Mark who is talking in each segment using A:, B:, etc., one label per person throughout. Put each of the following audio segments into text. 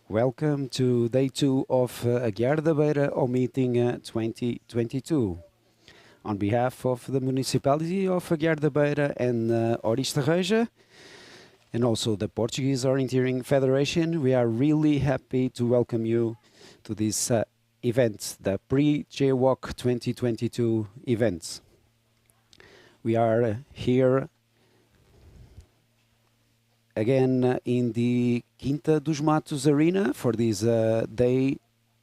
A: Welcome to day 2 of Aguiar de Beira meeting 2022. On behalf of the municipality of Aguiar de Beira and Ori-Estarreja, and also the Portuguese Orienteering Federation, we are really happy to welcome you to this event, the Pre-Jaywalk 2022 events. We are here again in the Quinta dos Matos Arena for this day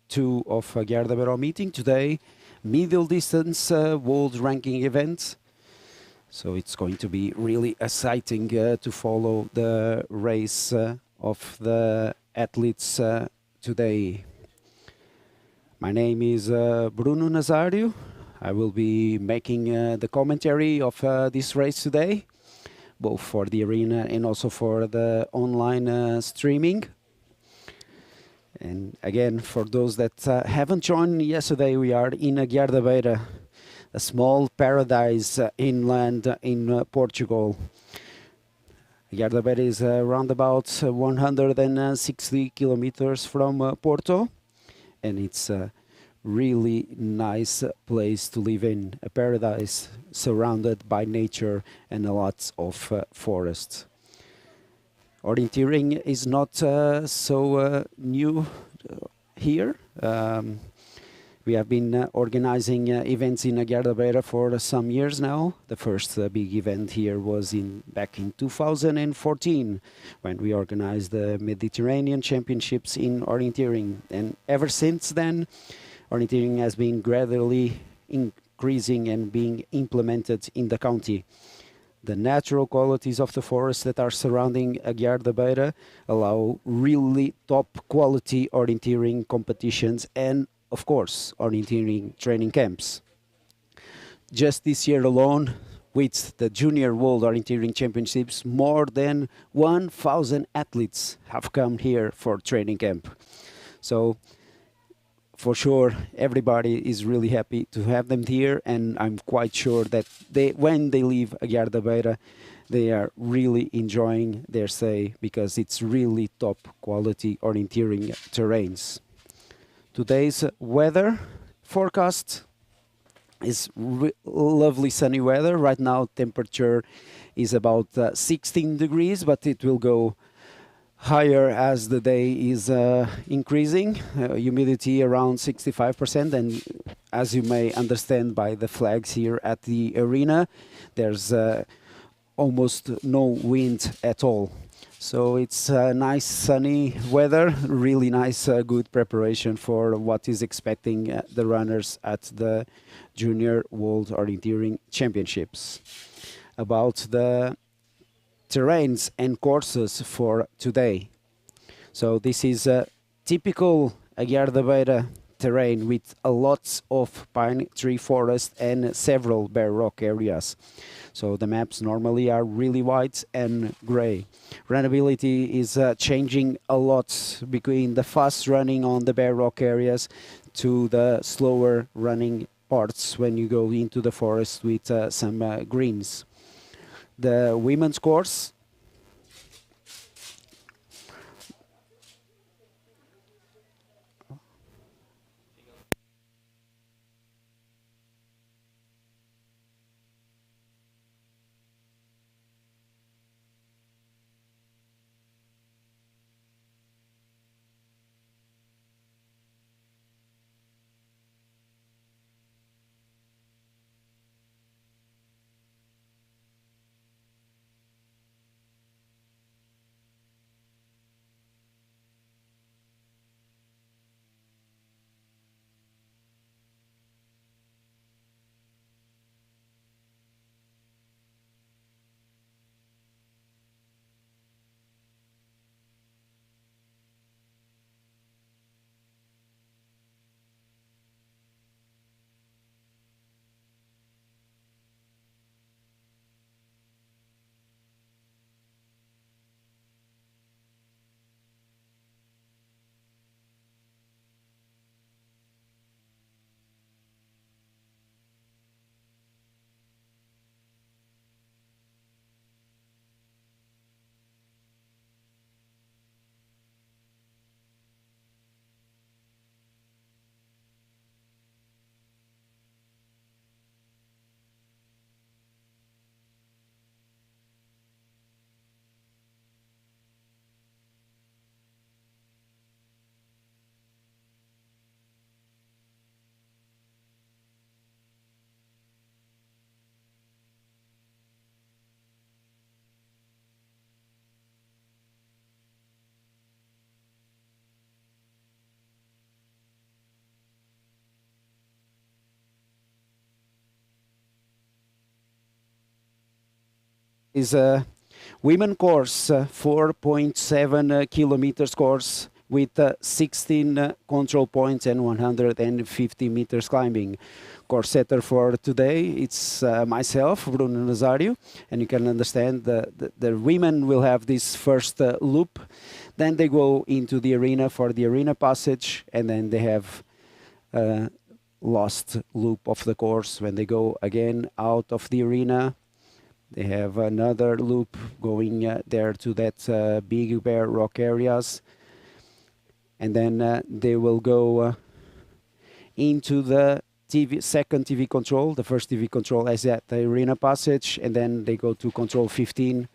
A: 2 of Aguiar de Beira meeting. Today, middle distance world ranking event. So it's going to be really exciting to follow the race of the athletes today. My name is Bruno Nazario. I will be making the commentary of this race today, both for the arena and also for the online streaming. And again, for those that haven't joined yesterday, we are in Aguiar de Beira, a small paradise inland in Portugal. Aguiar de Beira is around about 160 kilometers from Porto, and it's a really nice place to live in, a paradise surrounded by nature and lots of forests. Orienteering is not so new here. We have been organizing events in Aguiar de Beira for some years now. The first big event here was back in 2014 when we organized the Mediterranean Championships in Orienteering. And ever since then, Orienteering has been gradually increasing and being implemented in the county. The natural qualities of the forests that are surrounding Aguiar de Beira allow really top quality orienteering competitions and, of course, orienteering training camps. Just this year alone, with the Junior World Orienteering Championships, more than 1,000 athletes have come here for training camp. So, for sure, everybody is really happy to have them here, and I'm quite sure that when they leave Aguiar de Beira, they are really enjoying their stay because it's really top quality orienteering terrains. Today's weather forecast is lovely sunny weather. Right now, temperature is about 16 degrees, but it will go higher as the day is increasing. Humidity around 65%, and as you may understand by the flags here at the arena, there's almost no wind at all. So it's nice sunny weather, really nice good preparation for what is expecting the runners at the Junior World Orienteering Championships. About the terrains and courses for today. So this is a typical Aguiar de Beira terrain with a lot of pine tree forest and several bare rock areas. So the maps normally are really white and gray. Runnability is changing a lot between the fast running on the bare rock areas to the slower running parts when you go into the forest with some greens. The women's course is a women course, 4.7 kilometers course with 16 control points and 150 meters climbing. Course setter for today, it's myself, Bruno Nazario, and you can understand the women will have this first loop, then they go into the arena for the arena passage, and then they have last loop of the course when they go again out of the arena. They have another loop going there to that big bare rock areas. And then they will go into the second TV control. The first TV control is at the arena passage, and then they go to control 15.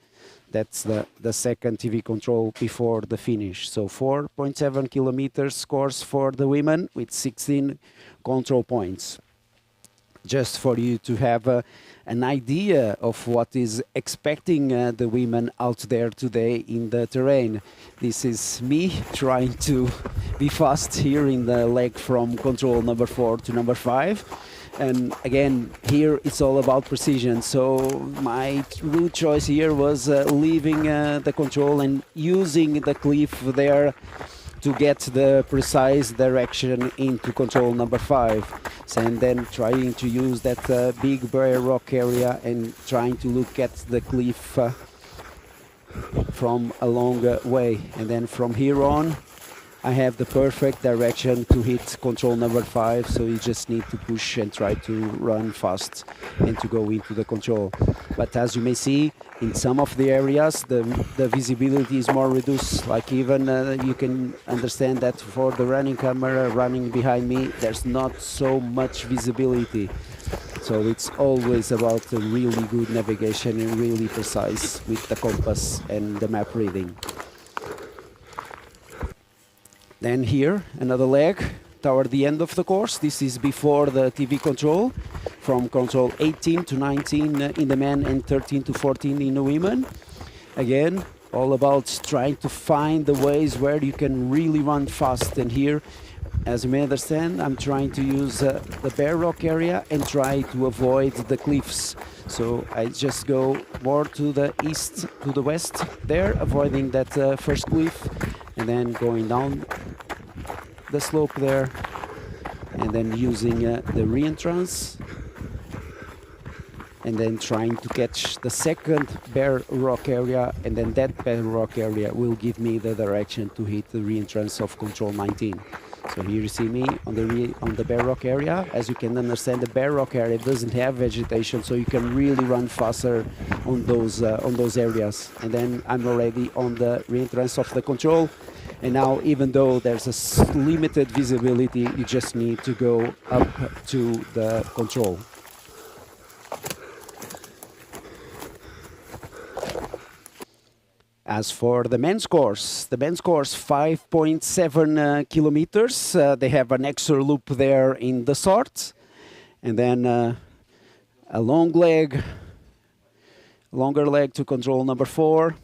A: That's the second TV control before the finish. So 4.7 kilometers course for the women with 16 control points. Just for you to have an idea of what is expecting the women out there today in the terrain. This is me trying to be fast here in the leg from control number 4 to number 5. And again, here it's all about precision. So my route choice here was leaving the control and using the cliff there to get the precise direction into control number 5. And then trying to use that big bare rock area and trying to look at the cliff from a long way. And then from here on, I have the perfect direction to hit control number 5, so you just need to push and try to run fast and to go into the control. But as you may see, in some of the areas, the visibility is more reduced. Like even you can understand that for the running camera running behind me, there's not so much visibility. So it's always about a really good navigation and really precise with the compass and the map reading. Then here, another leg toward the end of the course. This is before the TV control, from control 18 to 19 in the men and 13 to 14 in the women. Again, all about trying to find the ways where you can really run fast. And here, as you may understand, I'm trying to use the bare rock area and try to avoid the cliffs. So I just go more to the east, to the west there, avoiding that first cliff, and then going down the slope there and then using the reentrance, and then trying to catch the second bare rock area, and then that bare rock area will give me the direction to hit the reentrance of control 19. So here you see me on the bare rock area. As you can understand, the bare rock area doesn't have vegetation, so you can really run faster on those areas. And then I'm already on the reentrance of the control. And now, even though there's a limited visibility, you just need to go up to the control. As for the men's course 5.7 kilometers. They have an extra loop there in the start, and then a longer leg to control number 4,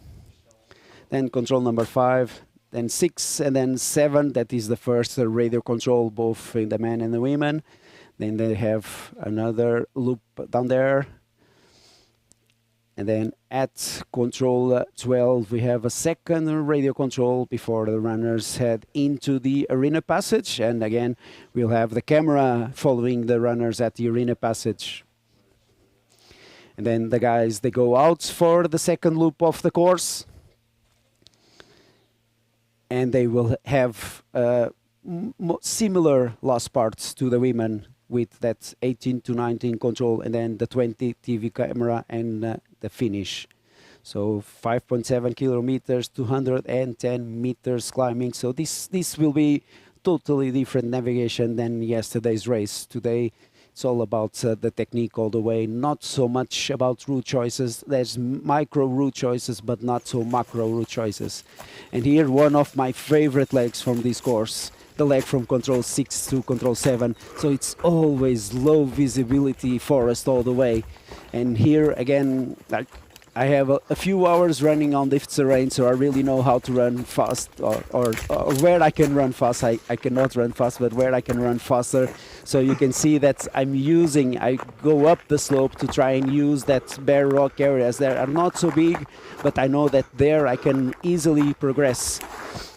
A: then control number 5, then 6, and then 7. That is the first radio control, both in the men and the women. Then they have another loop down there. And then at control 12, we have a second radio control before the runners head into the arena passage. And again, we'll have the camera following the runners at the arena passage. And then the guys, they go out for the second loop of the course. And they will have similar last parts to the women, with that 18 to 19 control, and then the 20 TV camera, and the finish. So 5.7 kilometers, 210 meters climbing. So this will be totally different navigation than yesterday's race. Today it's all about the technique all the way, not so much about route choices. There's micro route choices, but not so macro route choices. And here, one of my favorite legs from this course, the leg from control 6 to control 7. So it's always low visibility forest all the way. And here again, like, I have a few hours running on this terrain, so I really know how to run fast, or where I can run fast. I cannot run fast, but where I can run faster. So you can see that I go up the slope to try and use that bare rock areas that are not so big, but I know that there I can easily progress.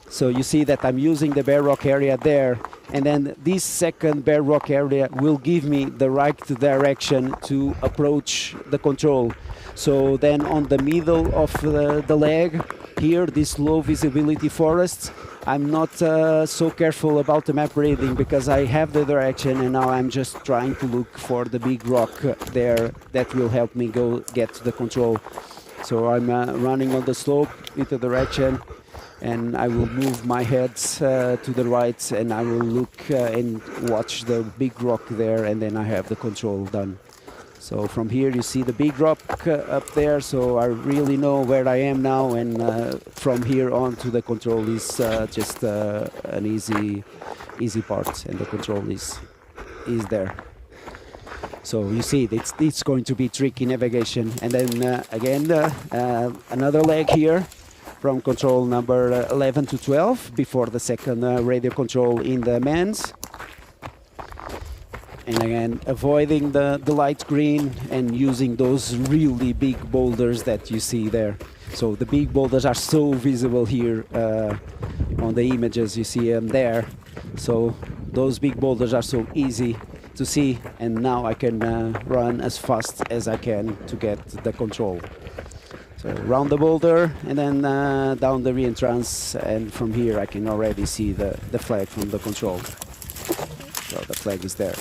A: So you see that I'm using the bare rock area there, and then this second bare rock area will give me the right direction to approach the control. So then on the middle of the leg, here, this low visibility forest, I'm not so careful about the map reading, because I have the direction, and now I'm just trying to look for the big rock there that will help me get to the control. So I'm running on the slope with the direction, and I will move my head to the right, and I will look and watch the big rock there, and then I have the control done. So from here you see the big rock up there, so I really know where I am now, and from here on to the control is just an easy part, and the control is there. So you see, it's going to be tricky navigation. And then again, another leg here from control number 11 to 12 before the second radio control in the men's. And again, avoiding the light green and using those really big boulders that you see there. So the big boulders are so visible here on the images, you see them there. So those big boulders are so easy to see, and now I can run as fast as I can to get the control. So round the boulder, and then down the reentrance, and from here I can already see the flag from the control. So the flag is there.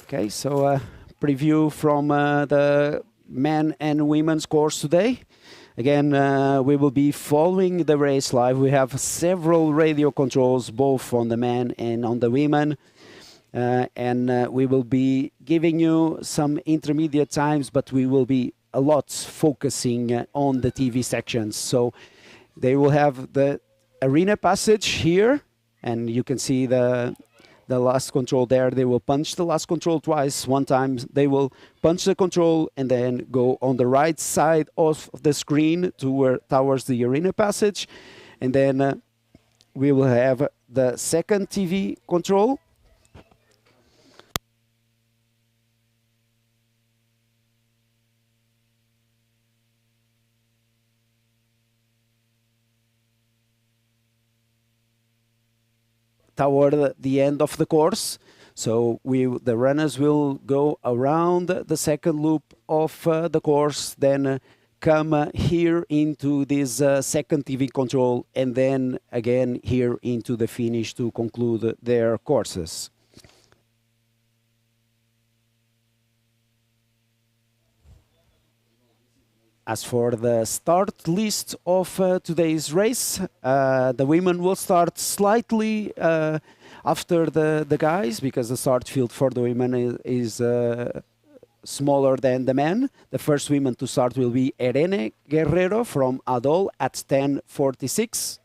A: Okay, so preview from the men and women's course today. Again, we will be following the race live. We have several radio controls, both on the men and on the women. And we will be giving you some intermediate times, but we will be a lot focusing on the TV sections. So they will have the arena passage here, and you can see the last control there. They will punch the last control twice. One time they will punch the control and then go on the right side of the screen towards the arena passage. And then we will have the second TV control. toward the end of the course. So the runners will go around the second loop of the course, then come here into this second TV control, and then again here into the finish to conclude their courses. As for the start list of today's race, the women will start slightly after the guys, because the start field for the women is smaller than the men. The first woman to start will be Irene Guerrero from Adol at 10:46.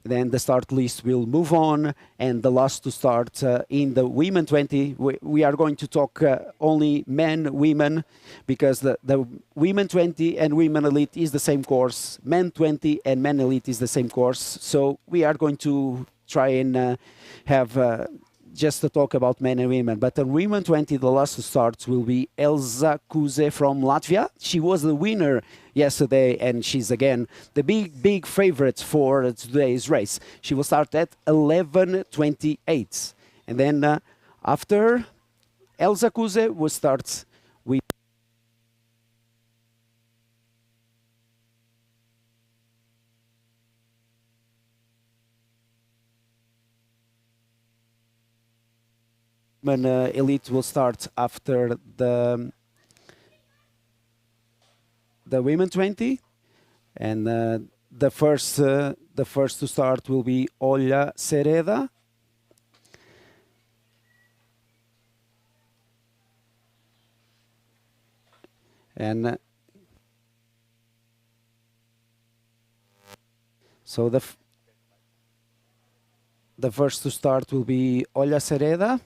A: Then the start list will move on, and the last to start in the women 20, we are going to talk only men, women, because the women 20 and women elite is the same course, men 20 and men elite is the same course. So we are going to try and have just to talk about men and women. But on women 20, the last to start will be Elza Kuze from Latvia. She was the winner yesterday, and she's again the big favorite for today's race. She will start at 11:28. And then after Elza Kuze will start with elite will start after the women 20, and the first to start will be Olha Sereda. And so the first to start will be Olha Sereda.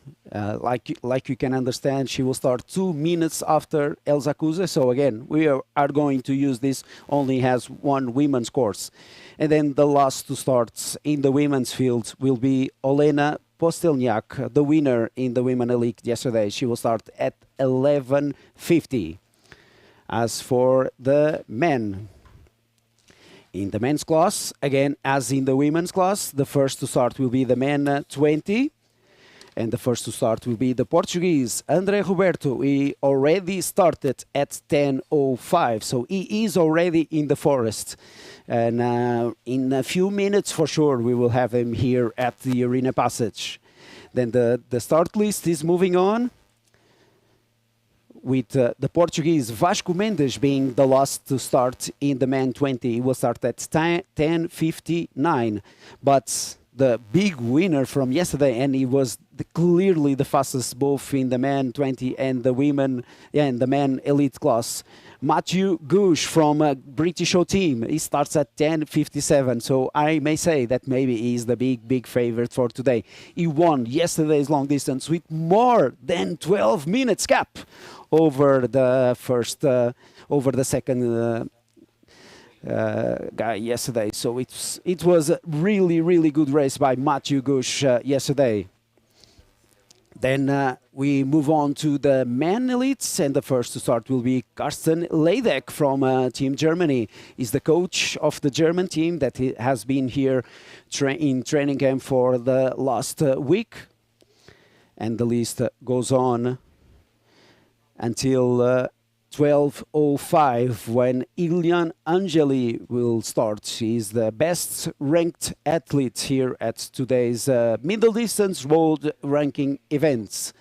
A: Like you can understand, she will start 2 minutes after Elza Kuze. So again, we are going to use this only as one women's course. And then the last to start in the women's field will be Olena Postelniak, the winner in the women elite yesterday. She will start at 11:50. As for the men, in the men's class, again, as in the women's class, the first to start will be the men 20. And the first to start will be the Portuguese, André Roberto. He already started at 10:05, so he is already in the forest. And in a few minutes, for sure, we will have him here at the arena passage. Then the start list is moving on, with the Portuguese Vasco Mendes being the last to start in the men 20. He will start at 10:59. But the big winner from yesterday, and he was clearly the fastest both in the men 20 and the women and the men elite class, Matthew Gush from a British O team. He starts at 10:57. So I may say that maybe he's the big favorite for today. He won yesterday's long distance with more than 12 minutes gap over the first, over the second guy yesterday. So it was a really good race by Matthew Gush yesterday. Then we move on to the men elites, and the first to start will be Carsten Leidek from Team Germany. He's the coach of the German team that has been here in training camp for the last week. And the list goes on until 12:05 when Ilian Angeli will start. He's the best ranked athlete here at today's middle distance world ranking events.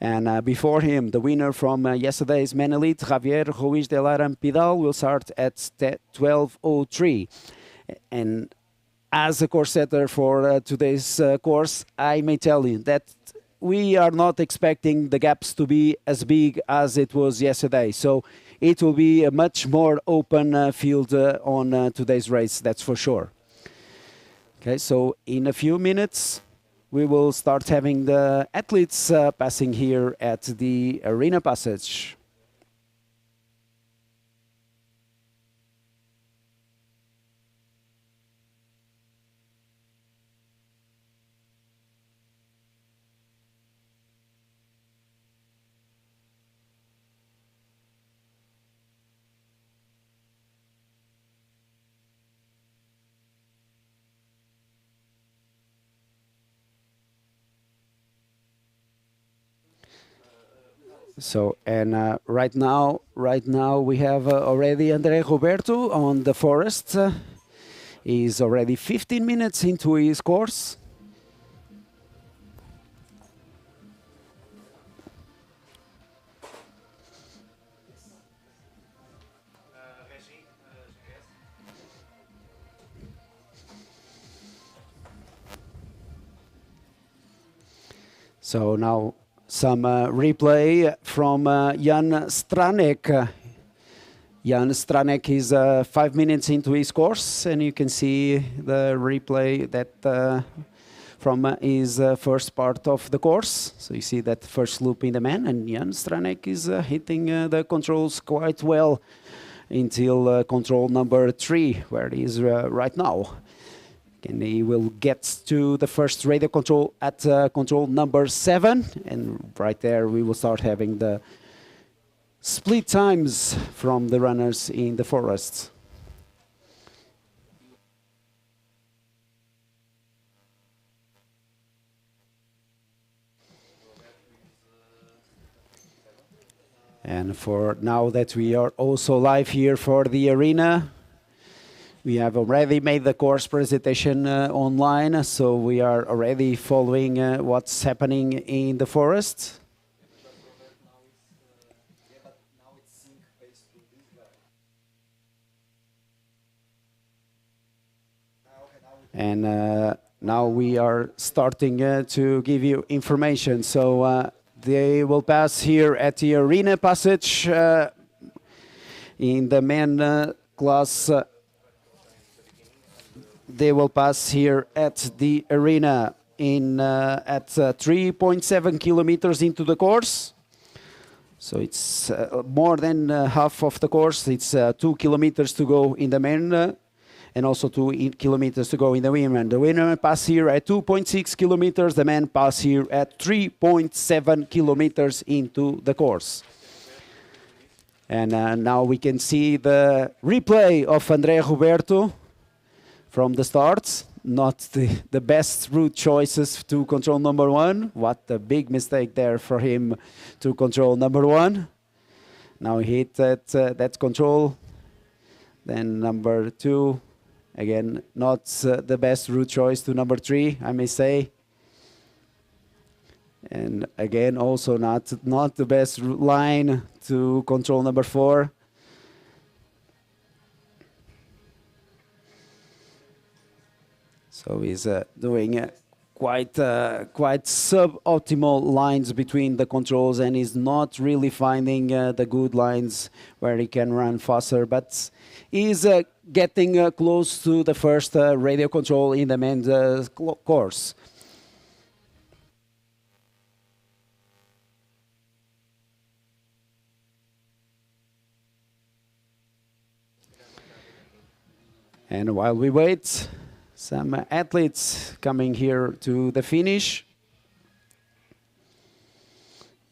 A: And before him, the winner from yesterday's men elite, Javier Ruiz de Lara Pidal, will start at 12:03. And as a course setter for today's course, I may tell you that we are not expecting the gaps to be as big as it was yesterday. So it will be a much more open field on today's race, that's for sure. Okay, so in a few minutes, we will start having the athletes passing here at the arena passage. So, and right now we have already André Roberto on the forest. He's already 15 minutes into his course. So now some replay from Jan Stranek. Jan Stranek is 5 minutes into his course, and you can see the replay that from his first part of the course. So you see that first loop in the man, and Jan Stranek is hitting the controls quite well until control number 3, where he is right now. And he will get to the first radio control at control number 7, and right there we will start having the split times from the runners in the forest. And for now that we are also live here for the arena, we have already made the course presentation online, so we are already following what's happening in the forest. And now we are starting to give you information. So they will pass here at the arena passage in the men class. They will pass here at the arena in at 3.7 kilometers into the course. So it's more than half of the course. It's 2 kilometers to go in the men and also 2 kilometers to go in the women. The women pass here at 2.6 kilometers. The men pass here at 3.7 kilometers into the course. And now we can see the replay of André Roberto from the start. Not the best route choices to control number 1. What a big mistake there for him to control number 1. Now he hit that control. Then number 2. Again, not the best route choice to number 3, I may say. And again, also not the best line to control number 4. So he's doing quite suboptimal lines between the controls, and he's not really finding the good lines where he can run faster. But he's getting close to the first radio control in the men's course. And while we wait, some athletes coming here to the finish.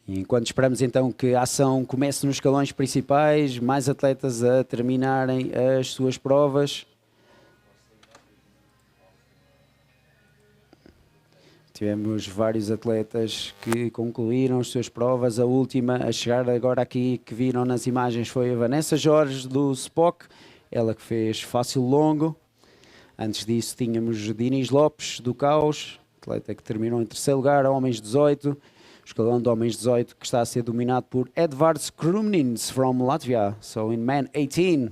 A: Enquanto esperamos então que a ação comece nos escalões principais, mais atletas a terminarem as suas provas. Tivemos vários atletas que concluíram as suas provas. A última a chegar agora aqui, que viram nas imagens, foi a Vanessa Jorge do Spock, ela que fez fácil longo. Antes disso tínhamos Dinis Lopes do Caos, atleta que terminou em terceiro lugar, homens 18. O escalão de homens 18 que está a ser dominado por Edvards Krumnins from Latvia. So in men 18,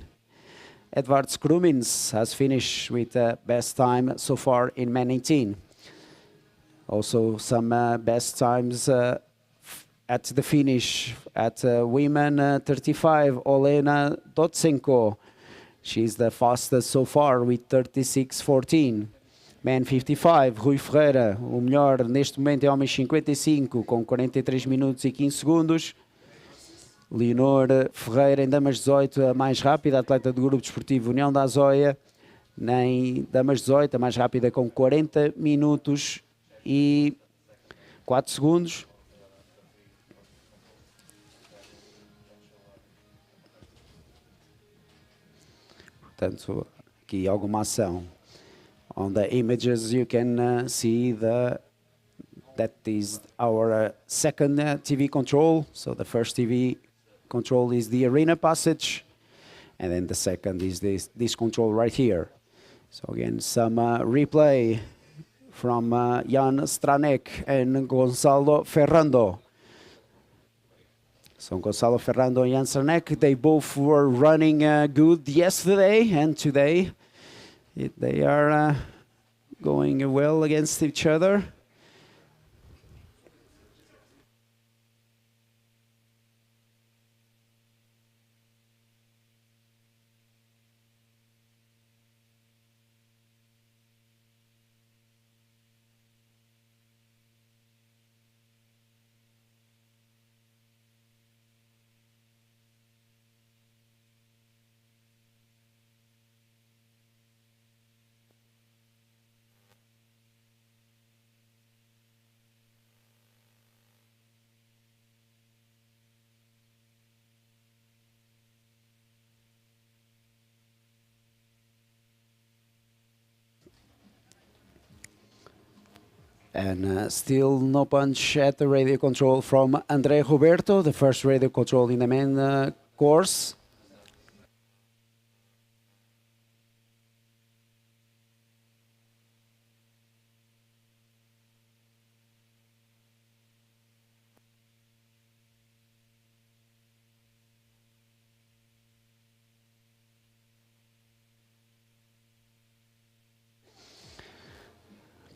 A: Edvards Krumnins has finished with the best time so far in men 18. Also some best times at the finish at women 35, Olena Dotsenko. She's the fastest so far with 36.14. Men 55, Rui Ferreira, o melhor neste momento é homens 55, com 43 minutos e 15 segundos. Leonor Ferreira em damas 18, a mais rápida, atleta do grupo desportivo União da Azóia. Em damas 18, a mais rápida com 40 minutos e 4 segundos. Portanto, aqui alguma ação. On the images you can see the that is our second TV control. So the first TV control is the arena passage, and then the second is this control right here. So again, some replay from Jan Stranek and Gonzalo Ferrando. So Gonzalo Ferrando and Jan Stranek, they both were running good yesterday, and today they are going well against each other. And still no punch at the radio control from André Roberto, the first radio control in the main course.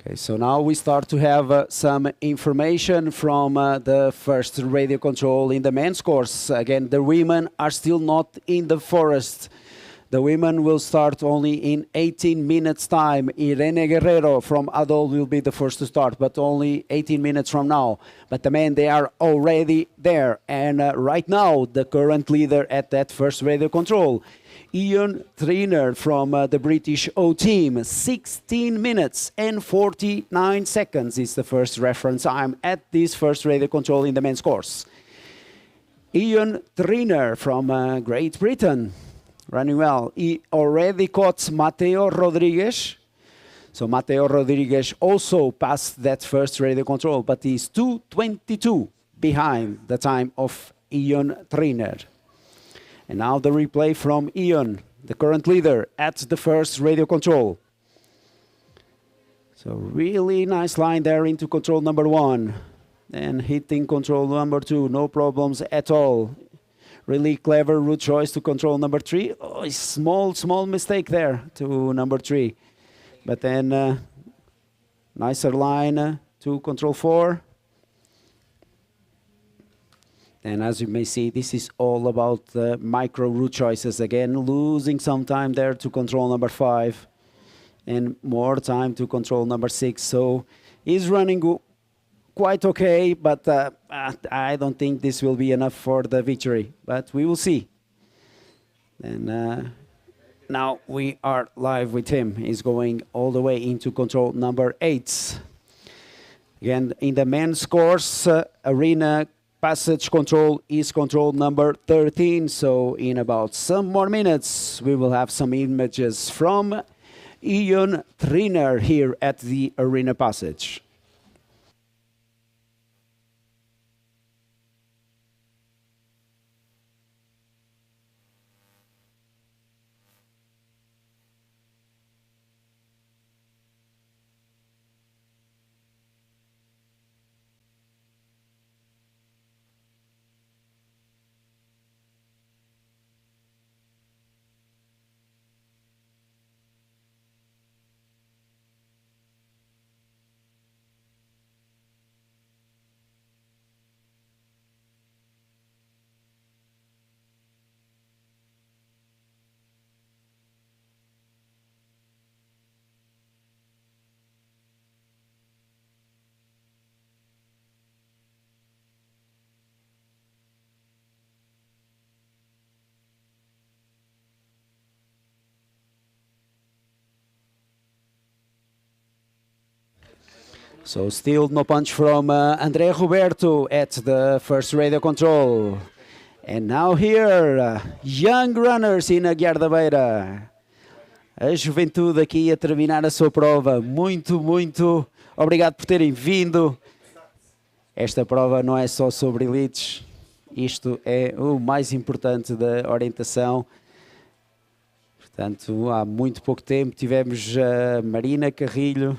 A: Okay, so now we start to have some information from the first radio control in the men's course. Again, the women are still not in the forest. The women will start only in 18 minutes time. Irene Guerrero from Adol will be the first to start, but only 18 minutes from now. But the men, they are already there. And right now, the current leader at that first radio control, Ian Trainer from the British O team, 16 minutes and 49 seconds is the first reference time at this first radio control in the men's course. Ian Trainer from Great Britain, running well. He already caught Mateo Rodriguez. So Mateo Rodriguez also passed that first radio control, but he's 2:22 behind the time of Ian Trainer. And now the replay from Ian, the current leader at the first radio control. So really nice line there into control number 1. And hitting control number 2, no problems at all. Really clever route choice to control number 3. Oh, small mistake there to number 3. But then nicer line to control 4. And as you may see, this is all about the micro route choices. Again, losing some time there to control number 5 and more time to control number 6. So he's running quite okay, but I don't think this will be enough for the victory. But we will see. And now we are live with him. He's going all the way into control number 8. Again, in the men's course, arena passage control is control number 13. So in about some more minutes, we will have some images from Ian Trainer here at the arena passage. So still no punch from André Roberto at the first radio control. And now here, young runners in Aguiar da Beira. A juventude aqui a terminar a sua prova. Muito obrigado por terem vindo. esta prova não é só sobre elites, isto é o mais importante da orientação. Portanto, há muito pouco tempo tivemos a Marina Carrilho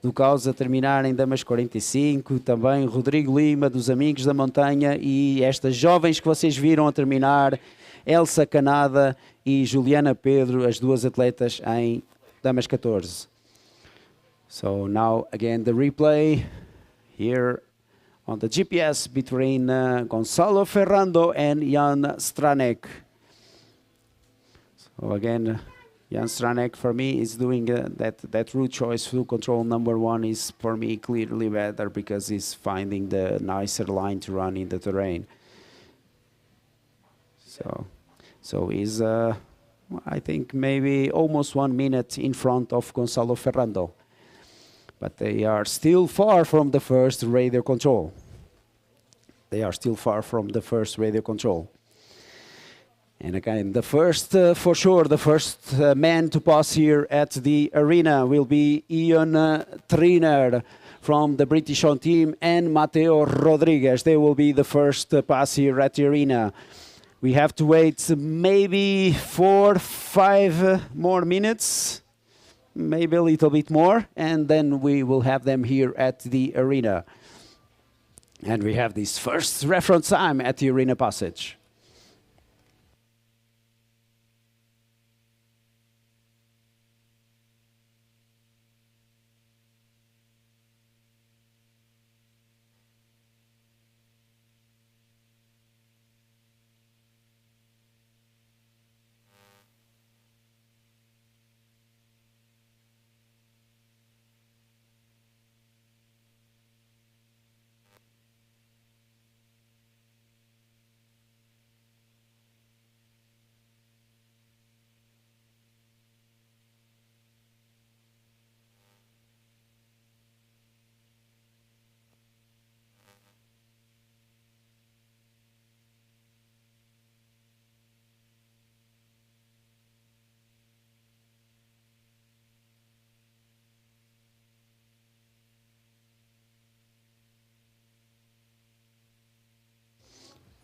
A: do Caos a terminar em Damas 45, também Rodrigo Lima dos Amigos da Montanha e estas jovens que vocês viram a terminar, Elsa Canada e Juliana Pedro, as duas atletas em Damas 14. So now again the replay here on the GPS between Gonçalo Ferrando and Jan Stranek. So again, Jan Stranek for me is doing that route choice. Full control number 1 is for me clearly better because he's finding the nicer line to run in the terrain. So he's I think maybe almost 1 minute in front of Gonçalo Ferrando. But they are still far from the first radio control. They are still far from the first radio control. And again, the first, for sure, the first man to pass here at the arena will be Ian Triner from the British on team and Mateo Rodriguez. They will be the first pass here at the arena. We have to wait maybe 4-5 more minutes, maybe a little bit more, and then we will have them here at the arena. And we have this first reference time at the arena passage.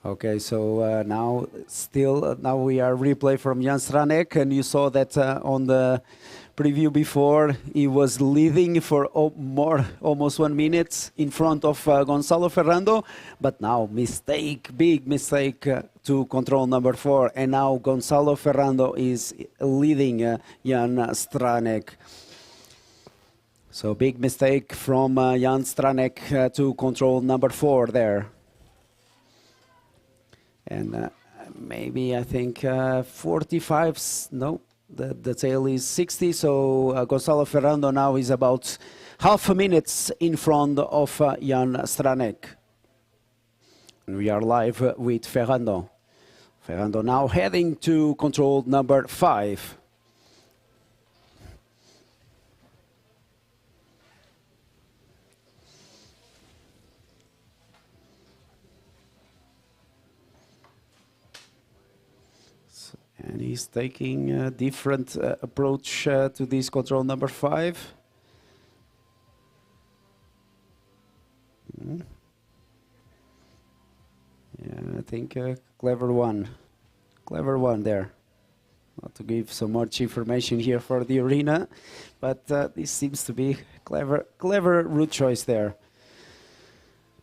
A: Okay, so now we are replay from Jan Stranek, and you saw that on the preview before he was leading for almost 1 minute in front of Gonçalo Ferrando, but now big mistake to control number 4, and now Gonçalo Ferrando is leading Jan Stranek. So big mistake from Jan Stranek to control number 4 there. And maybe I think 45, no, the tail is 60, so Gonçalo Ferrando now is about half a minute in front of Jan Stranek. And we are live with Ferrando. Ferrando now heading to control number 5. And he's taking a different approach to this control number 5. Yeah, I think a clever one there. Not to give so much information here for the arena, but this seems to be clever route choice there.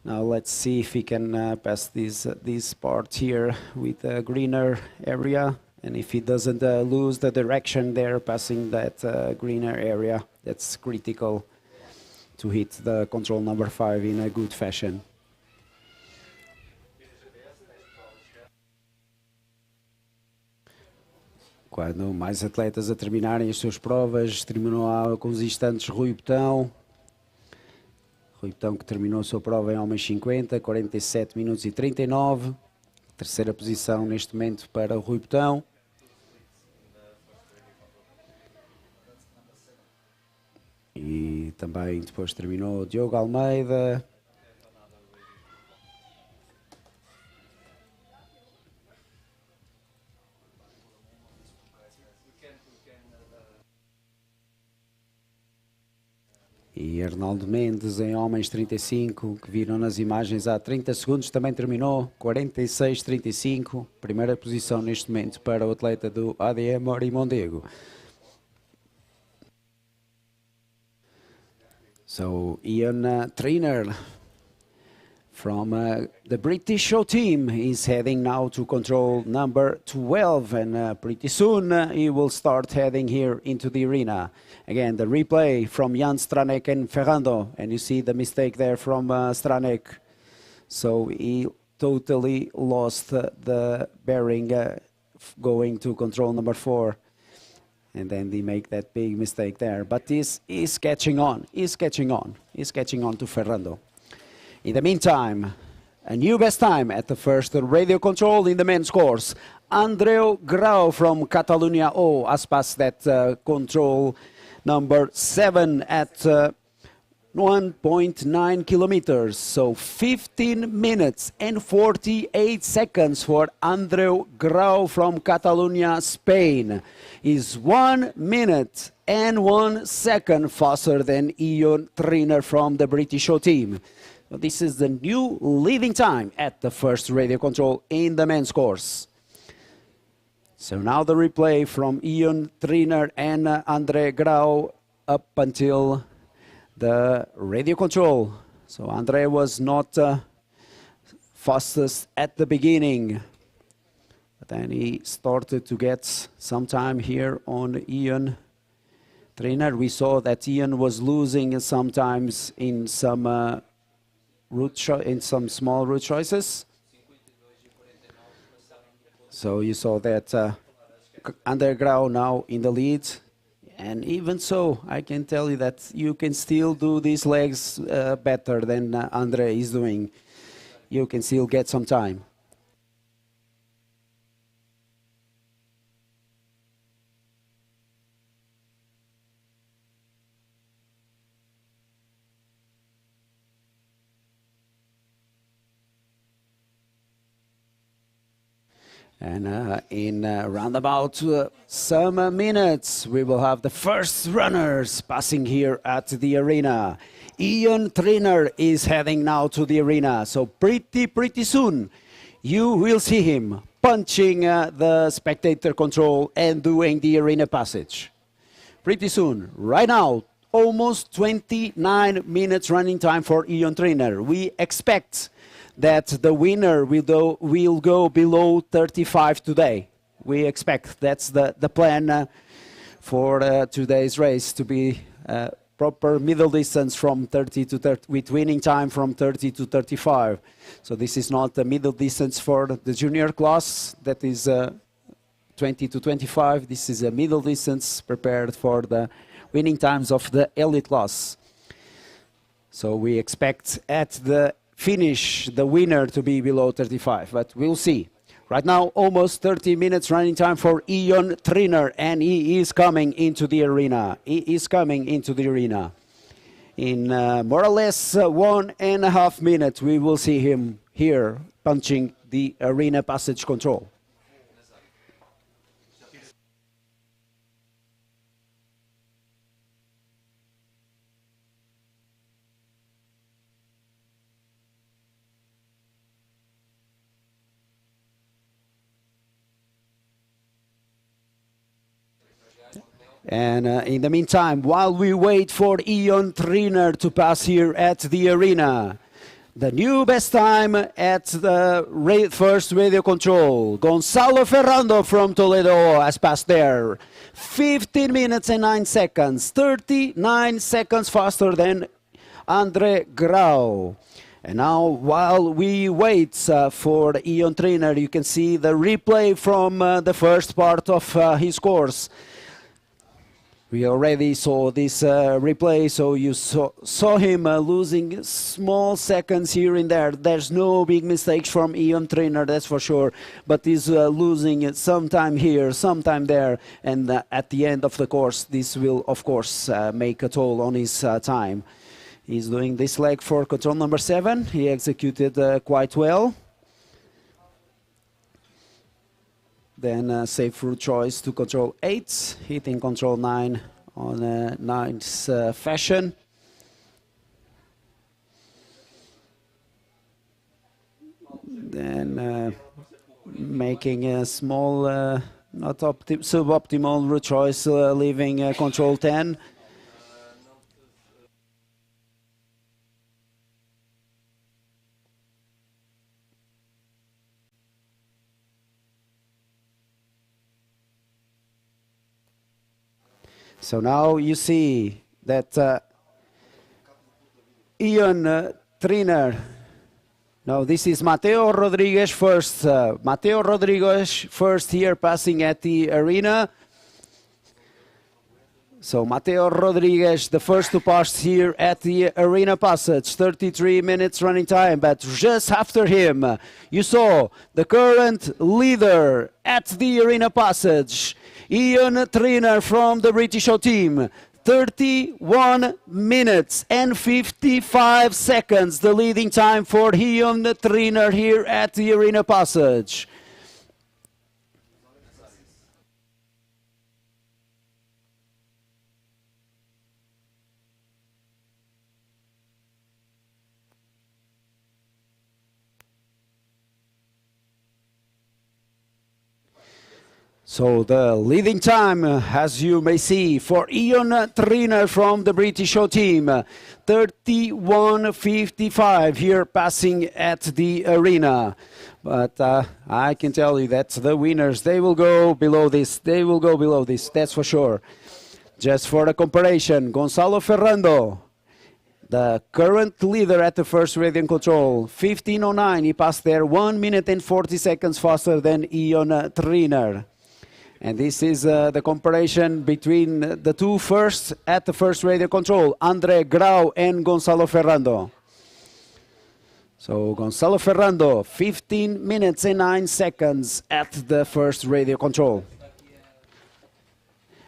A: Now let's see if he can pass this part here with a greener area. And if he doesn't lose the direction there, passing that greener area, that's critical to hit the control number 5 in a good fashion. Quando mais atletas a terminarem as suas provas, terminou há alguns instantes Rui Betão. Rui Betão que terminou a sua prova em homens 50, 47 minutos e 39. Terceira posição neste momento para o Rui Betão. E também depois terminou o Diogo Almeida. E Arnaldo Mendes em homens 35, que viram nas imagens há 30 segundos, também terminou 46-35. Primeira posição neste momento para o atleta do ADM Ori-Mondego. So Ian Trainer from the British show team is heading now to control number 12, and pretty soon he will start heading here into the arena. Again, the replay from Jan Stranek and Ferrando, and you see the mistake there from Stranek. So he totally lost the bearing going to control number 4. And then they make that big mistake there. But he's catching on. He's catching on. He's catching on to Ferrando. In the meantime, a new best time at the first radio control in the men's course. Andreu Grau from Catalunya O has passed that control number 7 at 1.9 kilometers. So 15 minutes and 48 seconds for Andreu Grau from Catalunya, Spain. Is 1 minute and 1 second faster than Ian Trainer from the British show team. So this is the new leading time at the first radio control in the men's course. So now the replay from Ian Trainer and Andre Grau up until the radio control. So Andre was not fastest at the beginning, but then he started to get some time here on Ian Trainer. We saw that Ian was losing sometimes in some small route choices. So you saw that Andre Grau now in the lead. And even so, I can tell you that you can still do these legs better than Andre is doing. You can still get some time. And in roundabout some minutes, we will have the first runners passing here at the arena. Ian Trainer is heading now to the arena, so pretty soon you will see him punching the spectator control and doing the arena passage. Pretty soon, right now, almost 29 minutes running time for Ian Trainer. We expect that the winner will go below 35 today. We expect that's the plan for today's race, to be proper middle distance from 30 to 30, with winning time from 30 to 35. So this is not the middle distance for the junior class, that is 20 to 25. This is a middle distance prepared for the winning times of the elite class. So we expect at the finish the winner to be below 35, but we'll see. Right now, almost 30 minutes running time for Ian Trainer, and he is coming into the arena. He is coming into the arena. In more or less 1.5 minutes, we will see him here punching the arena passage control. And in the meantime, while we wait for Ian Trainer to pass here at the arena, the new best time at the first radio control, Gonzalo Ferrando from Toledo has passed there. 15 minutes and 9 seconds, 39 seconds faster than Andre Grau. And now, while we wait for Ian Trainer, you can see the replay from the first part of his course. We already saw this replay, so you saw him losing small seconds here and there. There's no big mistakes from Ian Trainer, that's for sure, but he's losing some time here, some time there, and at the end of the course, this will, of course, make a toll on his time. He's doing this leg for control number 7. He executed quite well. Then safe route choice to control 8, hitting control 9 on a nice fashion. Then making a small, not suboptimal route choice, leaving control 10. So now you see that Ian Triner. No, this is Mateo Rodriguez first. Mateo Rodriguez first here passing at the arena. So Mateo Rodriguez, the first to pass here at the arena passage, 33 minutes running time. But just after him, you saw the current leader at the arena passage, Ian Triner from the British show team. 31 minutes and 55 seconds, the leading time for Ian Triner here at the arena passage. So the leading time, as you may see, for Ian Triner from the British show team, 31:55 here passing at the arena. But I can tell you that the winners, they will go below this. They will go below this, that's for sure. Just for the comparison, Gonzalo Ferrando, the current leader at the first radiant control, 15:09. He passed there 1 minute and 40 seconds faster than Ian Triner. And this is the comparison between the two first at the first radio control, Andre Grau and Gonzalo Ferrando. So Gonzalo Ferrando, 15 minutes and 9 seconds at the first radio control.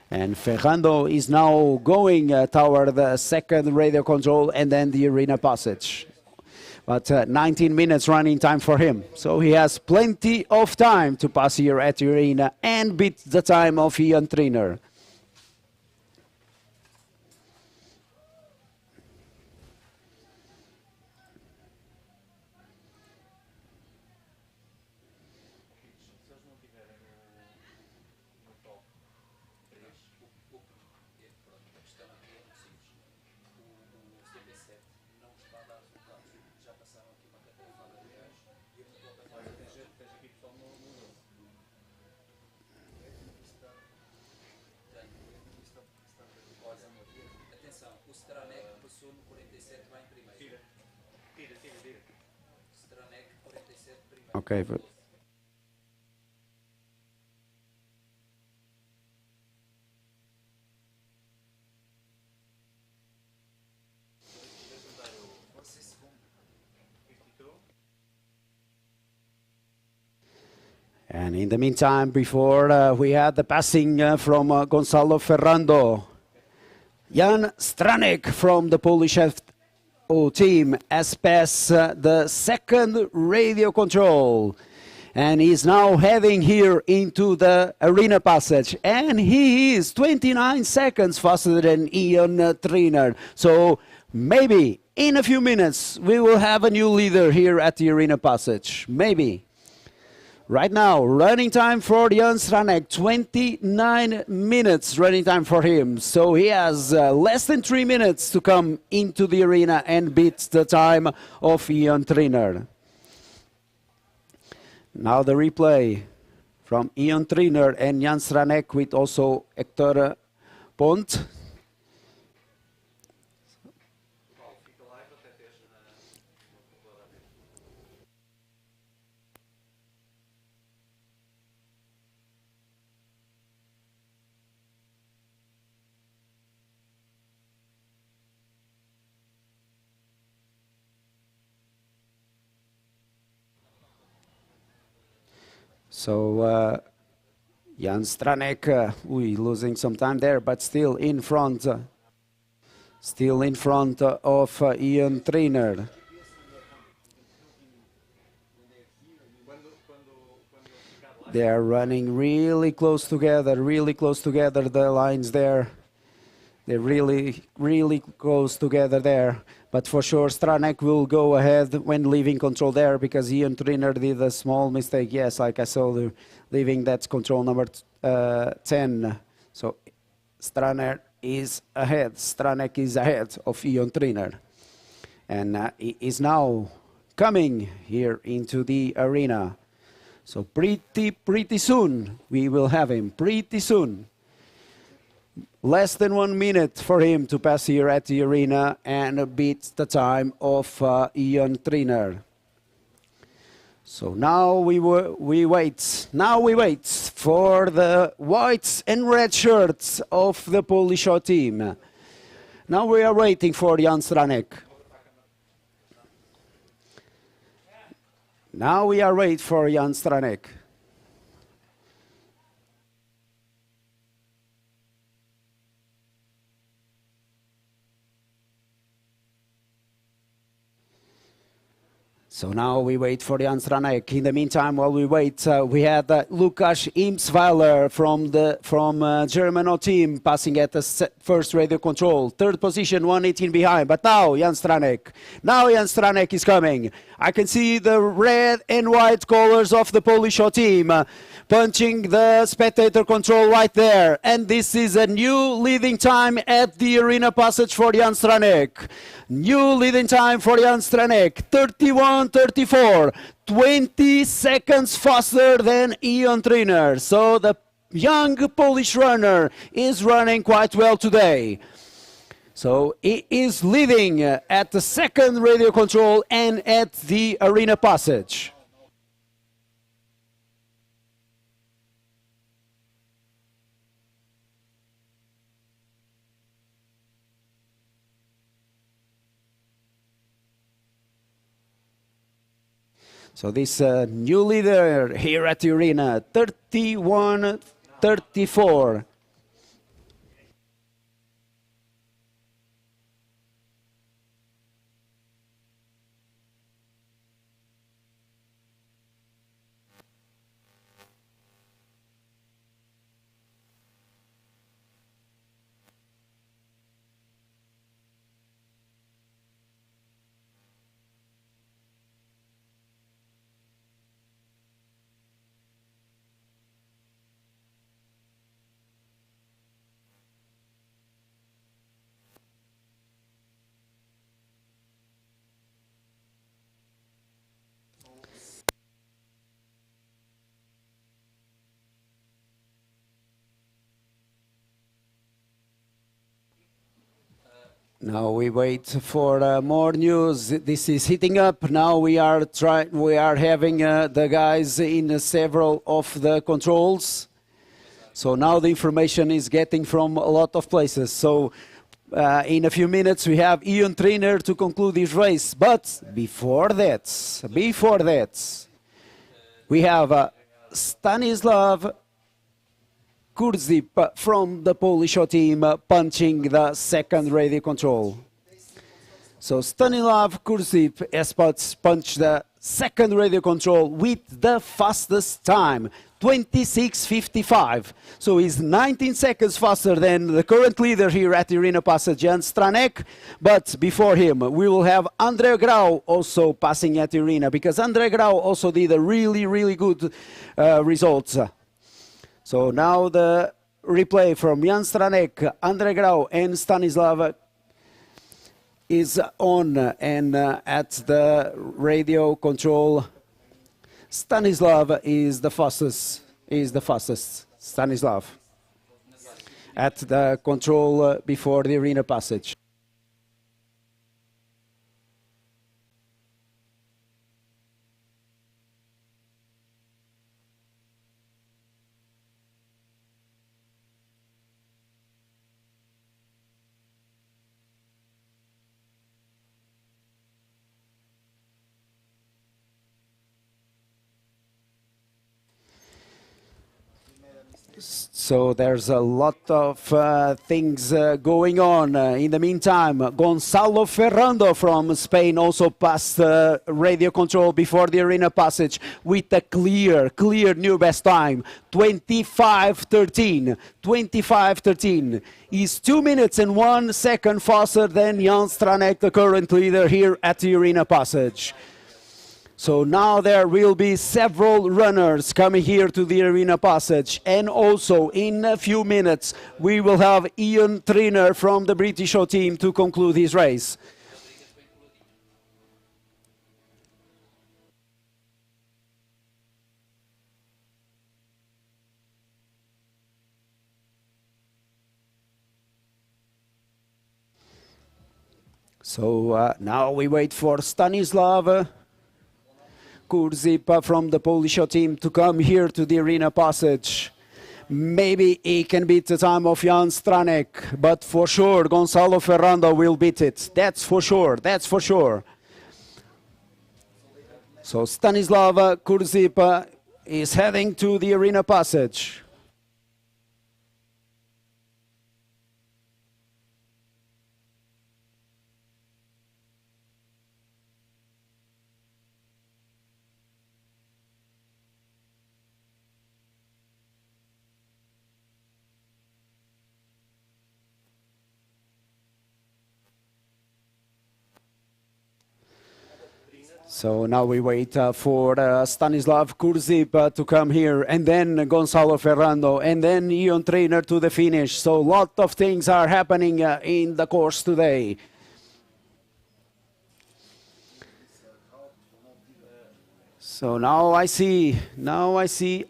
A: And Ferrando is now going toward the second radio control and then the arena passage. But 19 minutes running time for him. So he has plenty of time to pass here at the arena and beat the time of Ian Triner. Okay, but and in the meantime, before we had the passing from Gonzalo Ferrando, Jan Stranek from the Polish team has passed the second radio control. And he's now heading here into the arena passage. And he is 29 seconds faster than Ian Triner. So maybe in a few minutes we will have a new leader here at the arena passage. Maybe. Right now, running time for Jan Stranek, 29 minutes running time for him. So he has less than 3 minutes to come into the arena and beat the time of Ian Triner. Now the replay from Ian Triner and Jan Stranek with also Hector Pont. So Jan Stranek, losing some time there, but still in front of Ian Triner. They are running really close together, the lines there. They really, really goes together there. But for sure, Stranek will go ahead when leaving control there because Ian Triner did a small mistake. Yes, like I saw, leaving that control number 10. So Stranek is ahead. Stranek is ahead of Ian Triner. And he is now coming here into the arena. So pretty soon we will have him. Pretty soon. Less than 1 minute for him to pass here at the arena and beat the time of Ian Triner. So now we wait. Now we wait for the white and red shirts of the Polish team. Now we are waiting for Jan Stranek. Now we are waiting for Jan Stranek. So now we wait for Jan Stranek. In the meantime, while we wait, we had Lukas Imsweiler from German team passing at the first radio control. Third position, 118 behind. But now Jan Stranek. Now Jan Stranek is coming. I can see the red and white colors of the Polish team punching the spectator control right there. And this is a new leading time at the arena passage for Jan Stranek. New leading time for Jan Stranek, 31:34, 20 seconds faster than Ian Triner. So the young Polish runner is running quite well today. So he is leading at the second radio control and at the arena passage. So this new leader here at the arena, 31:34. Now we wait for more news. This is heating up. Now we are having the guys in several of the controls. So now the information is getting from a lot of places. So in a few minutes we have Ian Triner to conclude his race. But before that, we have Stanislav Kurzip from the Polish team punching the second radio control. So Stanislav Kurzip has punched the second radio control with the fastest time, 26:55. So he's 19 seconds faster than the current leader here at the arena passage, Jan Stranek. But before him, we will have André Grau also passing at the arena because André Grau also did a really, really good results. So now the replay from Jan Stranek, André Grau and Stanislav is on, and at the radio control, Stanislav is the fastest. Stanislav at the control before the arena passage. So there's a lot of things going on. In the meantime, Gonzalo Ferrando from Spain also passed radio control before the arena passage with a clear new best time, 25:13. 25:13. He's 2 minutes and 1 second faster than Jan Stranek, the current leader here at the arena passage. So now there will be several runners coming here to the arena passage, and also in a few minutes we will have Ian Trainer from the British show team to conclude his race. So now we wait for Stanislav Kurzipa from the Polish team to come here to the arena passage. Maybe he can beat the time of Jan Stranek, but for sure Gonzalo Ferrando will beat it. That's for sure, that's for sure. So Stanislav Kurzipa is heading to the arena passage. So now we wait for Stanislav Kurzipa to come here, and then Gonzalo Ferrando, and then Ian Trainer to the finish. So a lot of things are happening in the course today. So now I see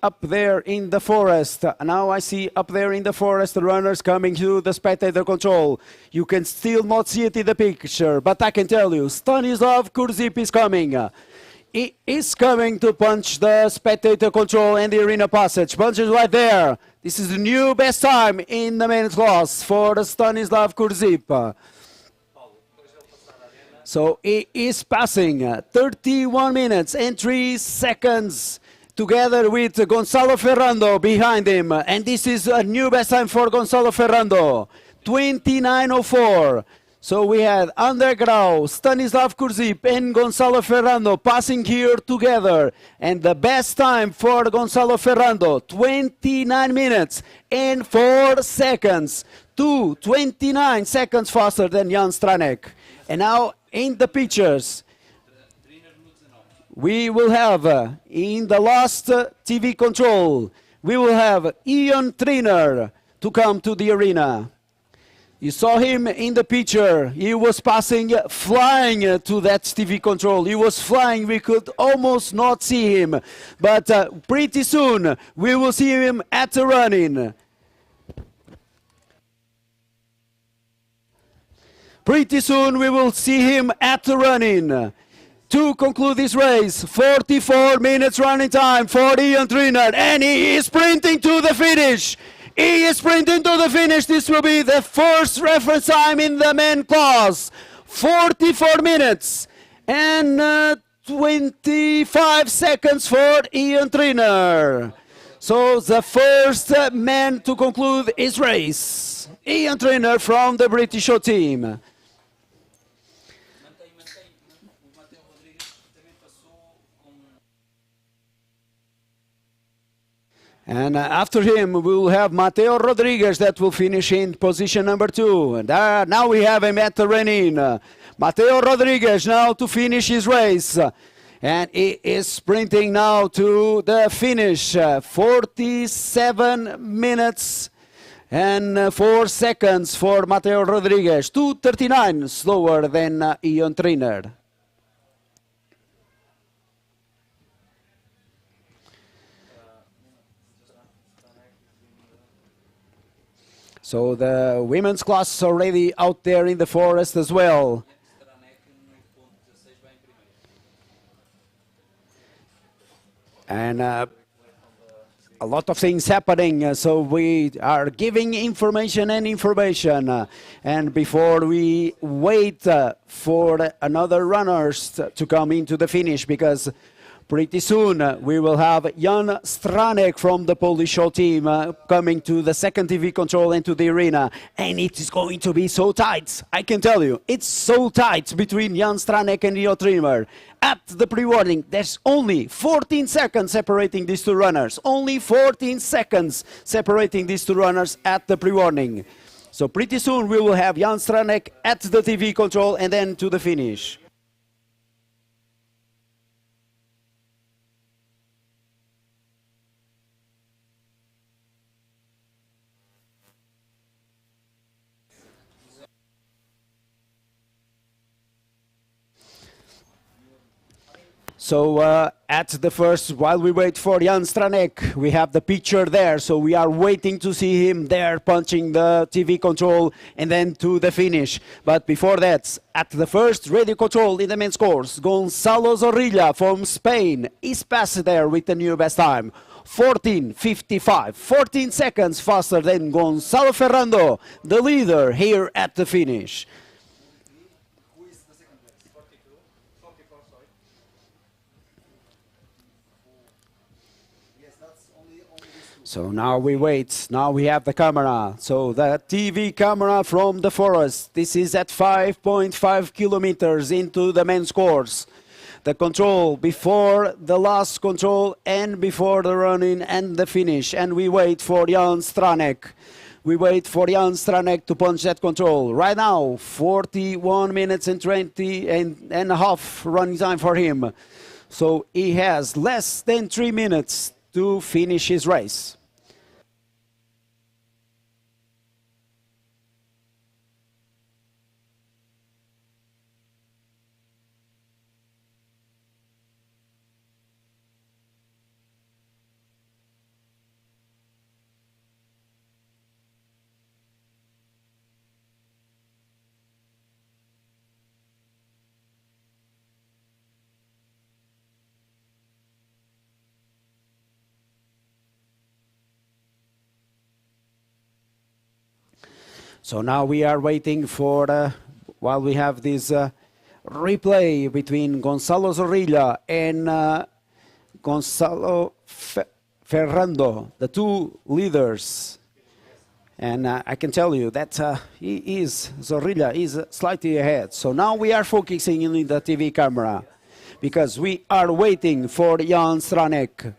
A: up there in the forest. Now I see up there in the forest the runners coming to the spectator control. You can still not see it in the picture, but I can tell you, Stanislav Kurzip is coming. He is coming to punch the spectator control and the arena passage. Punches right there. This is the new best time in the men's class for Stanislav Kurzip. So he is passing 31 minutes and 3 seconds together with Gonzalo Ferrando behind him. And this is a new best time for Gonzalo Ferrando, 29:04. So we had Undergrau, Stanislav Kurzip and Gonzalo Ferrando passing here together. And the best time for Gonzalo Ferrando, 29 minutes and 4 seconds. 29 seconds faster than Jan Stranek. And now in the pictures, we will have, in the last TV control, we will have Ian Trainer to come to the arena. You saw him in the picture. He was passing, flying to that TV control. He was flying. We could almost not see him. But pretty soon, we will see him at the running. Pretty soon we will see him at the running. To conclude this race, 44 minutes running time for Ian Trainer, and he is sprinting to the finish. He is sprinting to the finish. This will be the first reference time in the men class. 44 minutes and 25 seconds for Ian Trainer. So the first man to conclude his race, Ian Trainer from the British show team. And after him, we will have Mateo Rodriguez that will finish in position number 2. And now we have him at the running. Mateo Rodriguez now to finish his race. And he is sprinting now to the finish. 47 minutes and 4 seconds for Mateo Rodriguez. 2:39 slower than Ian Trainer. So the women's class is already out there in the forest as well. And a lot of things happening, so we are giving information. And before we wait for another runners to come into the finish, because Pretty soon, we will have Jan Stranek from the Polish show team coming to the second TV control and to the arena. And it is going to be so tight, I can tell you. It's so tight between Jan Stranek and Rio Trimmer. At the pre-warning, there's only 14 seconds separating these two runners. Only 14 seconds separating these two runners at the pre-warning. So pretty soon, we will have Jan Stranek at the TV control and then to the finish. So at the first, while we wait for Jan Stranek, we have the picture there. So we are waiting to see him there punching the TV control and then to the finish. But before that, at the first radio control in the men's course, Gonzalo Zorrilla from Spain is passed there with the new best time. 14:55, 14 seconds faster than Gonzalo Ferrando, the leader here at the finish. So now we wait. Now we have the camera. So the TV camera from the forest. This is at 5.5 kilometers into the men's course. The control before the last control and before the running and the finish. And we wait for Jan Stranek. We wait for Jan Stranek to punch that control. Right now, 41 minutes and 20 and a half running time for him. So he has less than 3 minutes to finish his race. So now we are waiting for, while we have this replay between Gonzalo Zorrilla and Gonzalo Ferrando, the two leaders. And I can tell you that Zorrilla is slightly ahead. So now we are focusing in the TV camera because we are waiting for Jan Stranek.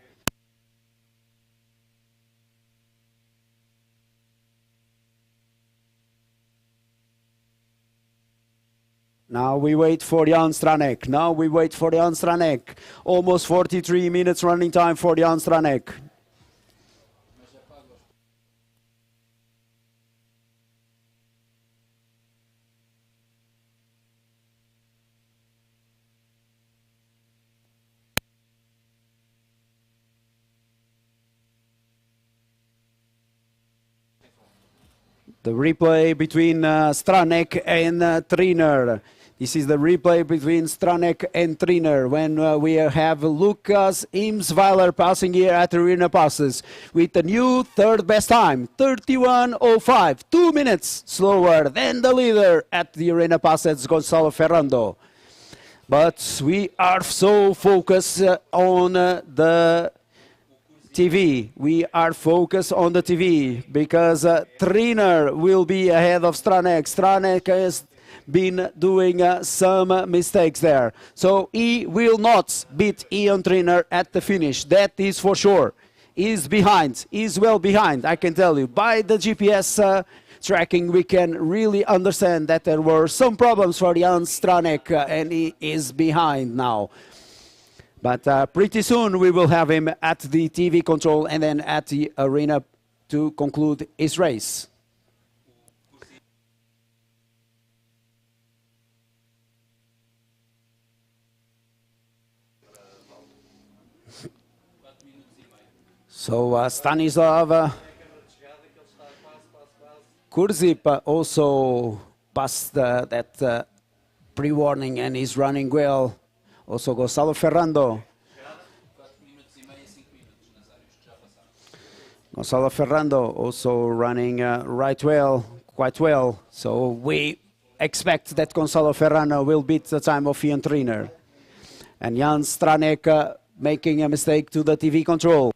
A: Now we wait for Jan Stranek. Now we wait for Jan Stranek. Almost 43 minutes running time for Jan Stranek. The replay between Stranek and Triner. This is the replay between Stranek and Triner when we have Lucas Imsweiler passing here at Arena Passes with the new third best time, 31:05, 2 minutes slower than the leader at the Arena Passes, Gonzalo Ferrando. But we are so focused on the TV. We are focused on the TV because Triner will be ahead of Stranek. Stranek has been doing some mistakes there. So he will not beat Ian Triner at the finish. That is for sure. He's behind. He's well behind, I can tell you. By the GPS tracking, we can really understand that there were some problems for Jan Stranek and he is behind now. But pretty soon we will have him at the TV control and then at the arena to conclude his race. So Stanislav Kurzip also passed that pre-warning and is running well. Also Gonzalo Ferrando. Gonzalo Ferrando also running quite well. So we expect that Gonzalo Ferrando will beat the time of Ian Triner. And Jan Stranek making a mistake to the TV control.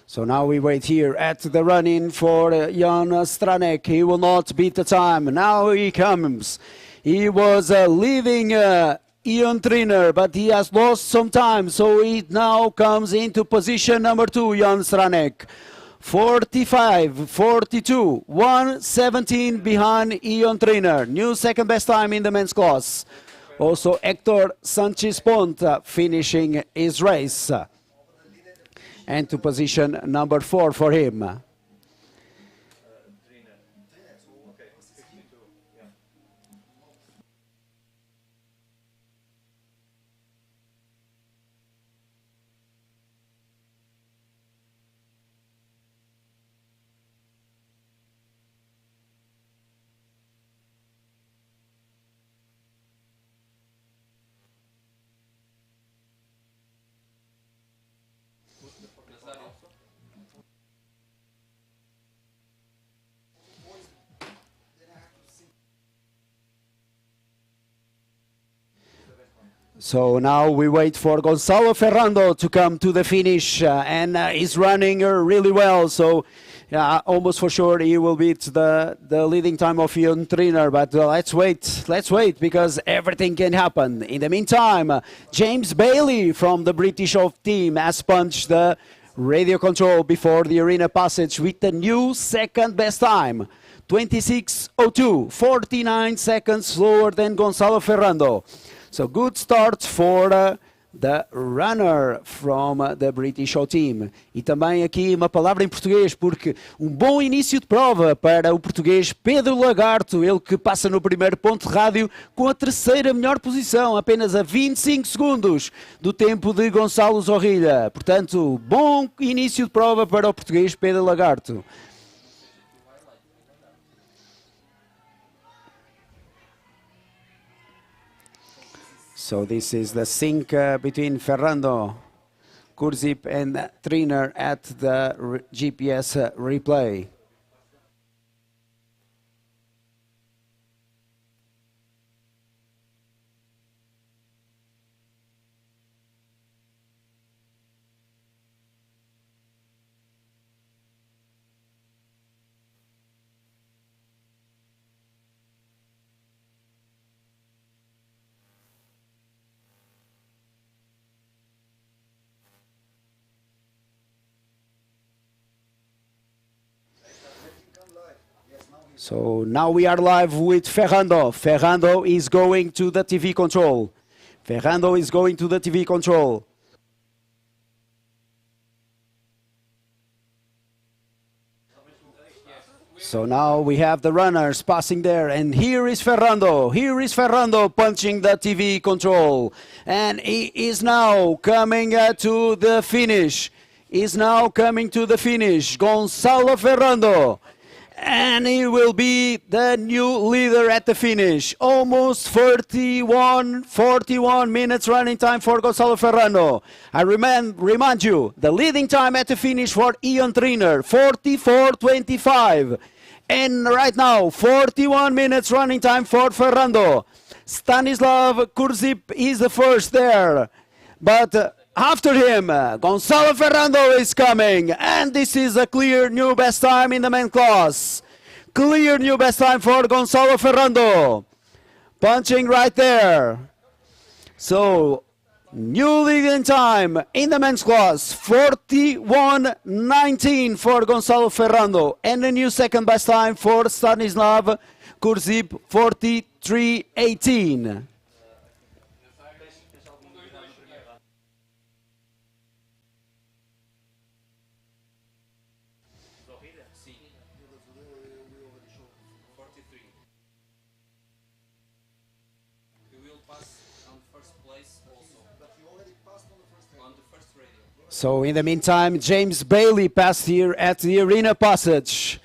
A: So now we wait here at the run-in for Jan Stranek. He will not beat the time. Now he comes. He was leading Ian Triner, but he has lost some time. So he now comes into position number 2, Jan Stranek. 45, 42, 117 behind Ian Triner. New second best time in the men's class. Also Hector Sanchez Ponta finishing his race. And to position number 4 for him. So now we wait for Gonzalo Ferrando to come to the finish, and he's running really well. So almost for sure he will beat the leading time of Ian Triner. But let's wait, because everything can happen. In the meantime, James Bailey from the British off team has punched the radio control before the arena passage with the new second best time. 26:02, 49 seconds slower than Gonzalo Ferrando. So good start for the runner from the British Show Team. E também aqui uma palavra em português, porque um bom início de prova para o português Pedro Lagarto, ele que passa no primeiro ponto de rádio com a terceira melhor posição, apenas a 25 segundos do tempo de Gonçalo Zorrilha. Portanto, bom início de prova para o português Pedro Lagarto. So this is the sync between Ferrando, Kurzip and Triner at the GPS replay. So now we are live with Ferrando. Ferrando is going to the TV control. Ferrando is going to the TV control. So now we have the runners passing there, and here is Ferrando. Here is Ferrando punching the TV control. And he is now coming to the finish. Is now coming to the finish. Gonzalo Ferrando. And he will be the new leader at the finish. Almost 41 minutes running time for Gonzalo Ferrando. I remind you, the leading time at the finish for Ian Triner, 44:25. And right now, 41 minutes running time for Ferrando. Stanislav Kurzip is the first there. But after him, Gonzalo Ferrando is coming, and this is a clear new best time in the main class. Clear new best time for Gonzalo Ferrando. Punching right there. So, new leading time in the men's class, 41:19 for Gonzalo Ferrando, and a new second best time for Stanislav Kurzip, 43:18. So in the meantime, James Bailey passed here at the arena passage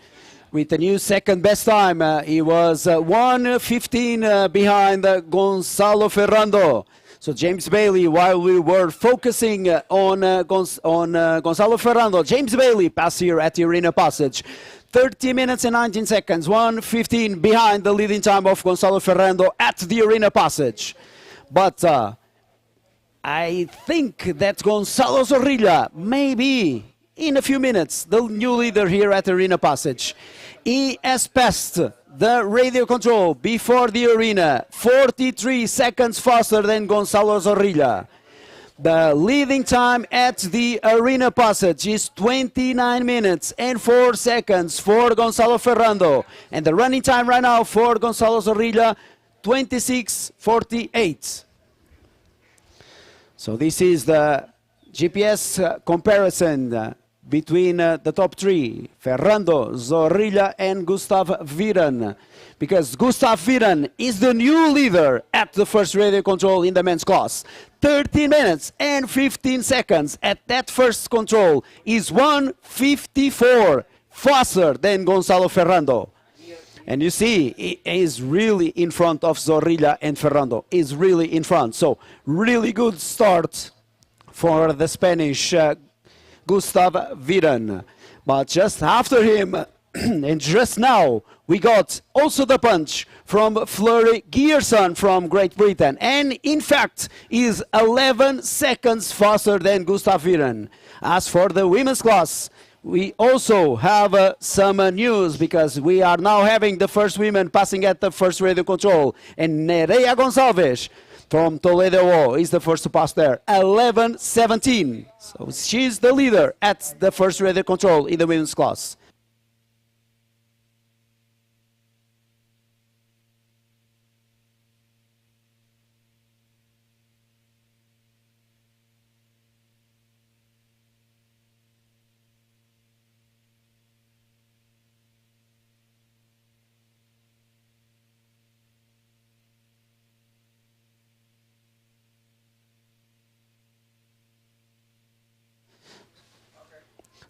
A: with a new second best time. He was 1:15 behind Gonzalo Ferrando. So James Bailey, while we were focusing on Gonzalo Ferrando, James Bailey passed here at the arena passage. 30 minutes and 19 seconds, 1:15 behind the leading time of Gonzalo Ferrando at the arena passage. But I think that Gonzalo Zorrilla may be, in a few minutes, the new leader here at Arena Passage. He has passed the radio control before the arena, 43 seconds faster than Gonzalo Zorrilla. The leading time at the Arena Passage is 29 minutes and 4 seconds for Gonzalo Ferrando. And the running time right now for Gonzalo Zorrilla, 26:48. So this is the GPS comparison between the top three, Ferrando, Zorrilla, and Gustav Viren. Because Gustav Viren is the new leader at the first radio control in the men's class. 13 minutes and 15 seconds at that first control is 1:54 faster than Gonzalo Ferrando. And you see, he is really in front of Zorrilla and Ferrando. Is really in front. So, really good start for the Spanish Gustav Viren. But just after him, and just now, we got also the punch from Fleury Gearson from Great Britain. And in fact, is 11 seconds faster than Gustav Viren. As for the women's class, we also have some news because we are now having the first women passing at the first radio control. And Nerea Gonçalves from Toledo is the first to pass there, 11:17. So she's the leader at the first radio control in the women's class.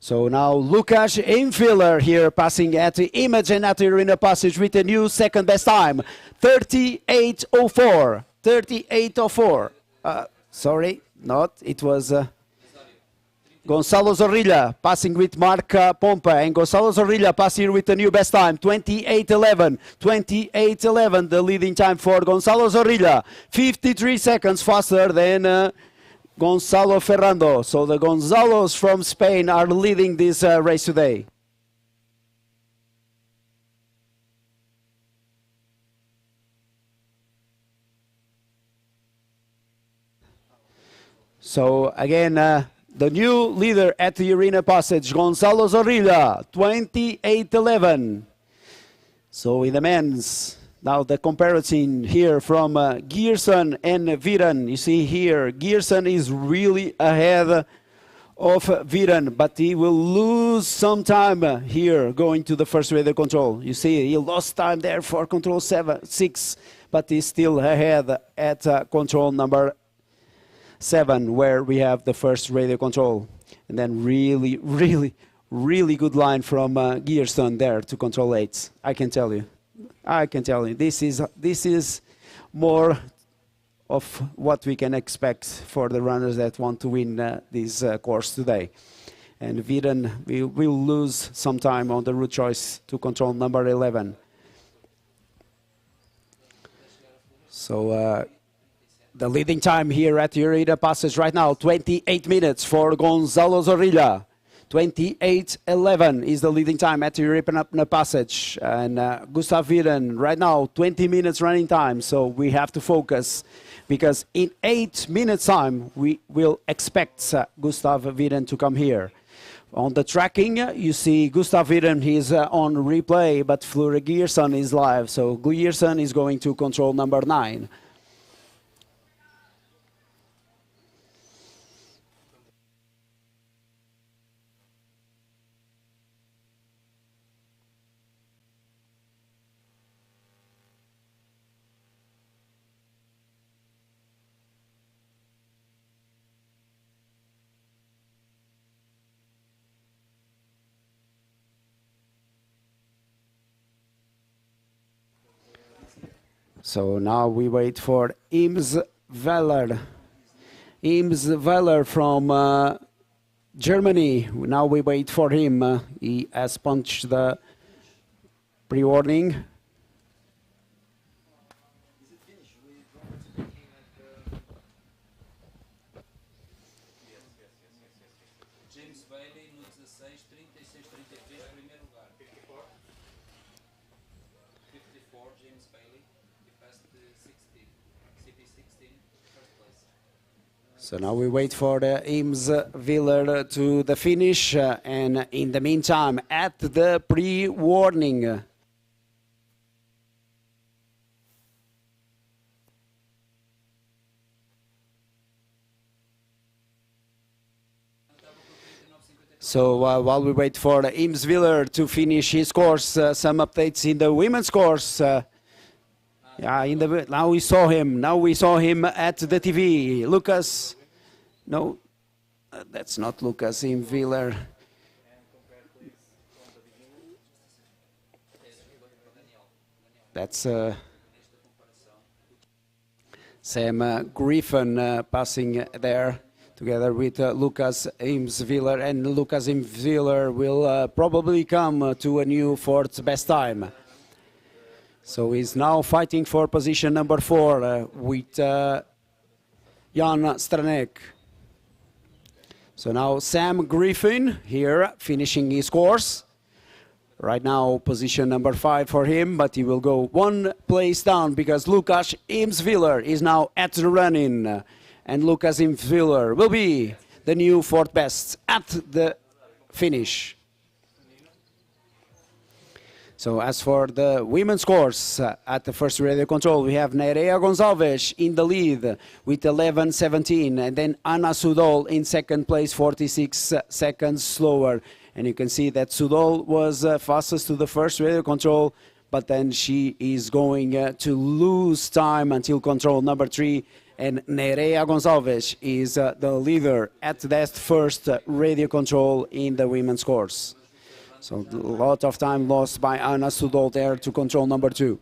A: So now Lukas Einfiller here passing at the Imogen at the Arena Passage with a new second best time, 38:04. 38:04. Sorry, not. It was Gonzalo Zorrilla passing with Mark Pompa, and Gonzalo Zorrilla passing here with a new best time, 28:11. 28:11, the leading time for Gonzalo Zorrilla, 53 seconds faster than Gonzalo Ferrando. So the Gonzalos from Spain are leading this race today. So again, the new leader at the Arena Passage, Gonzalo Zorrilla, 28:11. So in the men's, now the comparison here from Gearson and Viren. You see here, Gearson is really ahead of Viren, but he will lose some time here going to the first radio control. You see, he lost time there for control 6, but he's still ahead at control number 7, where we have the first radio control. And then really, really, really good line from Gearson there to control 8, I can tell you. I can tell you, this is more of what we can expect for the runners that want to win this course today. And Viren will lose some time on the route choice to control number 11. So the leading time here at the Arena Passage right now, 28 minutes for Gonzalo Zorrilla. 28:11 is the leading time at the Arena Passage. And Gustav Viren right now, 20 minutes running time. So we have to focus because in 8 minutes time, we will expect Gustav Viren to come here. On the tracking, you see Gustav Viren, he's on replay, but Fleury Gearson is live. So Gearson is going to control number 9. So now we wait for Ims Veller. Ims Veller from Germany. Now we wait for him. He has punched the pre-warning. So now we wait for the Ims Willer to the finish, and in the meantime, at the pre-warning. So while we wait for Ims Willer to finish his course, some updates in the women's course. Yeah, now we saw him. Now we saw him at the TV. Lucas, no, that's not Lucas Willer. That's Sam Griffin passing there together with Lucas Imswiller, and Lucas Imswiller will probably come to a new fourth best time. So he's now fighting for position number 4 with Jan Stranek. So now Sam Griffin here finishing his course. Right now position number 5 for him, but he will go one place down because Lucas Imswiller is now at the run-in. And Lucas Imswiller will be the new fourth best at the finish. So as for the women's course, at the first radio control, we have Nerea Gonçalves in the lead with 11:17, and then Ana Sudol in second place, 46 seconds slower. And you can see that Sudol was fastest to the first radio control, but then she is going to lose time until control number 3. And Nerea Gonçalves is the leader at that first radio control in the women's course. So a lot of time lost by Ana Sudol there to control number 2.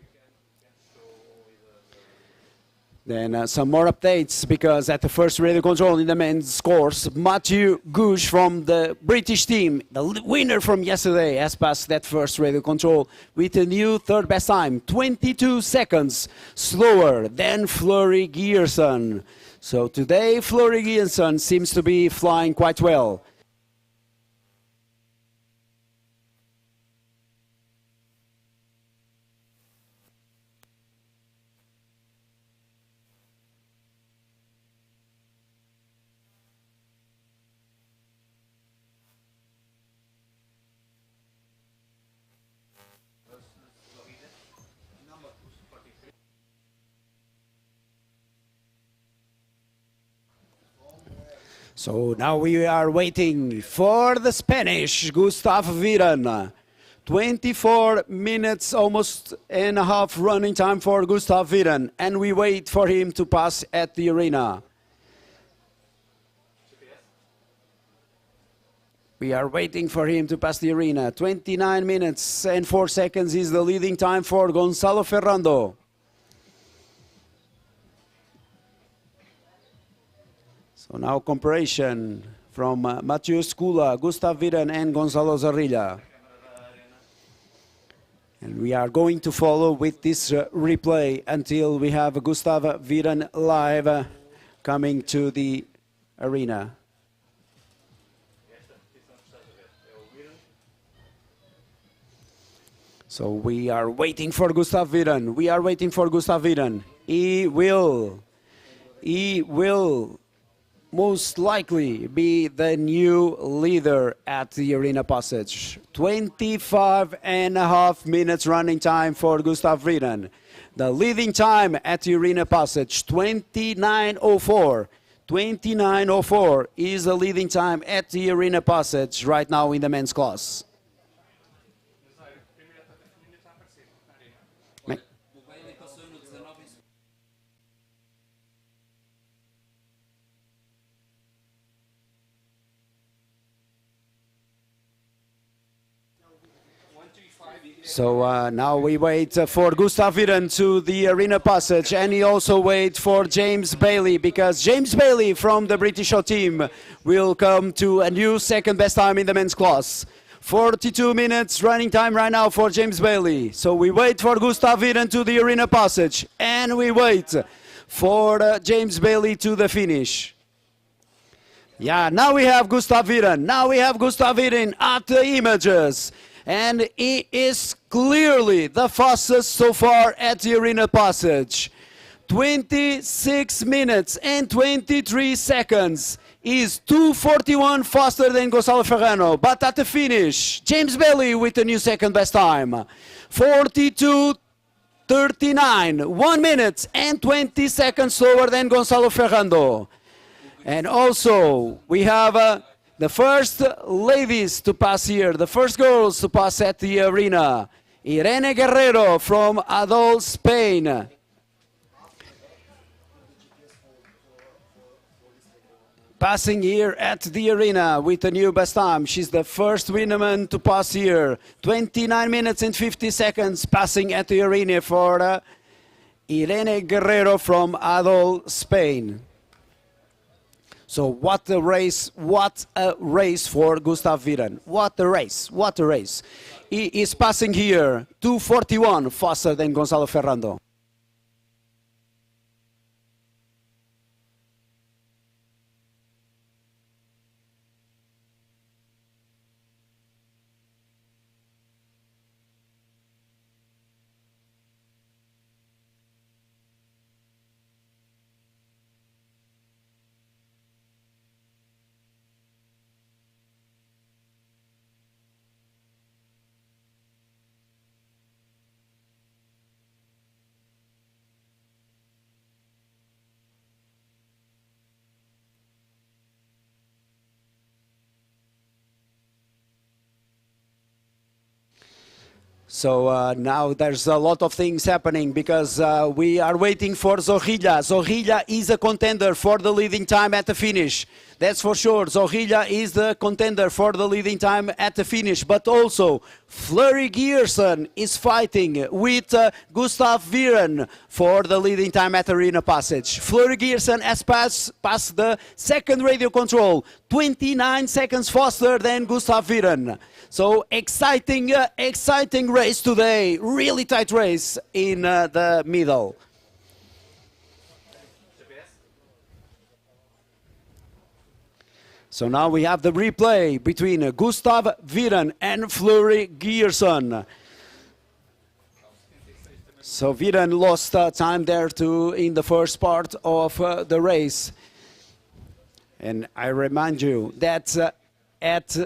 A: Then some more updates, because at the first radio control in the men's course, Matthew Gouge from the British team, the winner from yesterday, has passed that first radio control with a new third best time, 22 seconds slower than Fleury Gierson. So today Fleury Gierson seems to be flying quite well. So now we are waiting for the Spanish, Gustav Viren. 24 minutes, almost and a half running time for Gustav Viren. And we wait for him to pass at the arena. We are waiting for him to pass the arena. 29 minutes and 4 seconds is the leading time for Gonzalo Ferrando. So now comparison from Mathieu Skula, Gustav Viren and Gonzalo Zarrilla. And we are going to follow with this replay until we have Gustav Viren live coming to the arena. So we are waiting for Gustav Viren. We are waiting for Gustav Viren. He will most likely be the new leader at the arena passage. 25.5 minutes running time for Gustav Viren. The leading time at the arena passage, 29:04. 29:04 is the leading time at the arena passage right now in the men's class. So now we wait for Gustav Viren to the arena passage, and he also waits for James Bailey, because James Bailey from the British team will come to a new second best time in the men's class. 42 minutes running time right now for James Bailey. So we wait for Gustav Viren to the arena passage, and we wait for James Bailey to the finish. Yeah, now we have Gustav Viren. Now we have Gustav Viren at the images. And he is clearly the fastest so far at the arena passage. 26 minutes and 23 seconds. Is 2:41 faster than Gonçalo Ferrano. But at the finish, James Bailey with a new second best time. 42:39. 1 minute and 20 seconds slower than Gonçalo Ferrando. And also, we have the first ladies to pass here, the first girls to pass at the arena. Irene Guerrero from ABOM, Spain. Passing here at the arena with a new best time. She's the first woman to pass here. 29 minutes and 50 seconds passing at the arena for Irene Guerrero from ABOM, Spain. So what a race for Gustav Viren. What a race. He is passing here 2:41 faster than Gonçalo Ferrando. So now there's a lot of things happening because we are waiting for Zorrilla. Zorrilla is a contender for the leading time at the finish. That's for sure. Zorrilla is the contender for the leading time at the finish. But also, Fleury Gierson is fighting with Gustav Viren for the leading time at arena passage. Fleury Gierson has passed the second radio control, 29 seconds faster than Gustav Viren. So exciting race today. Really tight race in the middle. So now we have the replay between Gustav Viren and Fleury Gierson. So Viren lost time there too in the first part of the race. And I remind you that at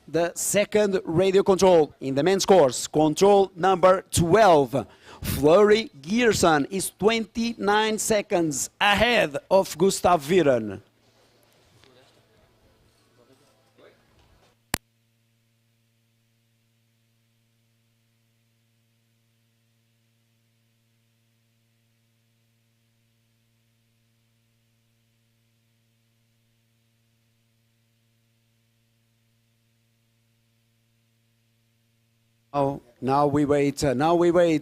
A: the second radio control in the men's course, control number 12, Fleury Gierson is 29 seconds ahead of Gustav Viren. Now we wait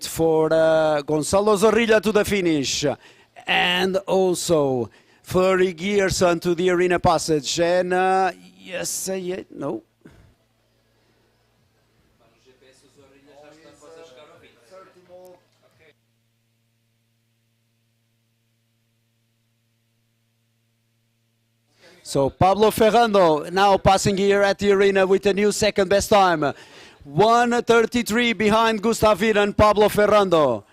A: for Gonçalo Zorrilla to the finish, and also Fleury Gierson to the arena passage. And no. So Pablo Ferrando now passing here at the arena with a new second best time. 1:33 behind Gustav Viren, Pablo Ferrando.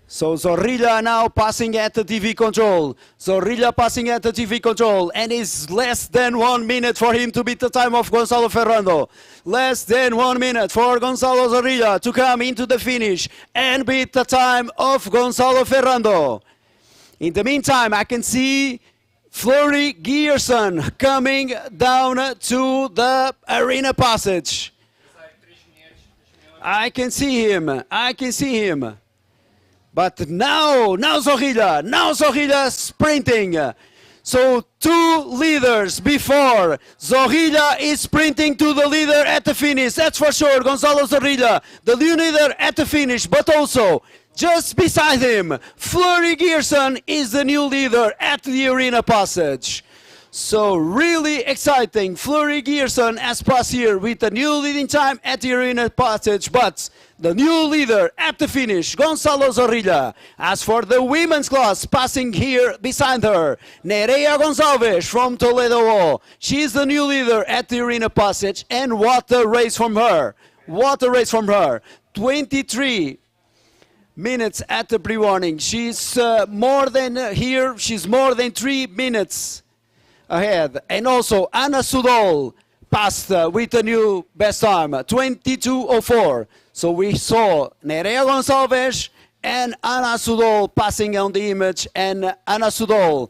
A: So Zorrilla now passing at the TV control. Zorrilla passing at the TV control, and it's less than 1 minute for him to beat the time of Gonçalo Ferrando. Less than 1 minute for Gonçalo Zorrilla to come into the finish and beat the time of Gonçalo Ferrando. In the meantime, I can see Fleury Gierson coming down to the arena passage. I can see him. But now Zorrilla sprinting So 2 leaders before. Zorrilla is sprinting to the leader at the finish. That's for sure. Gonzalo Zorrilla, the new leader at the finish. But also, just beside him, Fleury Gearson is the new leader at the arena passage. So really exciting. Fleury Gearson has passed here with a new leading time at the arena passage, but the new leader at the finish, Gonzalo Zorrilla. As for the women's class, passing here beside her, Nerea Gonçalves from Toledo. She's the new leader at the arena passage, and what a race from her. What a race from her. 23 minutes at the pre-warning. She's more than here. She's more than 3 minutes ahead. And also Anna Sudol passed with a new best time, 22:04. So we saw Nerea Gonçalves and Anna Sudol passing on the image, and Anna Sudol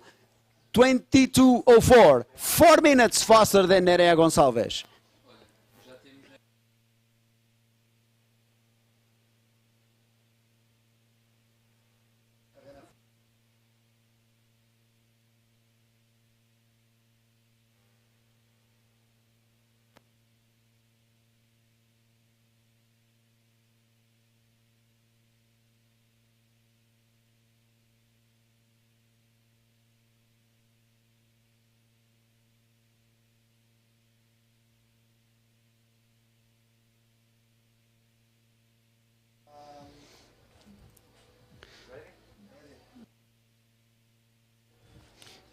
A: 22:04, 4 minutes faster than Nerea Gonçalves.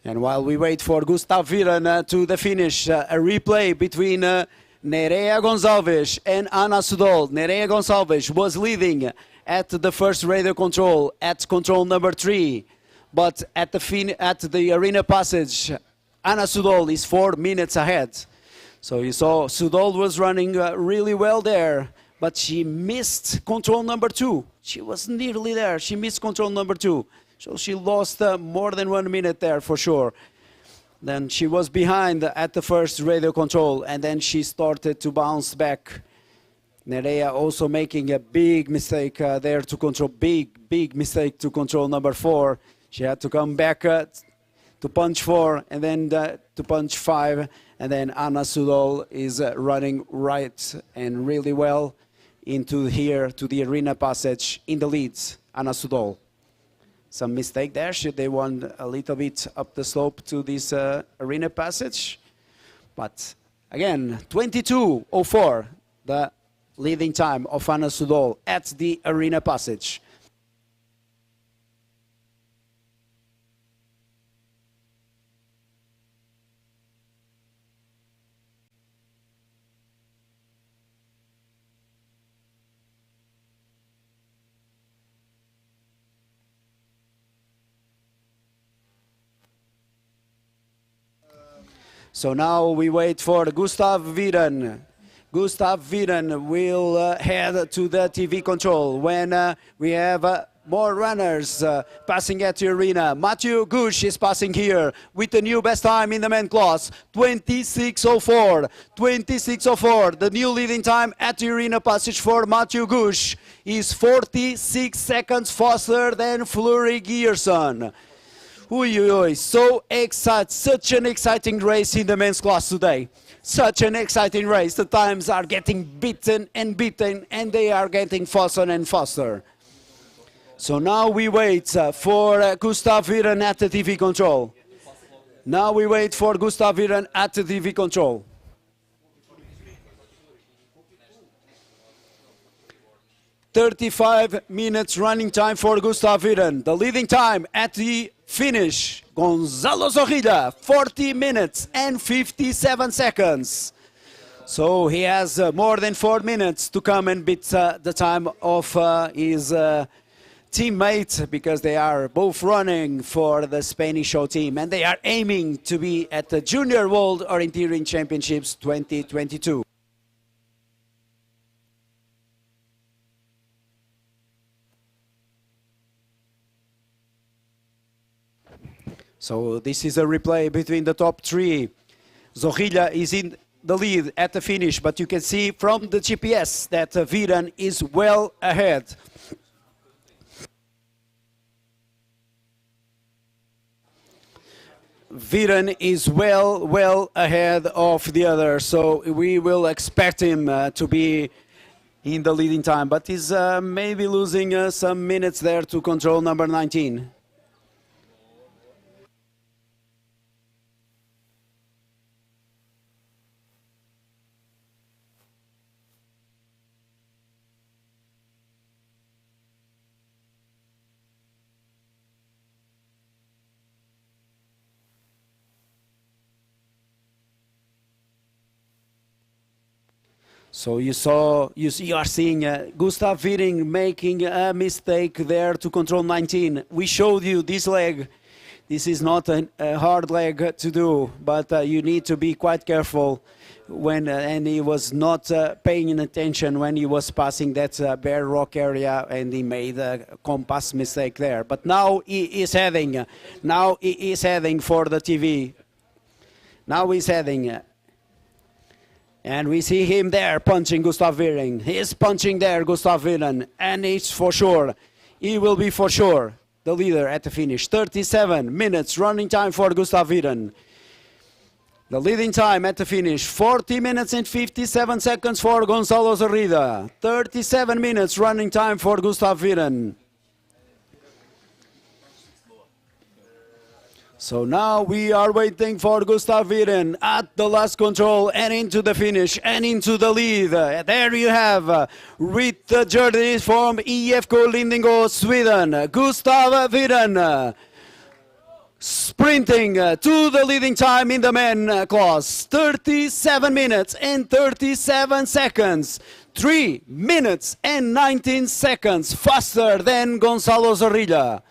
A: And while we wait for Gustav Viren to the finish, a replay between Nerea Gonçalves and Anna Sudol. Nerea Gonçalves was leading at the first radio control, at control number 3. But at the arena passage, Anna Sudol is 4 minutes ahead. So you saw Sudol was running really well there, but she missed control number 2. She was nearly there. She missed control number 2. So she lost more than 1 minute there for sure. Then she was behind at the first radio control, and then she started to bounce back. Nerea also making a big mistake there to control, big mistake to control number 4. She had to come back to punch 4 and then to punch 5. And then Anna Sudol is running right and really well into here to the arena passage in the leads. Anna Sudol. Some mistake there. They won a little bit up the slope to this arena passage. But again, 22:04, the leading time of Anna Sudol at the arena passage. So now we wait for Gustav Viren. Gustav Viren will head to the TV control when we have more runners passing at the arena. Matthew Gush is passing here with the new best time in the men class, 26:04. 26:04, the new leading time at the arena passage for Matthew Gush is 46 seconds faster than Fleury Gearson. So excited, such an exciting race in the men's class today. Such an exciting race. The times are getting beaten, and they are getting faster and faster. So now we wait for Gustav Viren at the TV control. Now we wait for Gustav Viren at the TV control. "35 minutes running time for Gustav Viren. The leading time at the finish, Gonzalo Zorrilla, 40 minutes and 57 seconds. So he has more than 4 minutes to come and beat the time of his teammate, because they are both running for the Spanish show team, and they are aiming to be at the Junior World Orienteering Championships 2022. So this is a replay between the top 3. Zorrilla is in the lead at the finish, but you can see from the GPS that Viren is well ahead. Viren is well ahead of the other, so we will expect him to be in the leading time, but he's maybe losing some minutes there to control number 19. So you are seeing Gustav Viring making a mistake there to control 19. We showed you this leg. This is not a hard leg to do, but you need to be quite careful when, and he was not paying attention when he was passing that bare rock area, and he made a compass mistake there. But now he is heading for the TV. Now he's heading. And we see him there punching Gustav Viring. He's punching there Gustav Viren, and it's for sure. He will be for sure the leader at the finish. 37 minutes running time for Gustav Viren. The leading time at the finish, 40 minutes and 57 seconds for Gonzalo Zorrida. 37 minutes running time for Gustav Viren. So now we are waiting for Gustav Viren at the last control and into the finish and into the lead. There you have, with the jersey from IFK Lindingo, Sweden, Gustav Viren sprinting to the leading time in the men class. 37 minutes and 37 seconds. 3 minutes and 19 seconds faster than Gonzalo Zorrilla.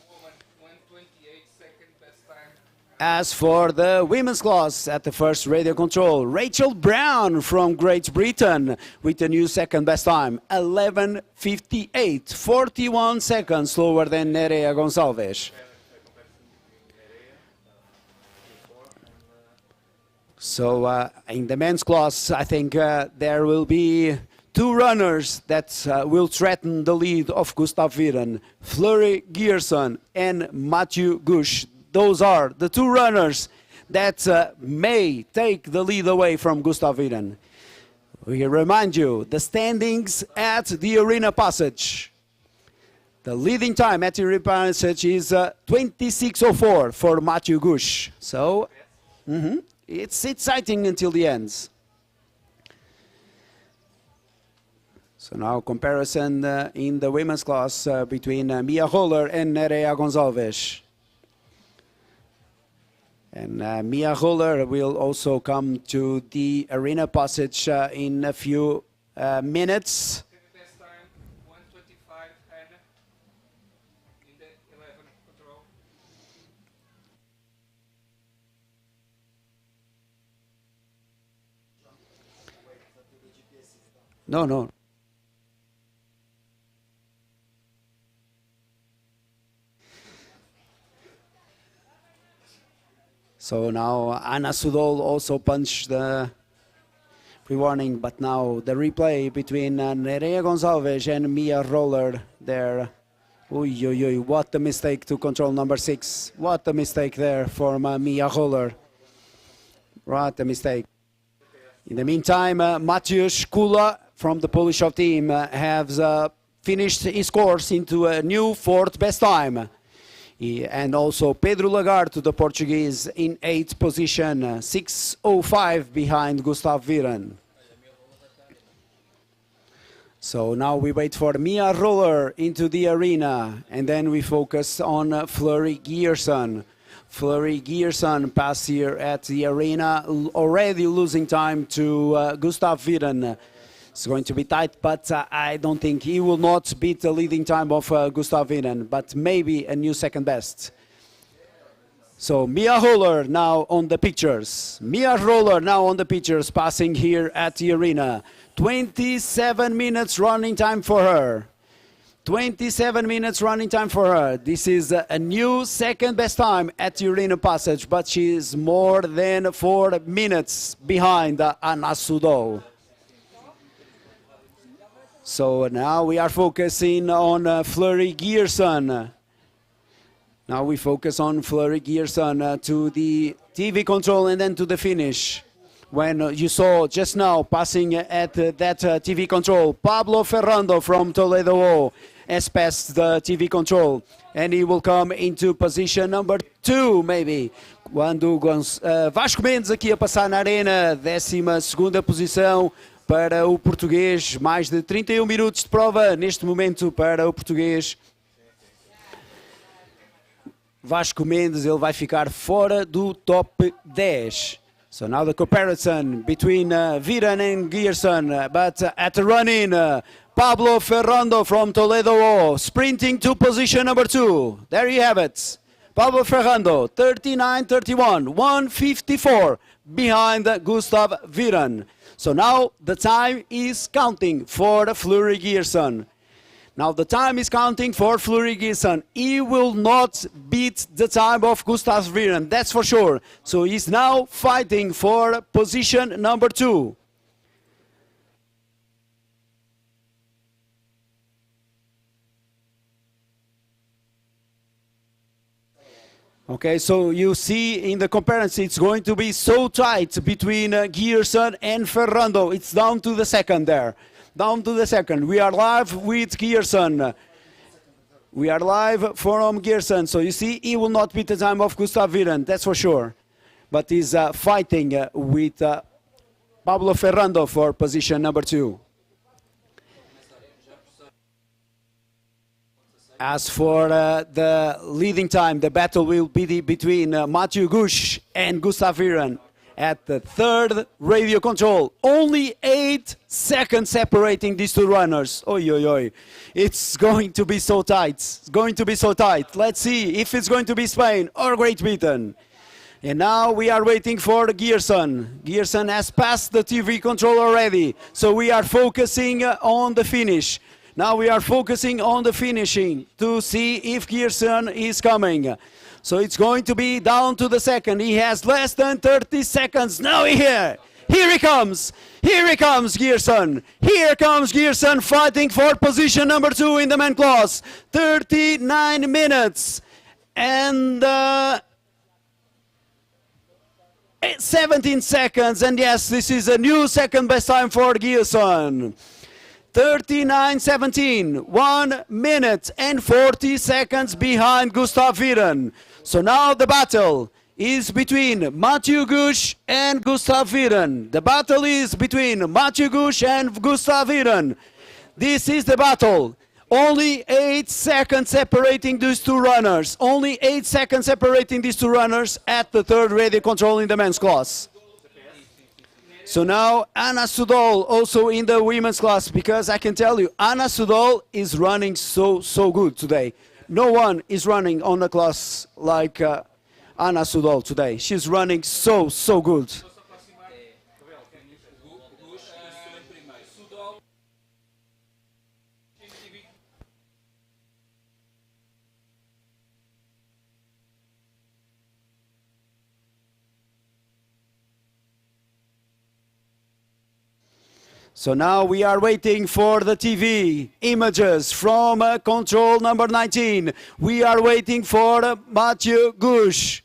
A: As for the women's class, at the first radio control, Rachel Brown from Great Britain with a new second best time, 11:58, 41 seconds slower than Nerea Gonçalves. So in the men's class, I think there will be two runners that will threaten the lead of Gustav Viren, Fleury Gierson and Matthew Gush. Those are the two runners that may take the lead away from Gustav Viren. We remind you, the standings at the arena passage. The leading time at the arena passage is 26:04 for Matthew Gush. So it's exciting until the end. So now comparison in the women's class between Mia Holler and Nerea Gonçalves. And Mia Holler will also come to the arena passage in a few minutes.
B: Best time 1:25 and in the 11 control.
A: No. So now Anna Sudol also punched the pre-warning, but now the replay between Nerea Gonçalves and Mia Roller there. What a mistake to control number 6. What a mistake there for Mia Roller. What a mistake. In the meantime, Mateusz Kula from the Polish team has finished his course into a new 4th best time. And also Pedro Lagarto, the Portuguese, in 8th position, 6:05 behind Gustav Viren. So now we wait for Mia Roller into the arena, and then we focus on Fleury Gierson. Fleury Gierson passed here at the arena, already losing time to Gustav Viren. It's going to be tight, but I don't think he will not beat the leading time of Gustav Viren, but maybe a new second best. So Mia Roller now on the pictures. Mia Roller now on the pictures, passing here at the arena. 27 minutes running time for her. 27 minutes running time for her. This is a new second best time at the arena passage, but she is more than 4 minutes behind Anna Sudol. So now we are focusing on Fleury Gierson. Now we focus on Fleury Gearson to the TV control and then to the finish. When you saw just now passing at that TV control, Pablo Ferrando from Toledo has passed the TV control and he will come into position number 2 maybe. Quando Vasco Mendes aqui a passar na arena, 12ª posição para o português, mais de 31 minutos de prova neste momento para o português. Vasco Mendes, ele vai ficar fora do top 10. So now the comparison between Viran and Gearson, but at the run-in, Pablo Ferrando from Toledo sprinting to position number 2. There you have it. Pablo Ferrando, 39.31, 1:54 behind Gustav Viran. So now the time is counting for Fleury Gearson. Now the time is counting for Fleury Gearson. He will not beat the time of Gustav Viran, that's for sure. So he's now fighting for position number 2. Okay, so you see in the comparison it's going to be so tight between Gearson and Ferrando. It's down to the second there. Down to the second. We are live with Gearson. We are live from Gearson. So you see, he will not beat the time of Gustav Viran, that's for sure. But he's fighting with Pablo Ferrando for position number 2. As for the leading time, the battle will be between Matthew Gush and Gustav Viran at the third radio control. Only 8 seconds separating these two runners. Oi, oi, oi. It's going to be so tight. It's going to be so tight. Let's see if it's going to be Spain or Great Britain. And now we are waiting for Gearson. Gearson has passed the TV control already. So we are focusing on the finish. Now we are focusing on the finishing to see if Gearson is coming. So it's going to be down to the second. He has less than 30 seconds. Now here he comes. Here he comes, Gearson. Here comes Gearson fighting for position number 2 in the men class. 39 minutes and 17 seconds. And yes, this is a new second best time for Gearson. 39.17, 1 minute and 40 seconds behind Gustav Viran. So now the battle is between Matthew Gush and Gustav Viran. The battle is between Matthew Gush and Gustav Viran. This is the battle. Only 8 seconds separating these two runners. Only 8 seconds separating these two runners at the third radio control in the men's class. So now Anna Sudol also in the women's class, because I can tell you Anna Sudol is running so good today. No one is running on the class like Anna Sudol today. She's running so good. So now we are waiting for the TV images from control number 19. We are waiting for Matthew Gush.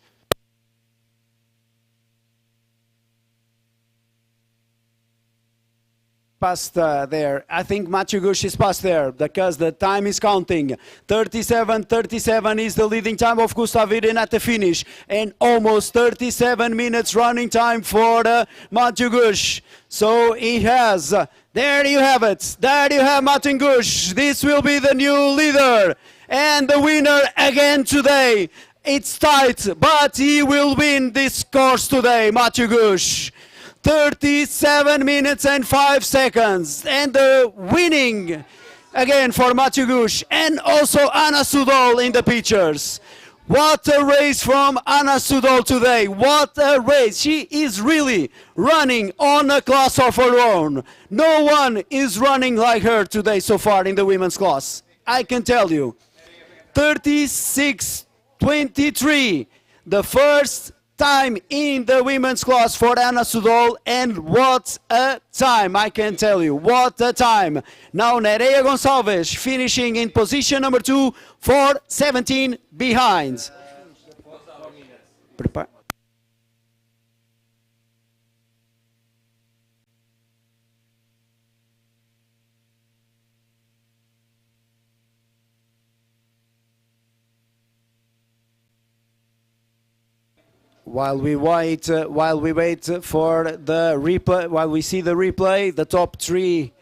A: Past there. I think Matthew Gush is past there because the time is counting. 37.37 is the leading time of Gustav Viran at the finish, and almost 37 minutes running time for Matthew Gush. So he has, there you have it, there you have Matthew Gush. This will be the new leader and the winner again today. It's tight, but he will win this course today, Matthew Gush. 37 minutes and 5 seconds, and the winning again for Matthew Gush, and also Anna Sudol in the pictures. What a race from Anna Sudol today. What a race. She is really running on a class of her own. No one is running like her today so far in the women's class. I can tell you. 36.23. The first time in the women's class for Ana Sudol, and what a time, I can tell you, what a time. Now Nereia Gonçalves finishing in position number 2 for 17 behind. Prepare. While we wait for the replay, while we see the replay, the top 3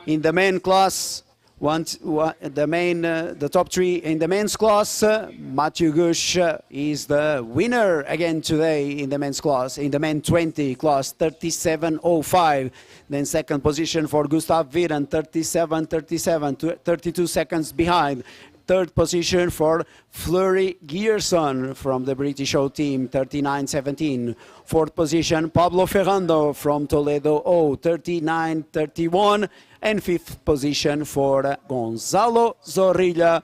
A: in the main class, the top 3 in the men's class, Matthew Gush is the winner again today in the men's class, in the men 20 class, 37.05. Then second position for Gustav Viren, 37.37, 32 seconds behind. Third position for Fleury Gearson from the British O team, 39.17. Fourth position, Pablo Ferrando from Toledo O, 39.31. And fifth position for Gonzalo Zorrilla,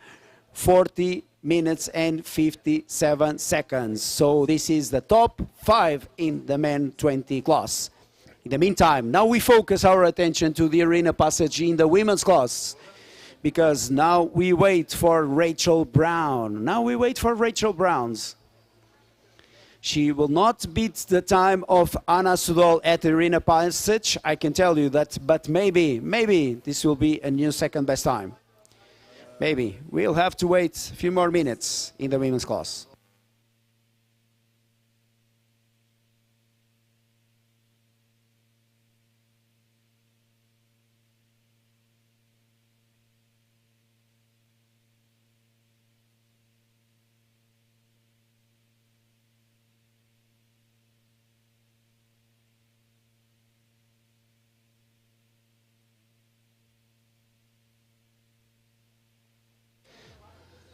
A: 40 minutes and 57 seconds. So this is the top 5 in the men 20 class. In the meantime, now we focus our attention to the arena passage in the women's class, because now we wait for Rachel Brown. Now we wait for Rachel Brown's. She will not beat the time of Ana Sudol at the arena passage, I can tell you that, but maybe this will be a new second best time. Maybe. We'll have to wait a few more minutes in the women's class.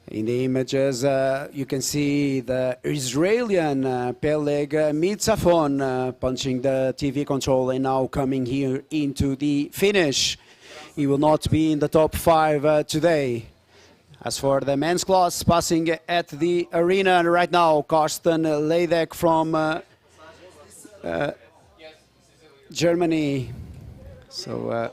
A: In the images, you can see the Israeli Peleg Mitzafon punching the TV control and now coming here into the finish. He will not be in the top 5 today. As for the men's class, passing at the arena right now, Karsten Leidek from Germany. So.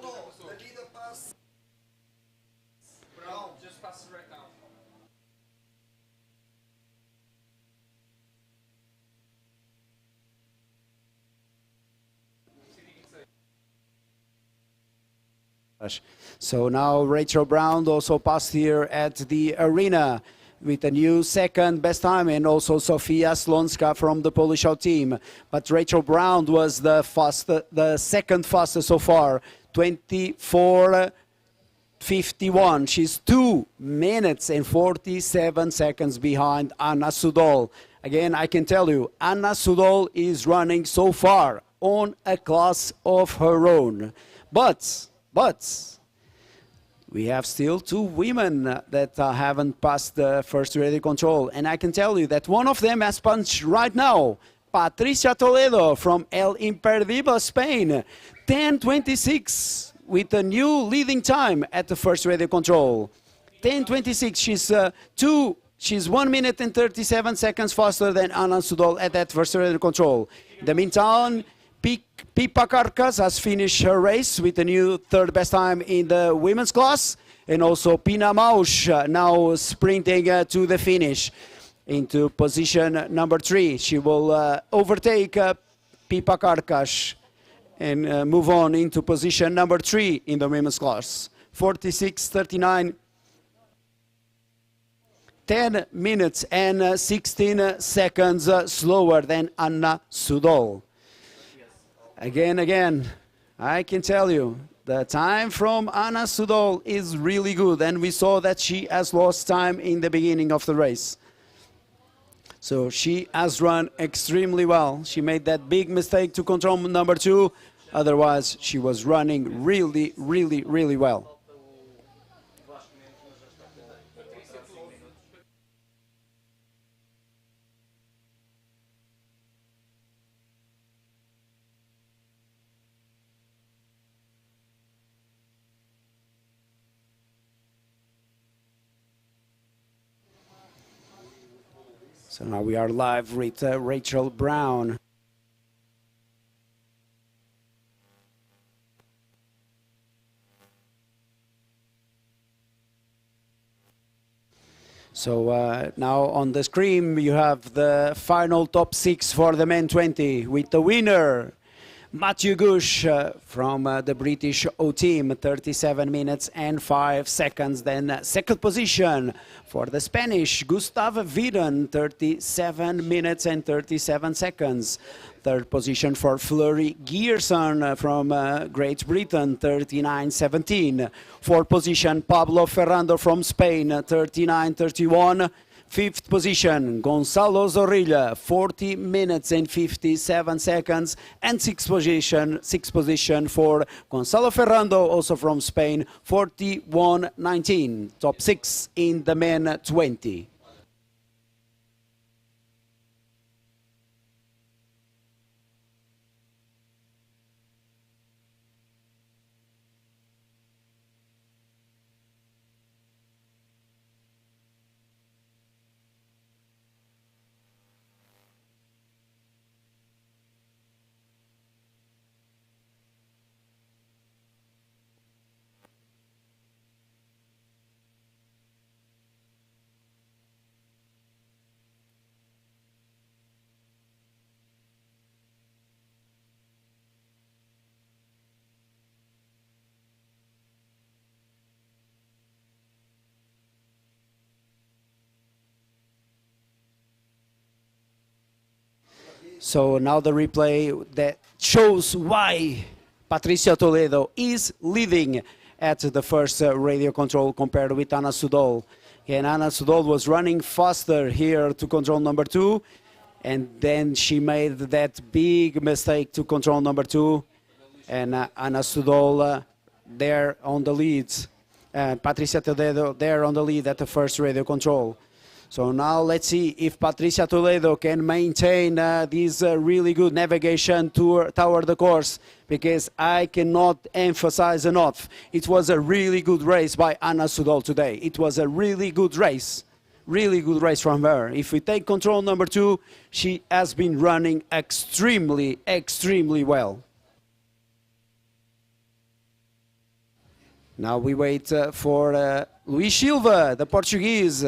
A: So now Rachel Brown also passed here at the arena with a new second best time, and also Sofia Slonska from the Polish out team. But Rachel Brown was the second fastest so far, 24:51. She's 2 minutes and 47 seconds behind Ana Sudol. Again, I can tell you, Ana Sudol is running so far on a class of her own. But we have still 2 women that haven't passed the first ready control. And I can tell you that one of them has punched right now. Patricia Toledo from El Imperdible, Spain. 10:26 with a new leading time at the first ready control. 10:26, she's 1 minute and 37 seconds faster than Ana Sudol at that first ready control. In the meantime, Pipa Carcas has finished her race with a new third best time in the women's class. And also Pina Mausch now sprinting to the finish into position number 3. She will overtake Pipa Carcas and move on into position number 3 in the women's class. 46:39. 10 minutes and 16 seconds slower than Ana Sudol. Again, I can tell you, the time from Ana Sudol is really good, and we saw that she has lost time in the beginning of the race. So she has run extremely well. She made that big mistake to control number 2, otherwise she was running really well. So now we are live with Rachel Brown. So now on the screen you have the final top 6 for the men 20 with the winner Matthew Gush from the British O team, 37 minutes and 5 seconds. Then second position for the Spanish Gustav Vidon, 37 minutes and 37 seconds. Third position for Fleury Gearson from Great Britain, 39.17. Fourth position Pablo Ferrando from Spain, 39.31. Fifth position, Gonzalo Zorrilla, 40 minutes and 57 seconds. And sixth position for Gonzalo Ferrando, also from Spain, 41.19. Top 6 in the men 20. So now the replay that shows why Patricia Toledo is leading at the first radio control compared with Ana Sudol. And Ana Sudol was running faster here to control number 2, and then she made that big mistake to control number 2, and Ana Sudol there on the lead. Patricia Toledo there on the lead at the first radio control. So now let's see if Patricia Toledo can maintain this really good navigation toward the course, because I cannot emphasize enough. It was a really good race by Ana Sudol today. It was a really good race from her. If we take control number 2, she has been running extremely well. Now we wait for Luís Silva, the Portuguese,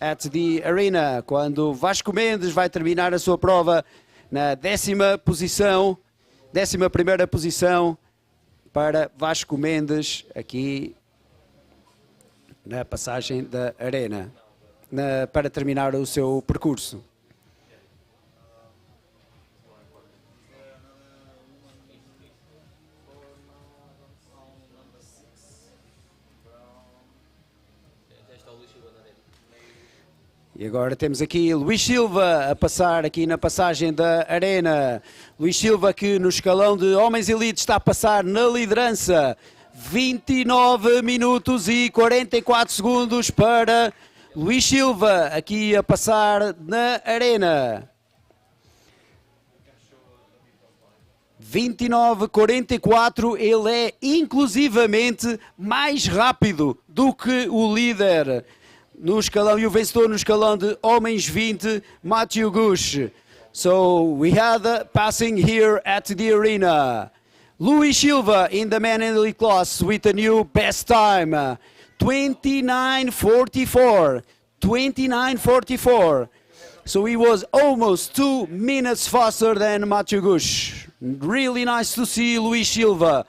A: at the arena, quando Vasco Mendes vai terminar a sua prova na 10ª posição, 11ª posição para Vasco Mendes aqui na passagem da arena, para terminar o seu percurso. E agora temos aqui Luís Silva a passar aqui na passagem da arena. Luís Silva que no escalão de homens elite está a passar na liderança. 29 minutos e 44 segundos para Luís Silva aqui a passar na arena. 29,44, ele é inclusivamente mais rápido do que o líder no escalão e o vencedor no escalão de homens 20, Matthew Gush. So we had passing here at the arena Luís Silva in the men elite class with a new best time, 29:44. So he was almost 2 minutes faster than Matthew Gush. Really nice to see Luís Silva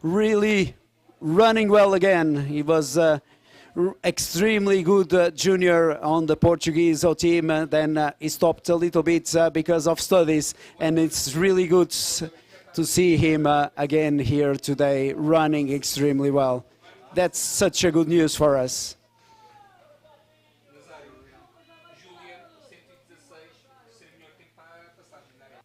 A: really running well again. He was extremely good junior on the Portuguese O team, then he stopped a little bit because of studies, and it's really good to see him again here today running extremely well. That's such a good news for us.
B: Julian, 116, seu melhor tempo para a passagem da arena.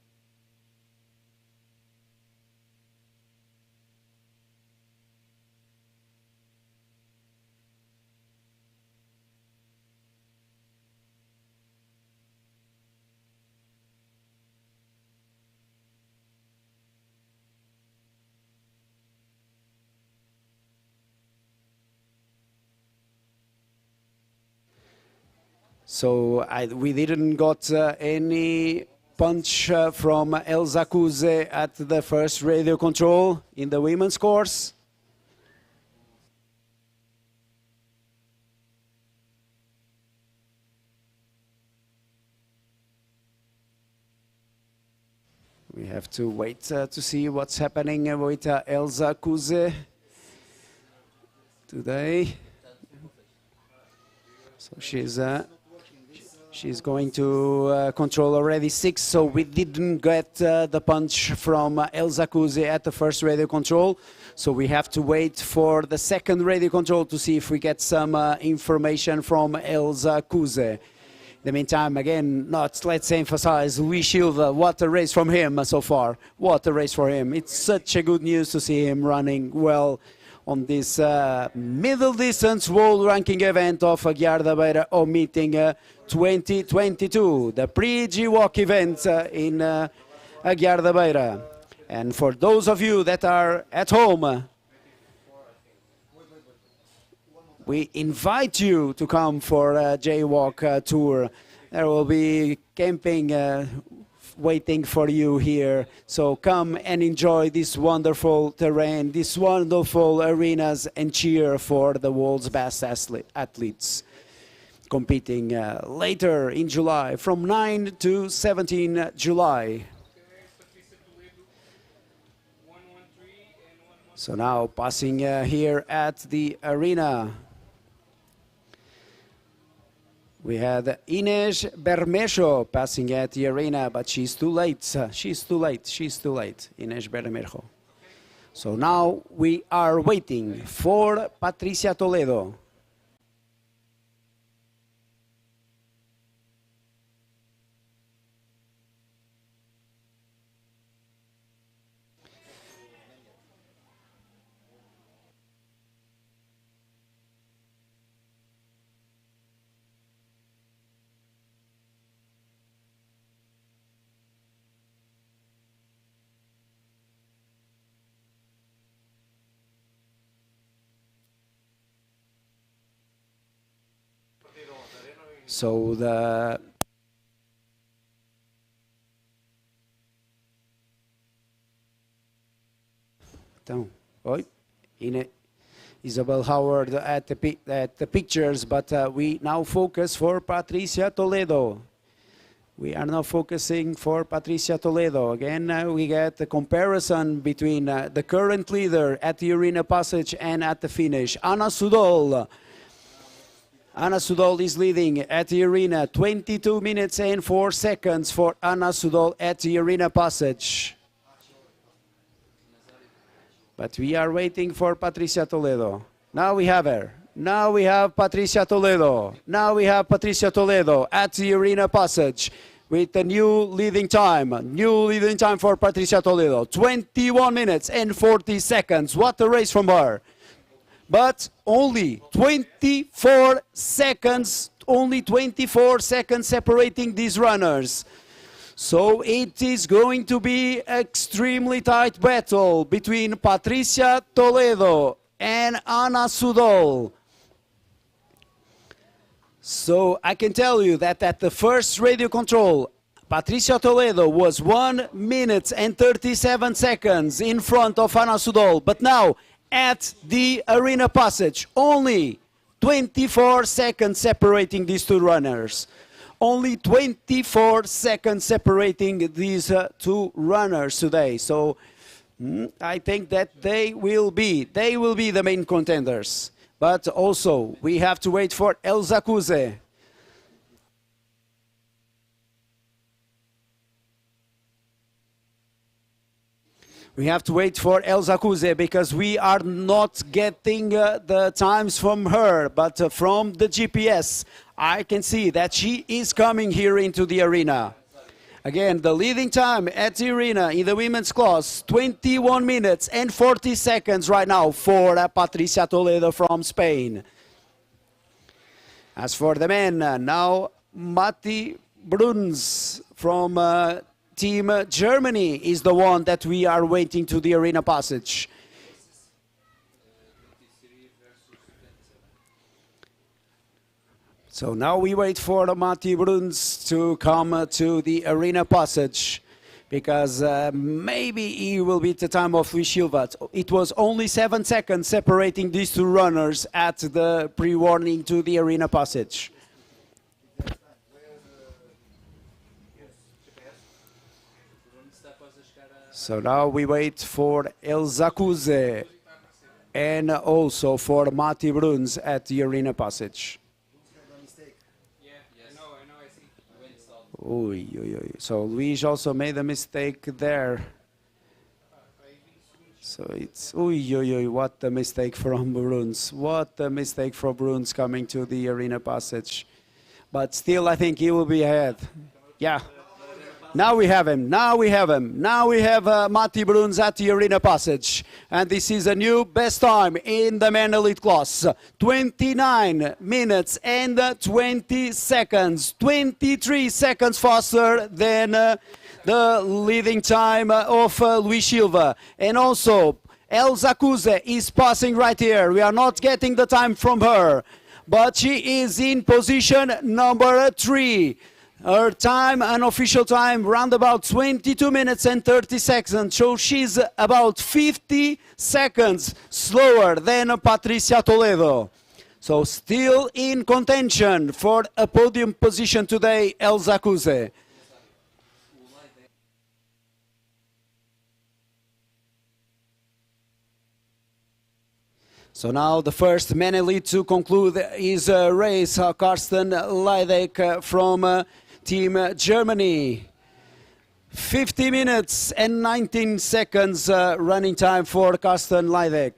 A: So we didn't got any punch from Elsa Kuze at the first radio control in the women's course. We have to wait to see what's happening with Elsa Kuze today. So she's going to control already 6, so we didn't get the punch from Elsa Kuze at the first radio control. So we have to wait for the second radio control to see if we get some information from Elsa Kuze. In the meantime, again, let's emphasize Luis Silva. What a race from him so far. What a race for him. It's such a good news to see him running well on this middle distance world ranking event of Aguiar da Beira meeting 2022, the pre-GWalk event in Aguiar da Beira. And for those of you that are at home, we invite you to come for a JWalk tour. There will be camping waiting for you here. So come and enjoy this wonderful terrain, these wonderful arenas, and cheer for the world's best athletes competing later in July, from 9 to 17 July. So now passing here at the arena, we had Inês Bermejo passing at the arena, but she's too late. She's too late. Inês Bermejo. So now we are waiting for Patricia Toledo. So the Isabel Howard at the pictures, but we now focus for Patricia Toledo. We are now focusing for Patricia Toledo. Again, we get the comparison between the current leader at the arena passage and at the finish, Anna Sudol. Anna Sudol is leading at the arena, 22 minutes and 4 seconds for Anna Sudol at the arena passage. But we are waiting for Patricia Toledo. Now we have her. Now we have Patricia Toledo. Now we have Patricia Toledo at the arena passage with a new leading time. New leading time for Patricia Toledo. 21 minutes and 40 seconds. What a race from her. But only 24 seconds, separating these runners. So it is going to be extremely tight battle between Patricia Toledo and Anna Sudol. So I can tell you that at the first radio control, Patricia Toledo was 1 minute and 37 seconds in front of Anna Sudol. But now, at the arena passage, only 24 seconds separating these two runners. Only 24 seconds separating these two runners today. So I think that they will be the main contenders. But also, we have to wait for Elsa Kuze. We have to wait for Elsa Kuze because we are not getting the times from her, but from the GPS, I can see that she is coming here into the arena. Again, the leading time at the arena in the women's class, 21 minutes and 40 seconds right now for Patricia Toledo from Spain. As for the men, now Matti Bruns from Team Germany is the one that we are waiting to the arena passage. So now we wait for Matti Bruns to come to the arena passage, because maybe he will beat the time of Luis Silva. It was only 7 seconds separating these two runners at the pre-warning to the arena passage. So now we wait for El Zakuze and also for Matti Bruns at the arena passage. Oy, oy, oy. So Luis also made a mistake there. So it's oy, oy, oy, what a mistake from Bruns. What a mistake from Bruns coming to the arena passage. But still, I think he will be ahead. Yeah. Now we have him. Now we have him. Now we have Matti Bruns at the arena passage. And this is a new best time in the men elite class. 29 minutes and 20 seconds. 23 seconds faster than the leading time of Luis Silva. And also, El Zakuze is passing right here. We are not getting the time from her, but she is in position number 3. Her time, unofficial time, round about 22 minutes and 30 seconds. So she's about 50 seconds slower than Patricia Toledo. So still in contention for a podium position today, El Zakuze. So now the first man elite to conclude his race, Karsten Leidek from Team Germany. 50 minutes and 19 seconds running time for Karsten Leidek.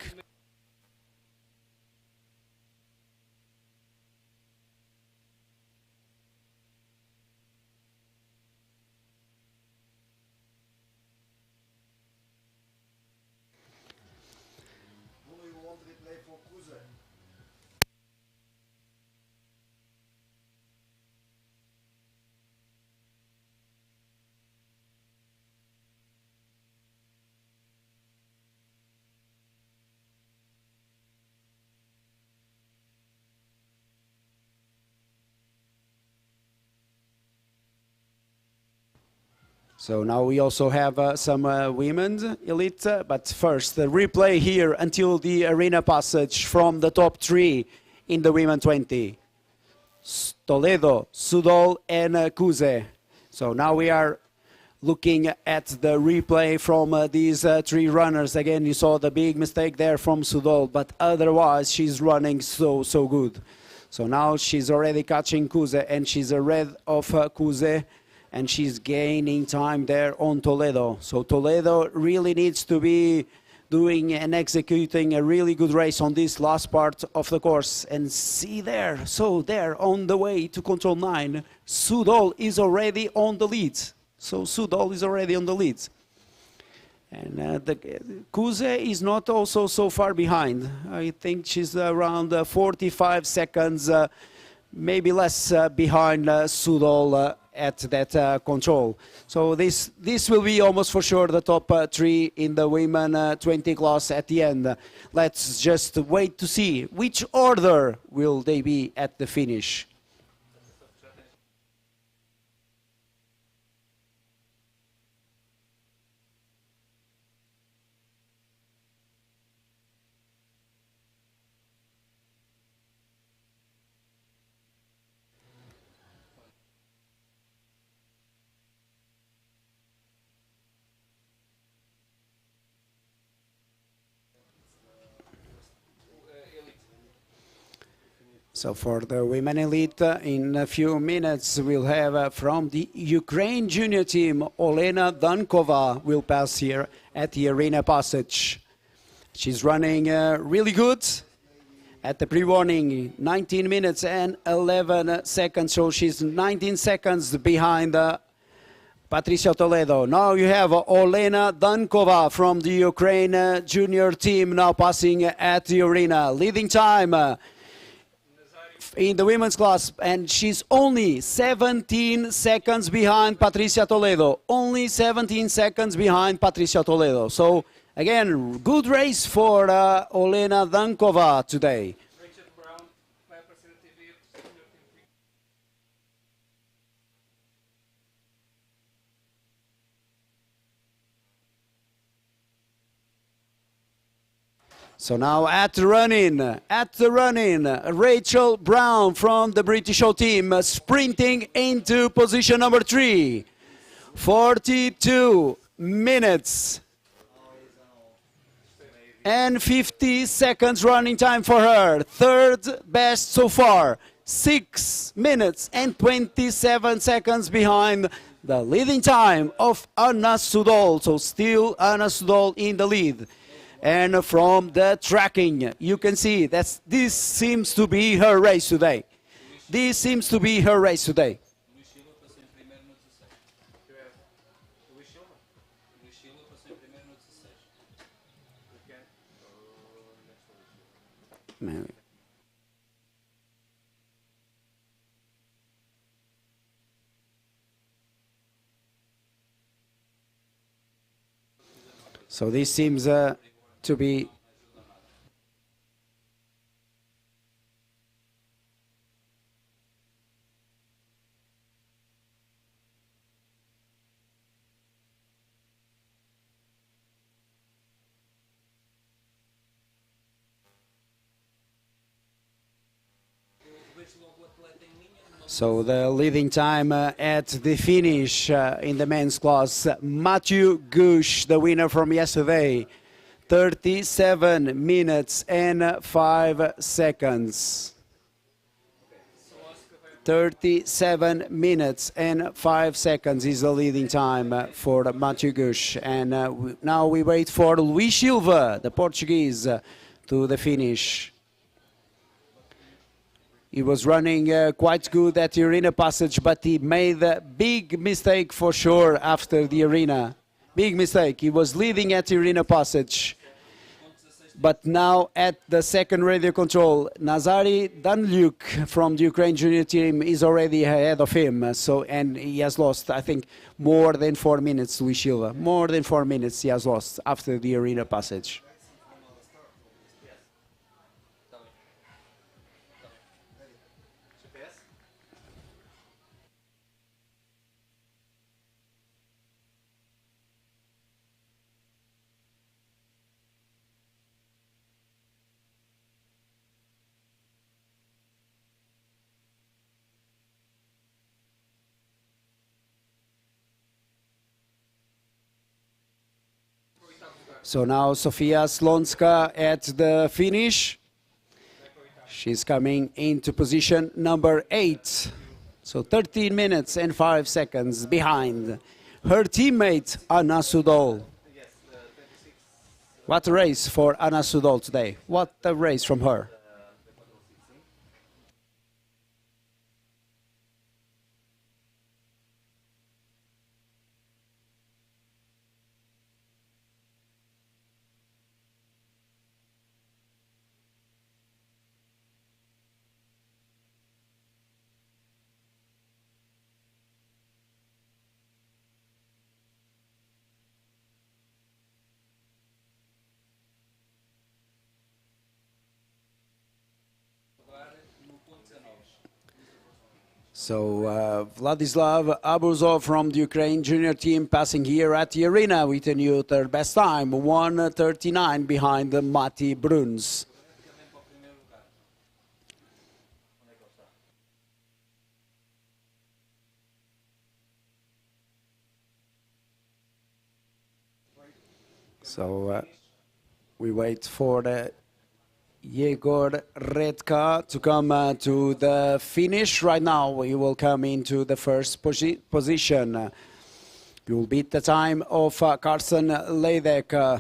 A: So now we also have some women's elite, but first the replay here until the arena passage from the top 3 in the women 20. Toledo, Sudol and Kuze. So now we are looking at the replay from these 3 runners. Again, you saw the big mistake there from Sudol, but otherwise she's running so good. So now she's already catching Kuze, and she's ahead of Kuze, and she's gaining time there on Toledo. So Toledo really needs to be doing and executing a really good race on this last part of the course. And see there, so there on the way to control 9, Sudol is already on the lead. So Sudol is already on the lead. And Kuze is not also so far behind. I think she's around 45 seconds, maybe less behind Sudol at that control. So this will be almost for sure the top 3 in the women 20 class at the end. Let's just wait to see which order will they be at the finish. So for the women elite, in a few minutes we'll have from the Ukraine junior team, Olena Dankova will pass here at the arena passage. She's running really good. At the pre-warning, 19 minutes and 11 seconds, so she's 19 seconds behind Patricia Toledo. Now you have Olena Dankova from the Ukraine junior team now passing at the arena. Leading time in the women's class, and she's only 17 seconds behind Patricia Toledo. Only 17 seconds behind Patricia Toledo. So again, good race for Olena Dankova today. So now at the running, Rachel Brown from the British Show team sprinting into position number 3. 42 minutes and 50 seconds running time for her. Third best so far. 6 minutes and 27 seconds behind the leading time of Anna Sudol. So still Anna Sudol in the lead. And from the tracking, you can see that this seems to be her race today. This seems to be her race today. So this seems to be so the leading time at the finish in the men's class, Matthew Gush, the winner from yesterday, 37 minutes and 5 seconds. 37 minutes and 5 seconds is the leading time for Matthew Gush. And now we wait for Luís Silva, the Portuguese, to the finish. He was running quite good at the arena passage, but he made a big mistake for sure after the arena. Big mistake. He was leading at the arena passage. But now at the second radio control, Nazari Danlyuk from the Ukraine junior team is already ahead of him. So, and he has lost, I think, more than 4 minutes, Luís Silva. More than 4 minutes he has lost after the arena passage. So now Sofia Slonska at the finish. She's coming into position number 8. So 13 minutes and 5 seconds behind her teammate Anna Sudol. What a race for Anna Sudol today. What a race from her. So Vladislav Abuzov from the Ukraine junior team passing here at the arena with a new third best time, 1:39 behind Mati Bruns. So we wait for the Yegor Redka to come to the finish. Right now he will come into the first position. He will beat the time of Carsten Leidek.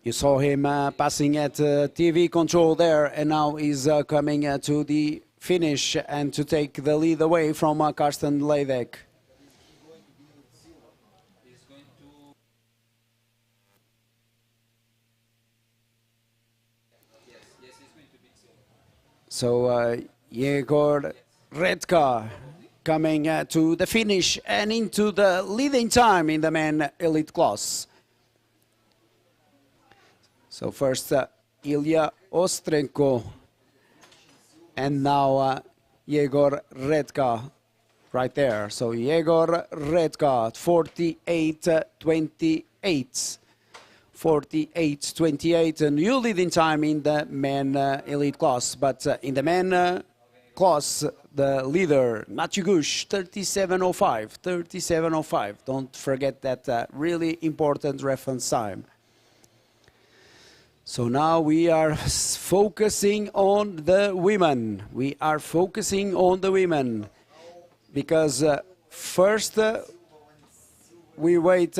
A: You saw him passing at TV control there, and now he's coming to the finish and to take the lead away from Carsten Leidek. So Yegor Redka coming to the finish and into the leading time in the men elite class. So first Ilya Ostrenko and now Yegor Redka right there. So Yegor Redka 48-28. 48-28, a new leading time in the men elite class. But in the men class, the leader, Matthew Gush, 37.05, 37.05. Don't forget that really important reference time. So now we are focusing on the women. We are focusing on the women because first we wait.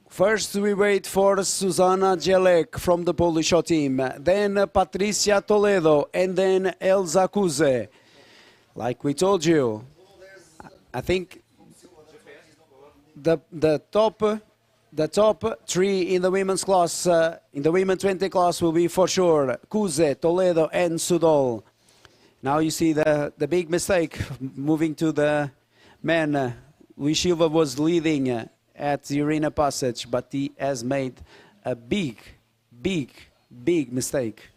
A: First, we wait for Susanna Jelek from the Polish team, then Patricia Toledo, and then Elza Kuze. Like we told you, I think the top three in the women's class, in the women 20 class, will be for sure Kuze, Toledo, and Sudol. Now you see the big mistake moving to the men. Luis Silva was leading at the arena passage, but he has made a big mistake.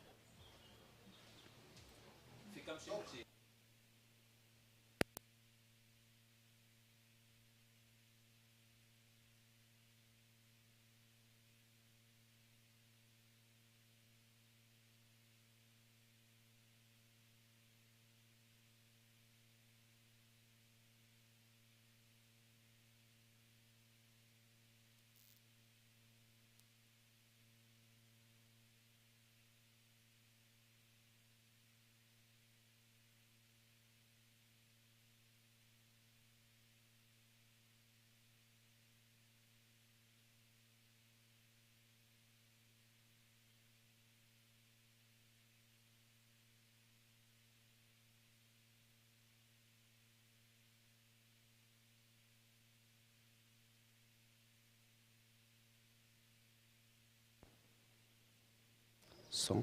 A: So.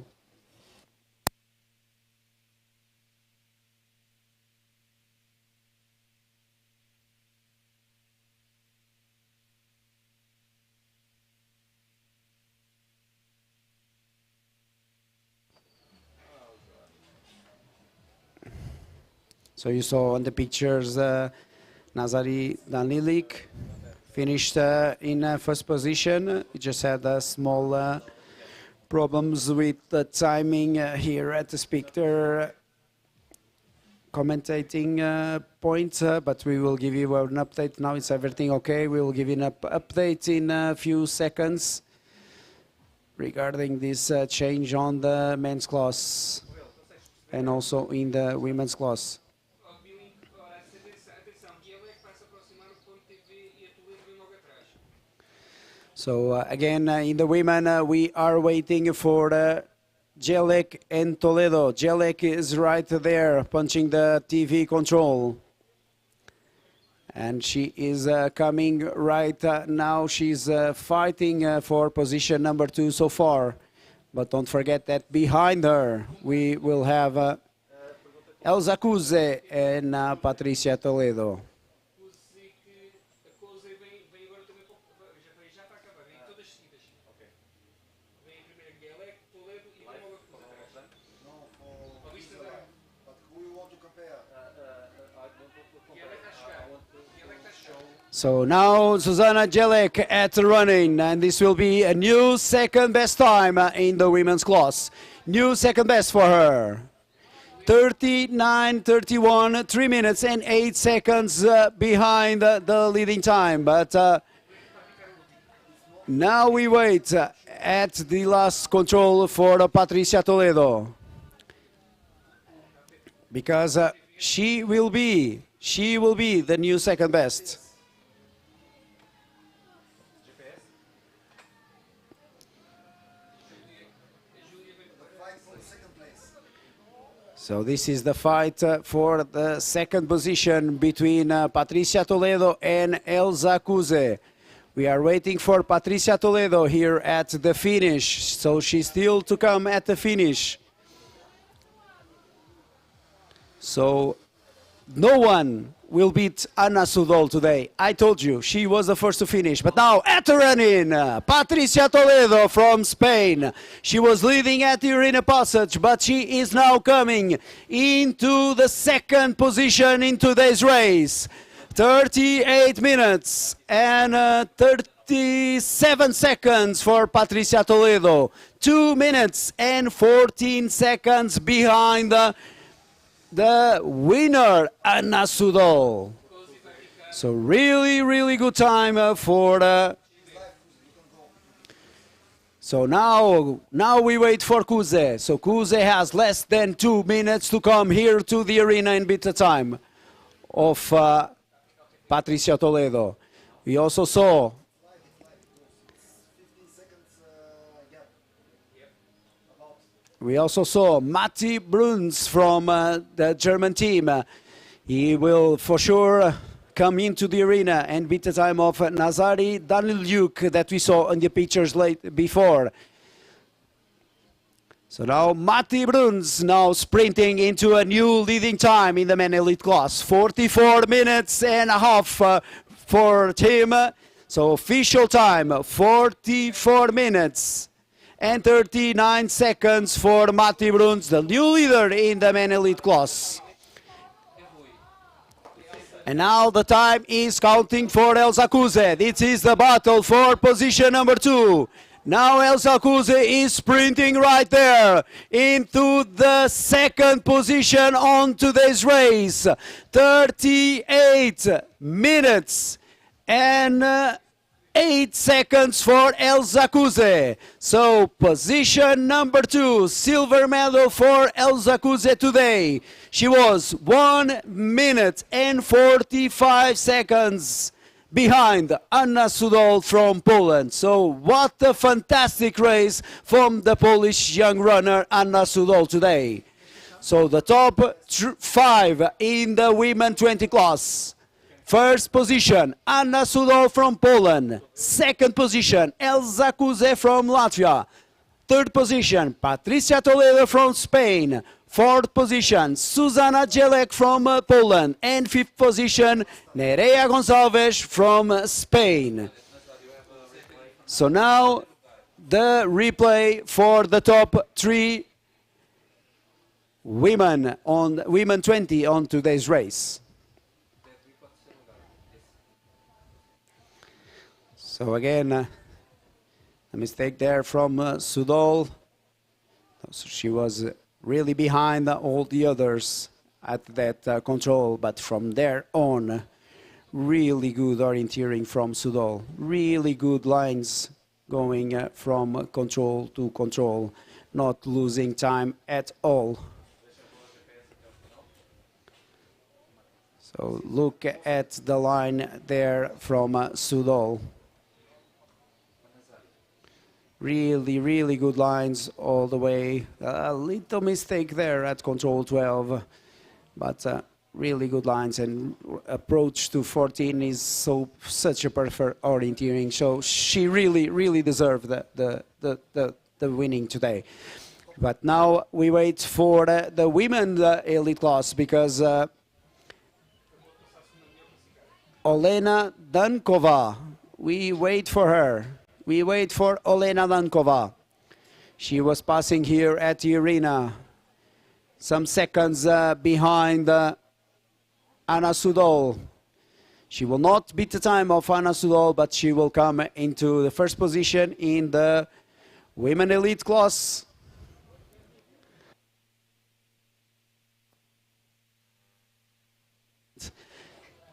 A: So you saw on the pictures Nazari Danilik finished in first position. He just had a small problems with the timing here at the speaker commentating point, but we will give you an update now. It's everything okay. We will give you an update in a few seconds regarding this change on the men's class and also in the women's class. So again, in the women, we are waiting for Jelek and Toledo. Jelek is right there, punching the TV control. And she is coming right now. She's fighting for position number 2 so far. But don't forget that behind her, we will have Elza Kuze and Patricia Toledo. So now Susanna Jelek at running, and this will be a new second best time in the women's class. New second best for her. 39:31, 3 minutes and 8 seconds behind the leading time. But now we wait at the last control for Patricia Toledo. Because she will be the new second best. So this is the fight for the second position between Patricia Toledo and Elza Kuze. We are waiting for Patricia Toledo here at the finish, so she's still to come at the finish. So no one will beat Anna Sudol today. I told you, she was the first to finish. But now, at the run-in, Patricia Toledo from Spain. She was leading at the arena passage, but she is now coming into the second position in today's race. 38 minutes and 37 seconds for Patricia Toledo. 2 minutes and 14 seconds behind the winner, Anna Sudol. So really, really good time for... So now we wait for Kuze. So Kuze has less than 2 minutes to come here to the arena and beat the time of Patricia Toledo. We also saw Matti Bruns from the German team. He will for sure come into the arena and beat the time of Nazari Danilyuk that we saw in the pictures before. So now Matti Bruns now sprinting into a new leading time in the men elite class. 44 minutes and a half for him. So official time, 44 minutes and 39 seconds for Matti Bruns, the new leader in the men elite class. And now the time is counting for Elsa Kuze. This is the battle for position number 2. Now Elsa Kuze is sprinting right there into the second position on today's race. 38 minutes and 8 seconds for Elsa Kuze. So position number 2, silver medal for Elsa Kuze today. She was 1 minute and 45 seconds behind Anna Sudol from Poland. So what a fantastic race from the Polish young runner Anna Sudol today. So the top 5 in the women 20 class. First position, Anna Sudol from Poland. Second position, Elsa Kuze from Latvia. Third position, Patricia Toledo from Spain. Fourth position, Susana Jelek from Poland. And fifth position, Nerea Gonçalves from Spain. So now the replay for the top 3 women 20 on today's race. So again, a mistake there from Sudol. So she was really behind all the others at that control, but from there on, really good orienteering from Sudol. Really good lines going from control to control, not losing time at all. So look at the line there from Sudol. Really, really good lines all the way. A little mistake there at control 12, but really good lines, and approach to 14 is such a perfect orienteering. So she really, really deserved the winning today. But now we wait for the women elite class, because Olena Dankova, we wait for her. We wait for Olena Dankova. She was passing here at the arena, some seconds behind Anna Sudol. She will not beat the time of Anna Sudol, but she will come into the first position in the women elite class.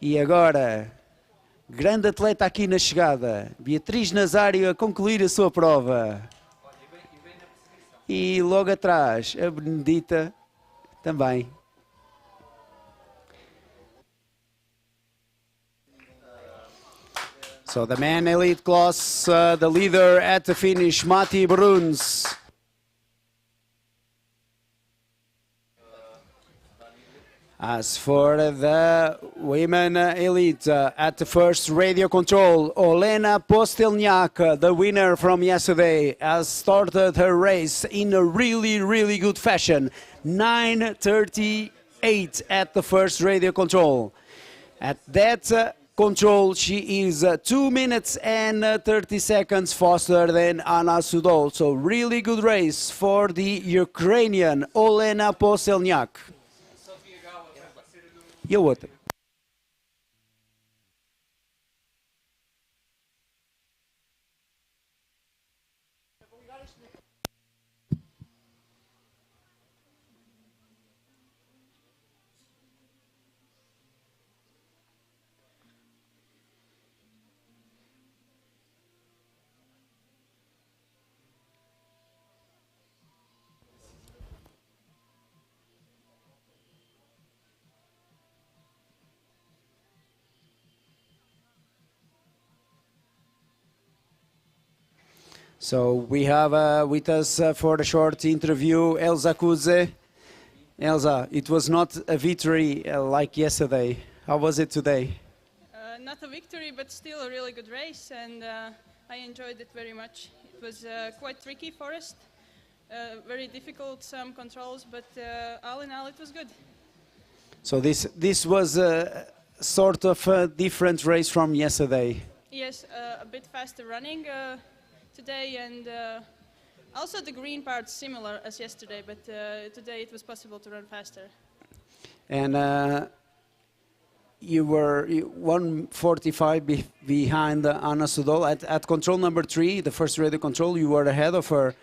A: E agora, grande atleta aqui na chegada, Beatriz Nazário a concluir a sua prova. E logo atrás, a Benedita também. So the men elite class, the leader at the finish, Matti Bruns. As for the women elite, at the first radio control, Olena Postelniak, the winner from yesterday, has started her race in a really, really good fashion. 9:38 at the first radio control. At that control, she is 2 minutes and 30 seconds faster than Anna Sudol. So really good race for the Ukrainian Olena Postelniak. E a outra? So we have with us for the short interview Elsa Kuze. Elsa, it was not a victory like yesterday. How was it today?
C: Not a victory, but still a really good race, and I enjoyed it very much. It was quite tricky for us, very difficult, some controls, but all in all it was good.
A: So this was a sort of a different race from yesterday.
C: Yes, a bit faster running today, and also the green part's similar as yesterday, but today it was possible to run faster.
A: And you were 1:45 behind Anna Sudol at control number 3, the first radio control. You were ahead of her,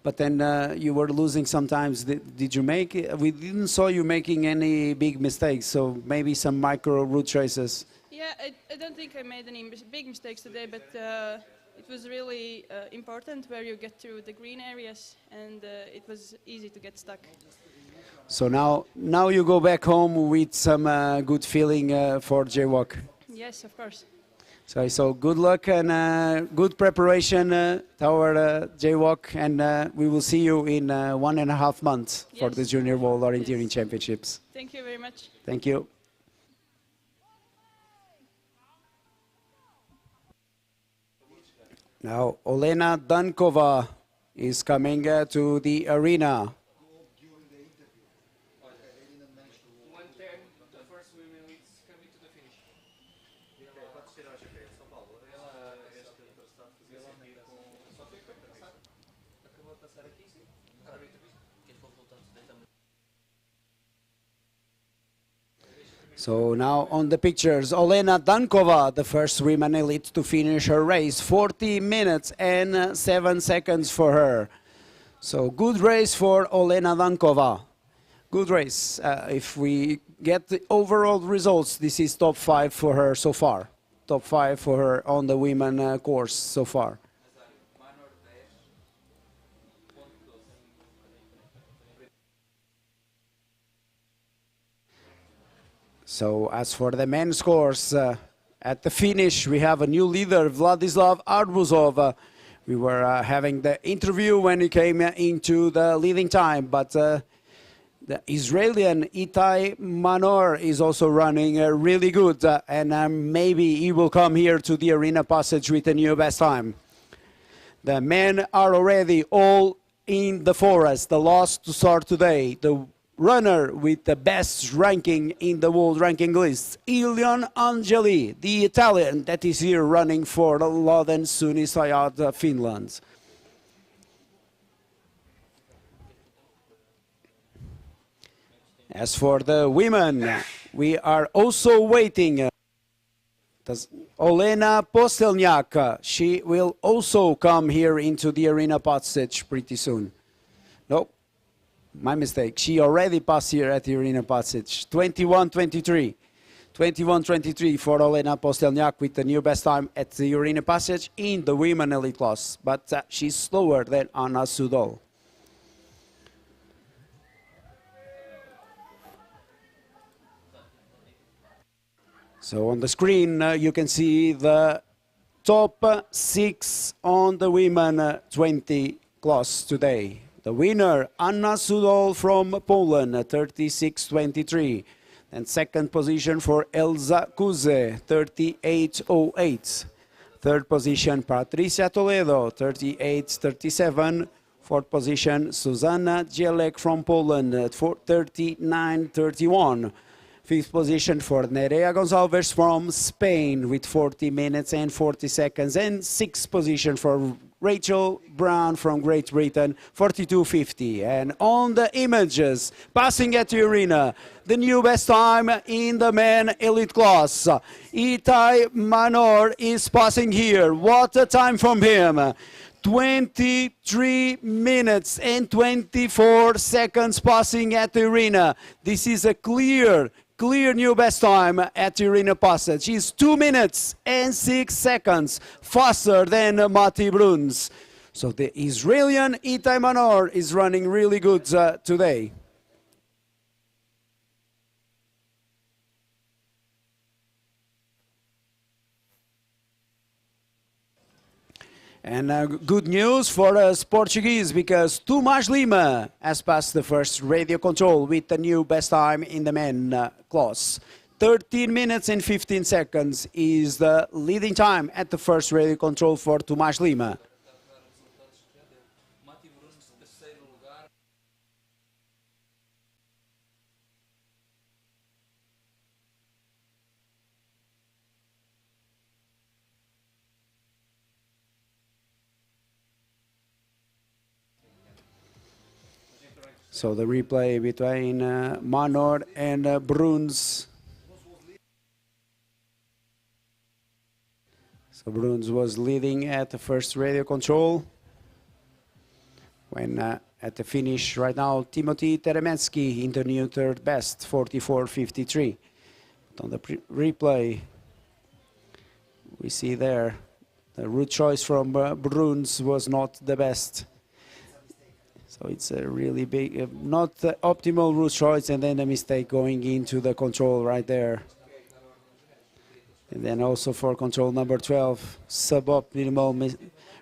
A: but then you were losing sometimes. Did you make? We didn't saw you making any big mistakes, so maybe some micro route traces.
C: Yeah, I don't think I made any big mistakes today, but it was really important where you get to the green areas, and it was easy to get stuck.
A: So now you go back home with some good feeling for Jaywalk.
C: Yes, of course.
A: So good luck and good preparation toward Jaywalk, and we will see you in 1.5 months for the Junior World Orienteering Championships.
C: Thank you very much.
A: Thank you. Now Olena Dankova is coming to the arena.
B: 1:10, the first women leads coming to the finish.
A: So now on the pictures, Olena Dankova, the first women elite to finish her race. 40 minutes and 7 seconds for her. So good race for Olena Dankova. Good race. If we get the overall results, this is top 5 for her so far. Top 5 for her on the women course so far. So as for the men's course, at the finish we have a new leader, Vladislav Arbuzov. We were having the interview when he came into the leading time, but the Israeli Itai Manor is also running really good, and maybe he will come here to the arena passage with a new best time. The men are already all in the forest, the last to start today. The runner with the best ranking in the world ranking list, Ilion Angeli, the Italian that is here running for Loden Sunisayad, Finland. As for the women, we are also waiting. Olena Postelniak, she will also come here into the arena passage pretty soon. Nope. My mistake. She already passed here at the arena passage. 21:23. 21:23 for Olena Postelniak with the new best time at the arena passage in the women elite class. But she's slower than Anna Sudol. So on the screen you can see the top 6 on the women 20 class today. The winner, Anna Sudol from Poland, 36:23. And second position for Elsa Kuze, 38:08. Third position, Patricia Toledo, 38:37. Fourth position, Susanna Dzielek from Poland, 39:31. Fifth position for Nerea Gonzalez from Spain with 40 minutes and 40 seconds. And sixth position for Rachel Brown from Great Britain, 42:50. And on the images, passing at the arena, the new best time in the men elite class. Itai Manor is passing here. What a time from him. 23 minutes and 24 seconds passing at the arena. This is a clear new best time at the arena passage. He's 2 minutes and 6 seconds faster than Mati Bruns. So the Israeli Itai Manor is running really good today. And good news for us Portuguese, because Tomás Lima has passed the first radio control with the new best time in the men class. 13 minutes and 15 seconds is the leading time at the first radio control for Tomás Lima. So the replay between Manor and Bruns. So Bruns was leading at the first radio control. When at the finish right now, Timothy Teremetsky in the new third best, 44.53. But on the replay, we see there the route choice from Bruns was not the best. So it's a really big, not the optimal route choice, and then a mistake going into the control right there. And then also for control number 12, suboptimal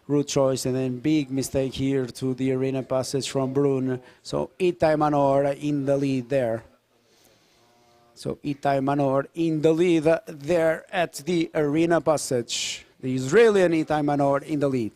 A: route choice, and then big mistake here to the arena passage from Brun. So Itai Manor in the lead there. So Itai Manor in the lead there at the arena passage. The Israeli Itai Manor in the lead.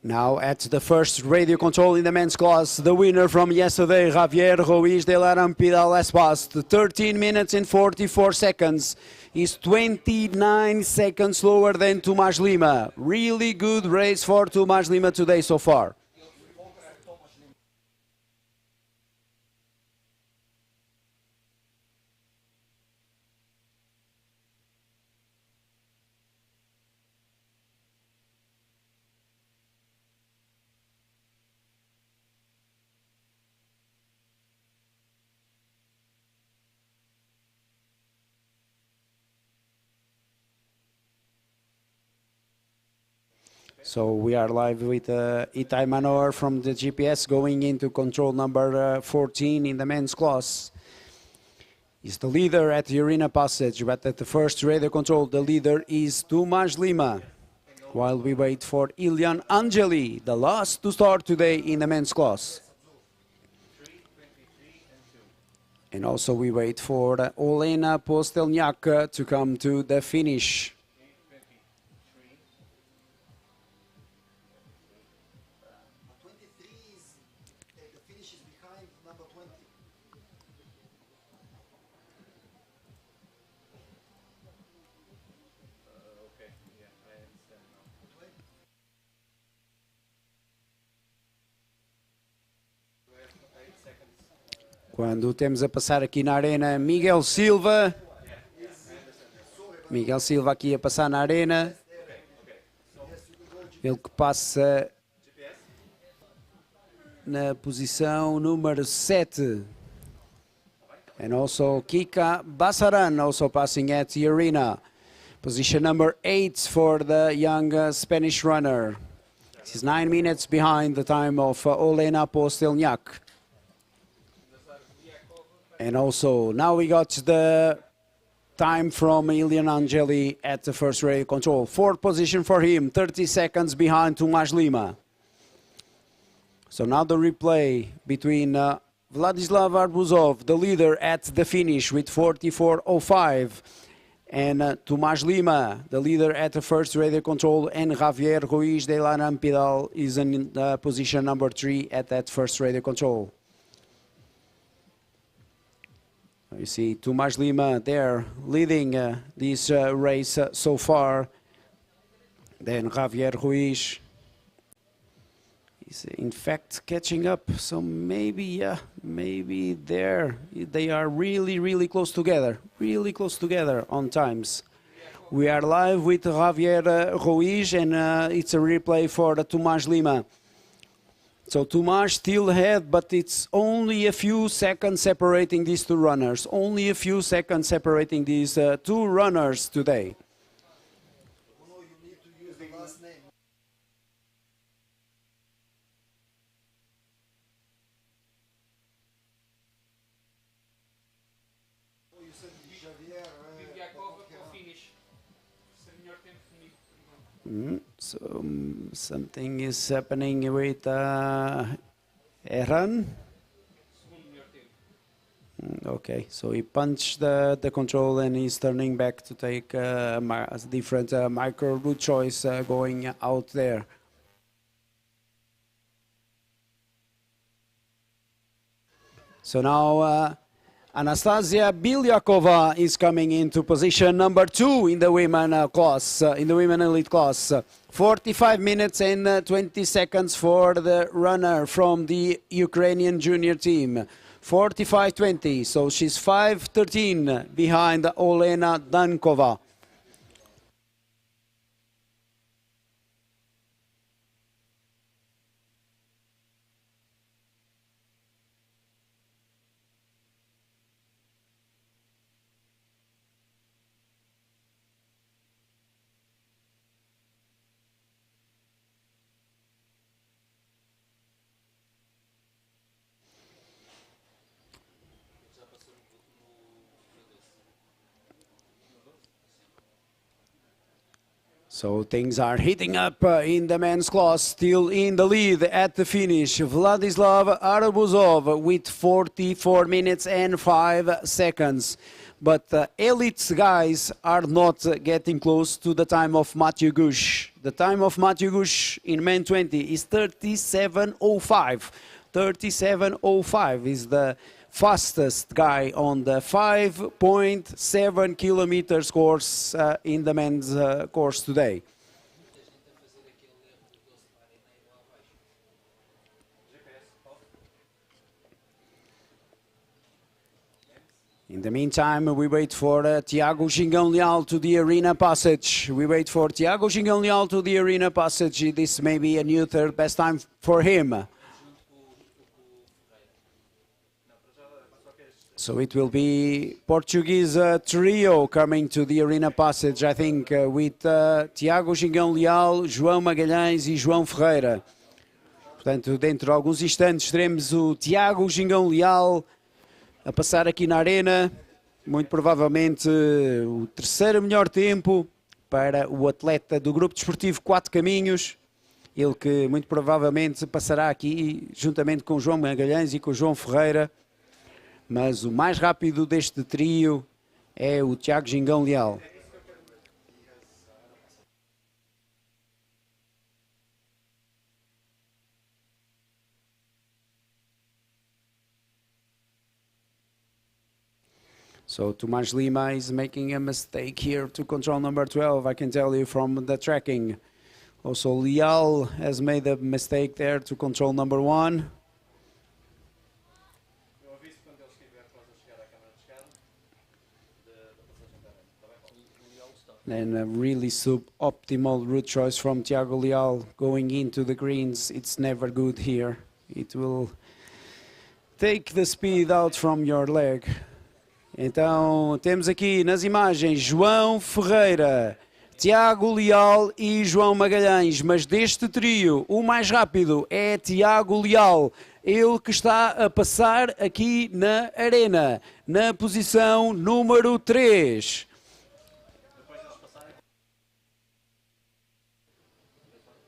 A: Now at the first radio control in the men's class, the winner from yesterday, Javier Ruiz de la Rampida, has passed 13 minutes and 44 seconds. He's 29 seconds slower than Tomás Lima. Really good race for Tomás Lima today so far. So we are live with Itai Manor from the GPS going into control number 14 in the men's class. He's the leader at the arena passage, but at the first radio control, the leader is Tomás Lima. While we wait for Ilian Angeli, the last to start today in the men's class. And also we wait for Olena Postelniak to come to the finish. Quando temos a passar aqui na arena Miguel Silva. Miguel Silva aqui a passar na arena. Ele que passa na posição número 7. And also Kika Basaran also passing at the arena. Position number 8 for the young Spanish runner. This is 9 minutes behind the time of Olena Postelniak. And also, now we got the time from Ilian Angeli at the first radio control. 4th position for him, 30 seconds behind Tomás Lima. So now the replay between Vladislav Arbuzov, the leader at the finish with 44.05, and Tomás Lima, the leader at the first radio control, and Javier Ruiz de la Rampidal is in position number 3 at that first radio control. You see Tomás Lima there leading this race so far. Then Javier Ruiz is in fact catching up. So maybe, maybe there they are really close together. Really close together on times. We are live with Javier Ruiz, and it's a replay for Tomás Lima. So Tomás still ahead, but it's only a few seconds separating these two runners. Only a few seconds separating these two runners today.
D: You need to use the last name. You said Javier.
B: Bibiakova para o finish. Se é melhor tempo comigo.
A: So something is happening with Erhan.
B: Segundo melhor tempo.
A: Okay, so he punched the control and he's turning back to take a different micro route choice going out there. So now Anastasia Bilyakova is coming into position number 2 in the women class, in the women elite class. 45 minutes and 20 seconds for the runner from the Ukrainian junior team. 45:20, so she's 5:13 behind Olena Dankova. So things are heating up in the men's class, still in the lead at the finish. Vladislav Arbuzov with 44 minutes and 5 seconds. But elite guys are not getting close to the time of Matthew Gush. The time of Matthew Gush in men 20 is 37:05. 37:05 is the fastest guy on the 5.7 kilometers course in the men's course today. In the meantime, we wait for Tiago Gingão Leal to the arena passage. We wait for Tiago Gingão Leal to the arena passage. This may be a new third best time for him. So it will be Portuguese trio coming to the arena passage, I think, with Tiago Gingão Leal, João Magalhães e João Ferreira. Portanto, dentro de alguns instantes teremos o Tiago Gingão Leal a passar aqui na arena. Muito provavelmente o terceiro melhor tempo para o atleta do Grupo Desportivo 4 Caminhos. Ele que muito provavelmente passará aqui juntamente com o João Magalhães e com o João Ferreira. Mas o mais rápido deste trio é o Tiago Gingão Leal. So Tomás Lima is making a mistake here to control number 12, I can tell you from the tracking. Also Leal has made a mistake there to control number 1. And a really sub-optimal route choice from Tiago Leal going into the greens. It's never good here. It will take the speed out from your leg. Então, temos aqui nas imagens João Ferreira, Tiago Leal e João Magalhães. Mas deste trio, o mais rápido é Tiago Leal. Ele que está a passar aqui na arena, na posição número 3.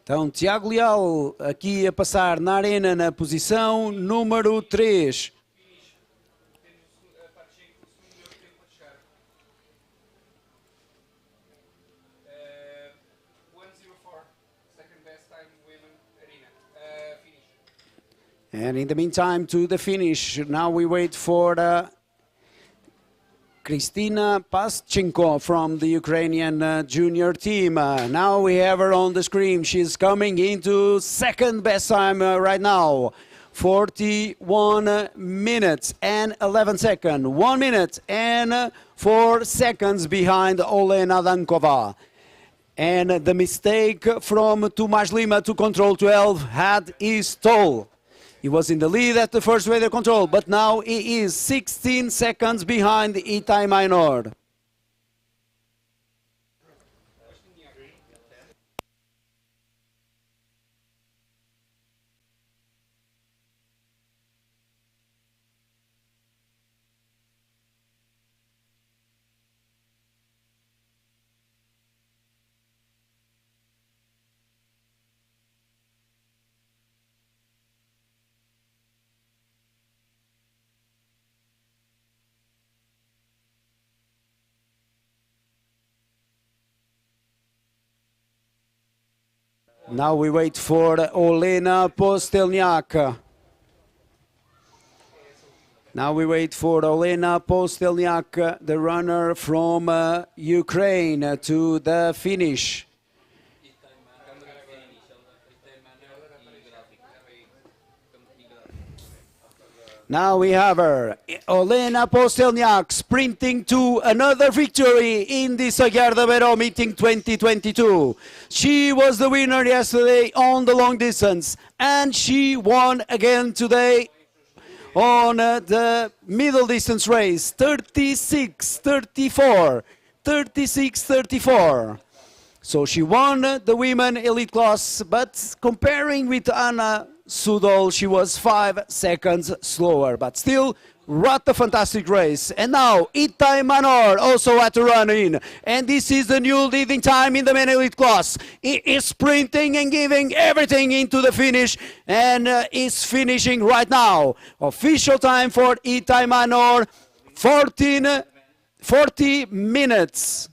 A: Então, Tiago Leal aqui a passar na arena na posição número 3.
B: A parte G, o segundo melhor tempo a chegar. 1:04, second best time women arena. Finish.
A: And in the meantime, to the finish. Now we wait for Kristina Paschenko from the Ukrainian junior team. Now we have her on the screen. She's coming into second best time right now. 41 minutes and 11 seconds. 1 minute and 4 seconds behind Olena Dankova. And the mistake from Tomas Lima to control 12 had his toll. He was in the lead at the first radio control, but now he is 16 seconds behind Itai Minor. Now we wait for Olena Postelniak. Now we wait for Olena Postelniak, the runner from Ukraine, to the finish. Now we have her, Olena Postelniak, sprinting to another victory in the Aguiar Beira meeting 2022. She was the winner yesterday on the long distance, and she won again today on the middle distance race, 36-34, 36-34. So she won the women elite class, but comparing with Anna Sudol, she was 5 seconds slower, but still, what a fantastic race. And now, Itai Manor also at the run-in, and this is the new leading time in the men elite class. He is sprinting and giving everything into the finish, and is finishing right now. Official time for Itai Manor, 40 minutes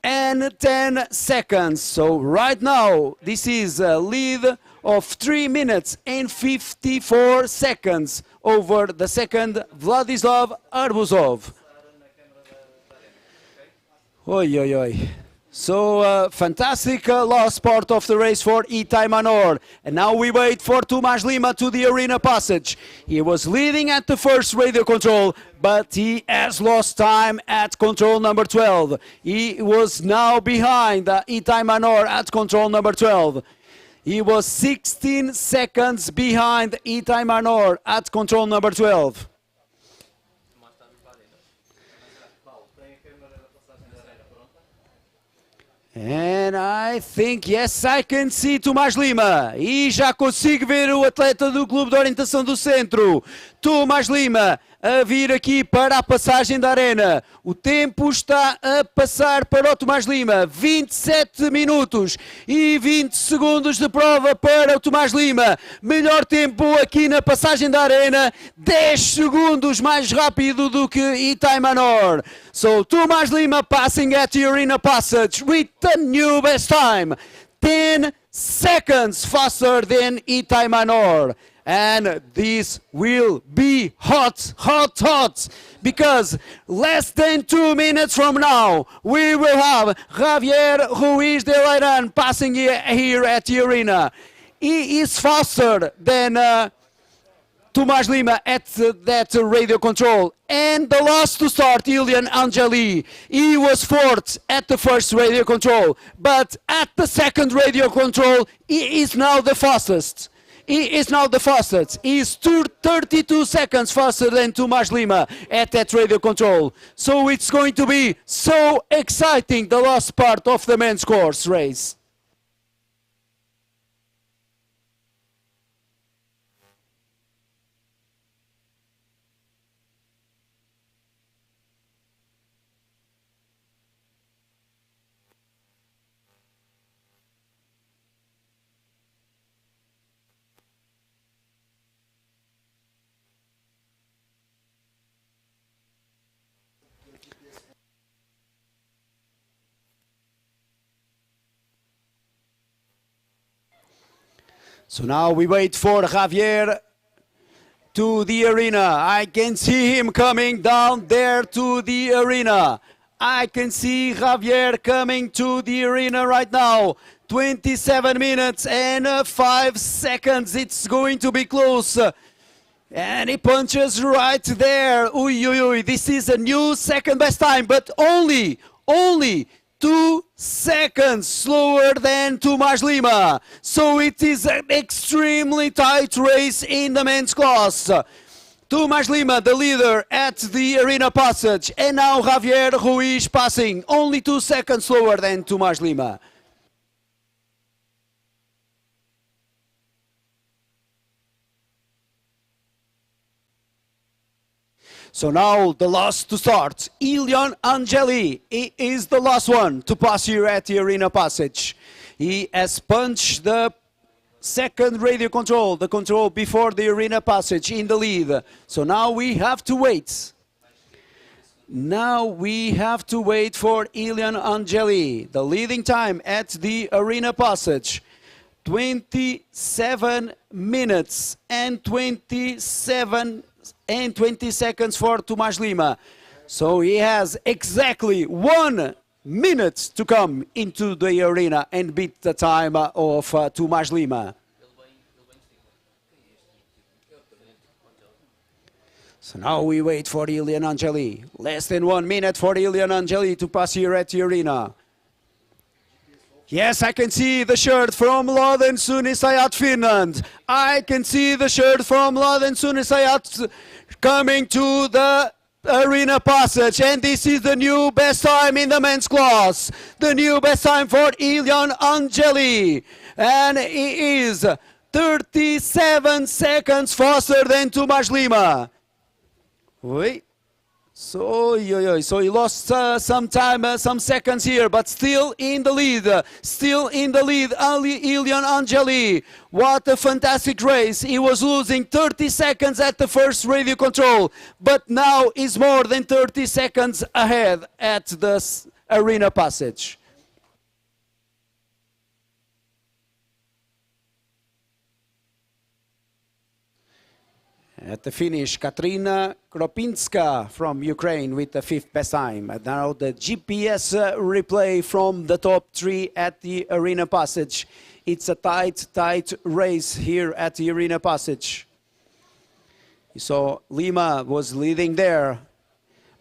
A: and 10 seconds. So right now, this is a lead of 3 minutes and 54 seconds over the second, Vladislav Arbuzov. Oi, oi, oi. So fantastic last part of the race for Itai Manor. And now we wait for Tomas Lima to the arena passage. He was leading at the first radio control, but he has lost time at control number 12. He was now behind Itai Manor at control number 12. He was 16 seconds behind Itai Manor at control number 12. And I think, yes, I can see Tomás Lima. E já consigo ver o atleta do Clube de Orientação do Centro, Tomás Lima, a vir aqui para a passagem da arena. O tempo está a passar para o Tomás Lima. 27 minutos e 20 segundos de prova para o Tomás Lima. Melhor tempo aqui na passagem da arena. 10 segundos mais rápido do que Itai Manor. So Tomás Lima passing at the arena passage with the new best time. 10 seconds faster than Itai Manor. And this will be hot, hot, hot, because less than 2 minutes from now, we will have Javier Ruiz de Leiran passing here at the arena. He is faster than Tomás Lima at that radio control. And the last to start, Ilian Angeli, he was fourth at the first radio control, but at the second radio control, he is now the fastest. He is now the fastest. He is 32 seconds faster than Tomás Lima at that radio control. So it's going to be so exciting, the last part of the men's course race. So now we wait for Javier to the arena. I can see him coming down there to the arena. I can see Javier coming to the arena right now. 27 minutes and 5 seconds. It's going to be close. And he punches right there. Uy, uy, uy. This is a new second best time, but only 2 seconds slower than Tomás Lima. So it is an extremely tight race in the men's class. Tomás Lima, the leader at the arena passage. And now Javier Ruiz passing. Only 2 seconds slower than Tomás Lima. So now the last to start, Ilian Angeli. He is the last one to pass here at the arena passage. He has punched the second radio control, the control before the arena passage in the lead. So now we have to wait. Now we have to wait for Ilian Angeli. The leading time at the arena passage, 27 minutes and 20 seconds for Tomás Lima. So he has exactly 1 minute to come into the arena and beat the time of Tomás Lima. So now we wait for Ilian Angeli. Less than 1 minute for Ilian Angeli to pass here at the arena. Yes, I can see the shirt from Låden Sunisajat, Finland. I can see the shirt from Låden Sunisajat coming to the arena passage. And this is the new best time in the men's class. The new best time for Ilian Angeli. And he is 37 seconds faster than Tomás Lima. Wait. So he lost some time, some seconds here, but still in the lead. Still in the lead, Ilian Angeli. What a fantastic race. He was losing 30 seconds at the first radio control, but now is more than 30 seconds ahead at the arena passage. At the finish, Katrina Kropinska from Ukraine with the 5th best time. And now the GPS replay from the top 3 at the arena passage. It's a tight race here at the arena passage. So Lima was leading there,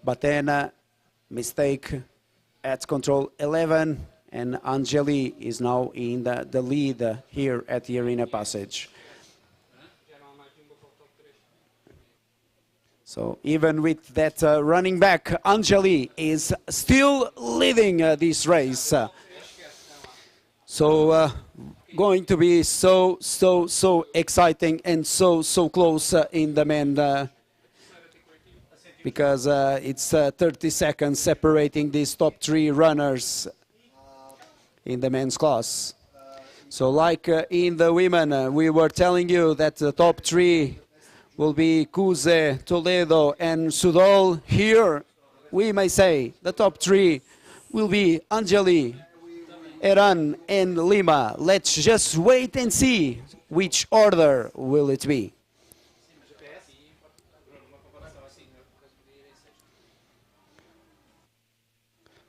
A: but then mistake at control 11, and Angeli is now in the lead here at the arena passage. So even with that running back, Angeli is still leading this race. So going to be so exciting and so close in the men, because it's 30 seconds separating these top 3 runners in the men's class. So like in the women, we were telling you that the top 3 will be Kuze, Toledo, and Sudol. Here, we may say the top 3 will be Angeli, Eran, and Lima. Let's just wait and see which order will it be.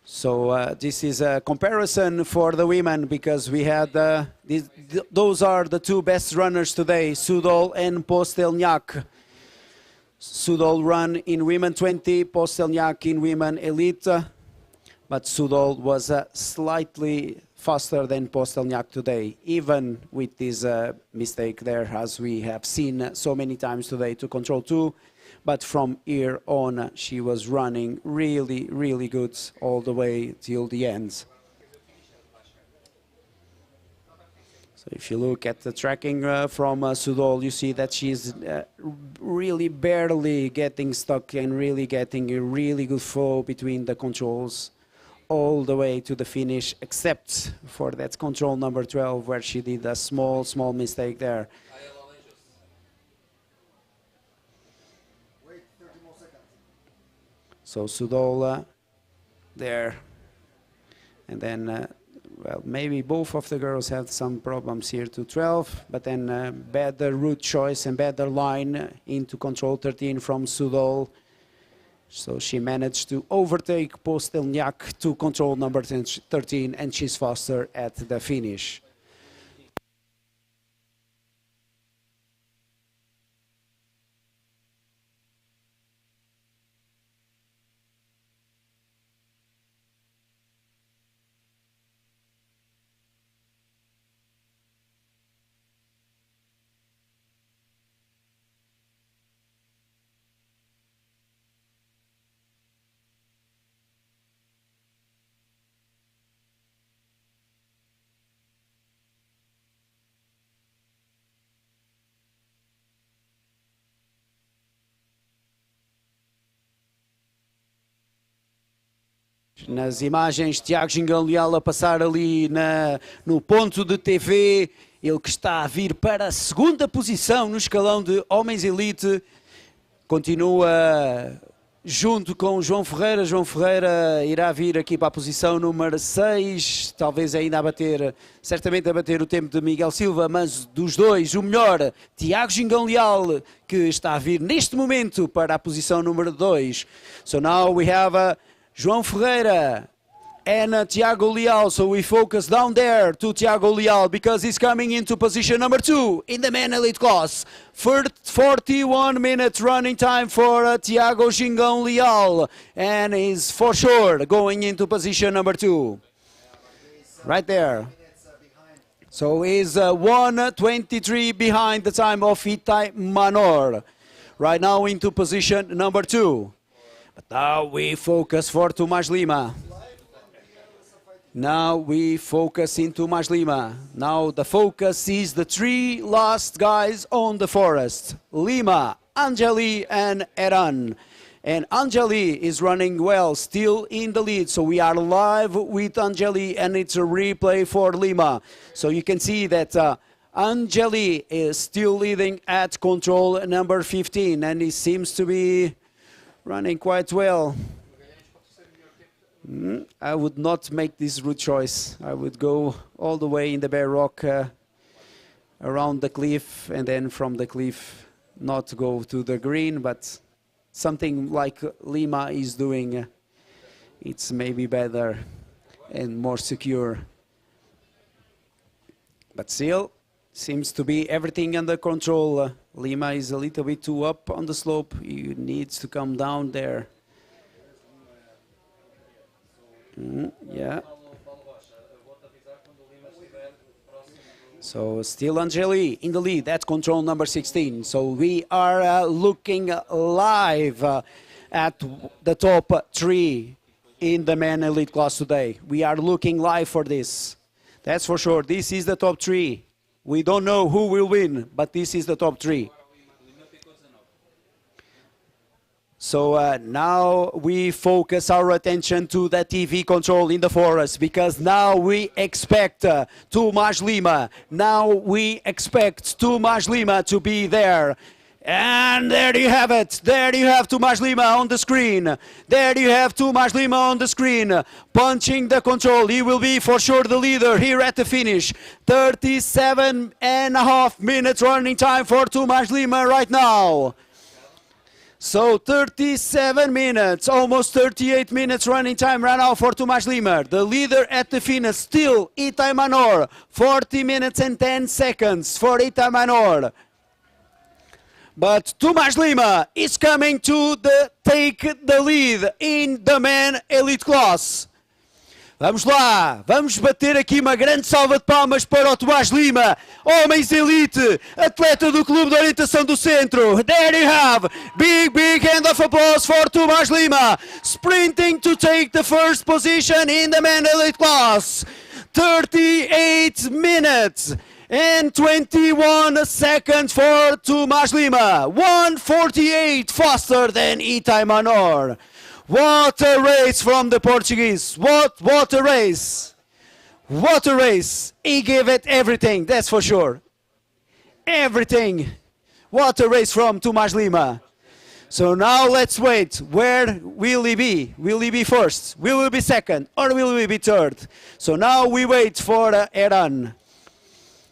A: So this is a comparison for the women, because we had those are the 2 best runners today, Sudol and Postelniak. Sudol run in women 20, Postelniak in women elite, but Sudol was slightly faster than Postelniak today, even with this mistake there, as we have seen so many times today, to control 2. But from here on, she was running really good all the way till the end. So if you look at the tracking from Sudol, you see that she's really barely getting stuck and really getting a really good flow between the controls all the way to the finish, except for that control number 12, where she did a small mistake there. So Sudol there, and then well, maybe both of the girls had some problems here to 12, but then better route choice and better line into control 13 from Sudol. So she managed to overtake Postelniak to control number 13, and she's faster at the finish. Nas imagens, Tiago Gingão Leal a passar ali no ponto de TV, ele que está a vir para a segunda posição no escalão de Homens Elite, continua junto com João Ferreira. João Ferreira irá vir aqui para a posição número 6, talvez ainda a bater, certamente a bater o tempo de Miguel Silva, mas dos dois, o melhor, Tiago Gingão Leal, que está a vir neste momento para a posição número 2. So now we have João Ferreira and Tiago Leal, so we focus down there to Tiago Leal because he's coming into position number 2 in the men elite class. 41 minutes running time for Tiago Gingão Leal, and he's for sure going into position number 2. Right there. So he's 1:23 behind the time of Itai Manor. Right now into position number 2. But now we focus for Tomás Lima. Now we focus in Tomás Lima. Now the focus is the 3 last guys on the forest. Lima, Angeli and Eran. And Angeli is running well, still in the lead. So we are live with Angeli and it's a replay for Lima. So you can see that Angeli is still leading at control number 15 and he seems to be running quite well. I would not make this route choice. I would go all the way in the bare rock around the cliff and then from the cliff not go to the green, but something like Lima is doing, it's maybe better and more secure. But still, seems to be everything under control. Lima is a little bit too up on the slope. He needs to come down there. Yeah. So still Angeli in the lead at control number 16. So we are looking live at the top 3 in the men elite class today. We are looking live for this. That's for sure. This is the top 3. We don't know who will win, but this is the top 3. So now we focus our attention to the TV control in the forest because now we expect Tomás Lima. Now we expect Tomás Lima to be there. And there you have it. There you have Tomás Lima on the screen. There you have Tomás Lima on the screen, punching the control. He will be for sure the leader here at the finish. 37.5 minutes running time for Tomás Lima right now. So 37 minutes, almost 38 minutes running time right now for Tomás Lima. The leader at the finish still Itai Manor. 40 minutes and 10 seconds for Itai Manor. But Tomás Lima is coming to take the lead in the men elite class. Vamos lá, vamos bater aqui uma grande salva de palmas para o Tomás Lima, Homens Elite, atleta do Clube de Orientação do Centro. There you have, big hand of applause for Tomás Lima, sprinting to take the first position in the men elite class. 38 minutes and 21 seconds for Tomás Lima, 1:48 faster than Itai Manor. What a race from the Portuguese. What a race. What a race. He gave it everything, that's for sure. Everything. What a race from Tomás Lima. So now let's wait. Where will he be? Will he be first? Will he be second? Or will he be third? So now we wait for Eran.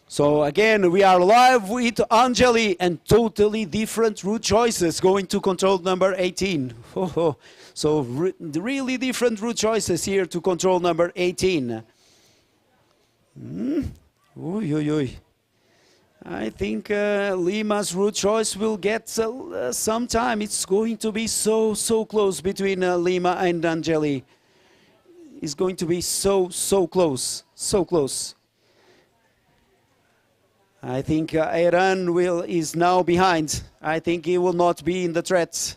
A: So again, we are live with Angeli and totally different route choices going to control number 18. So really different route choices here to control number 18. Oy, oy, oy. I think Lima's route choice will get some time. It's going to be so close between Lima and Angeli. It's going to be so close, so close. I think Eran is now behind. I think he will not be in the threat.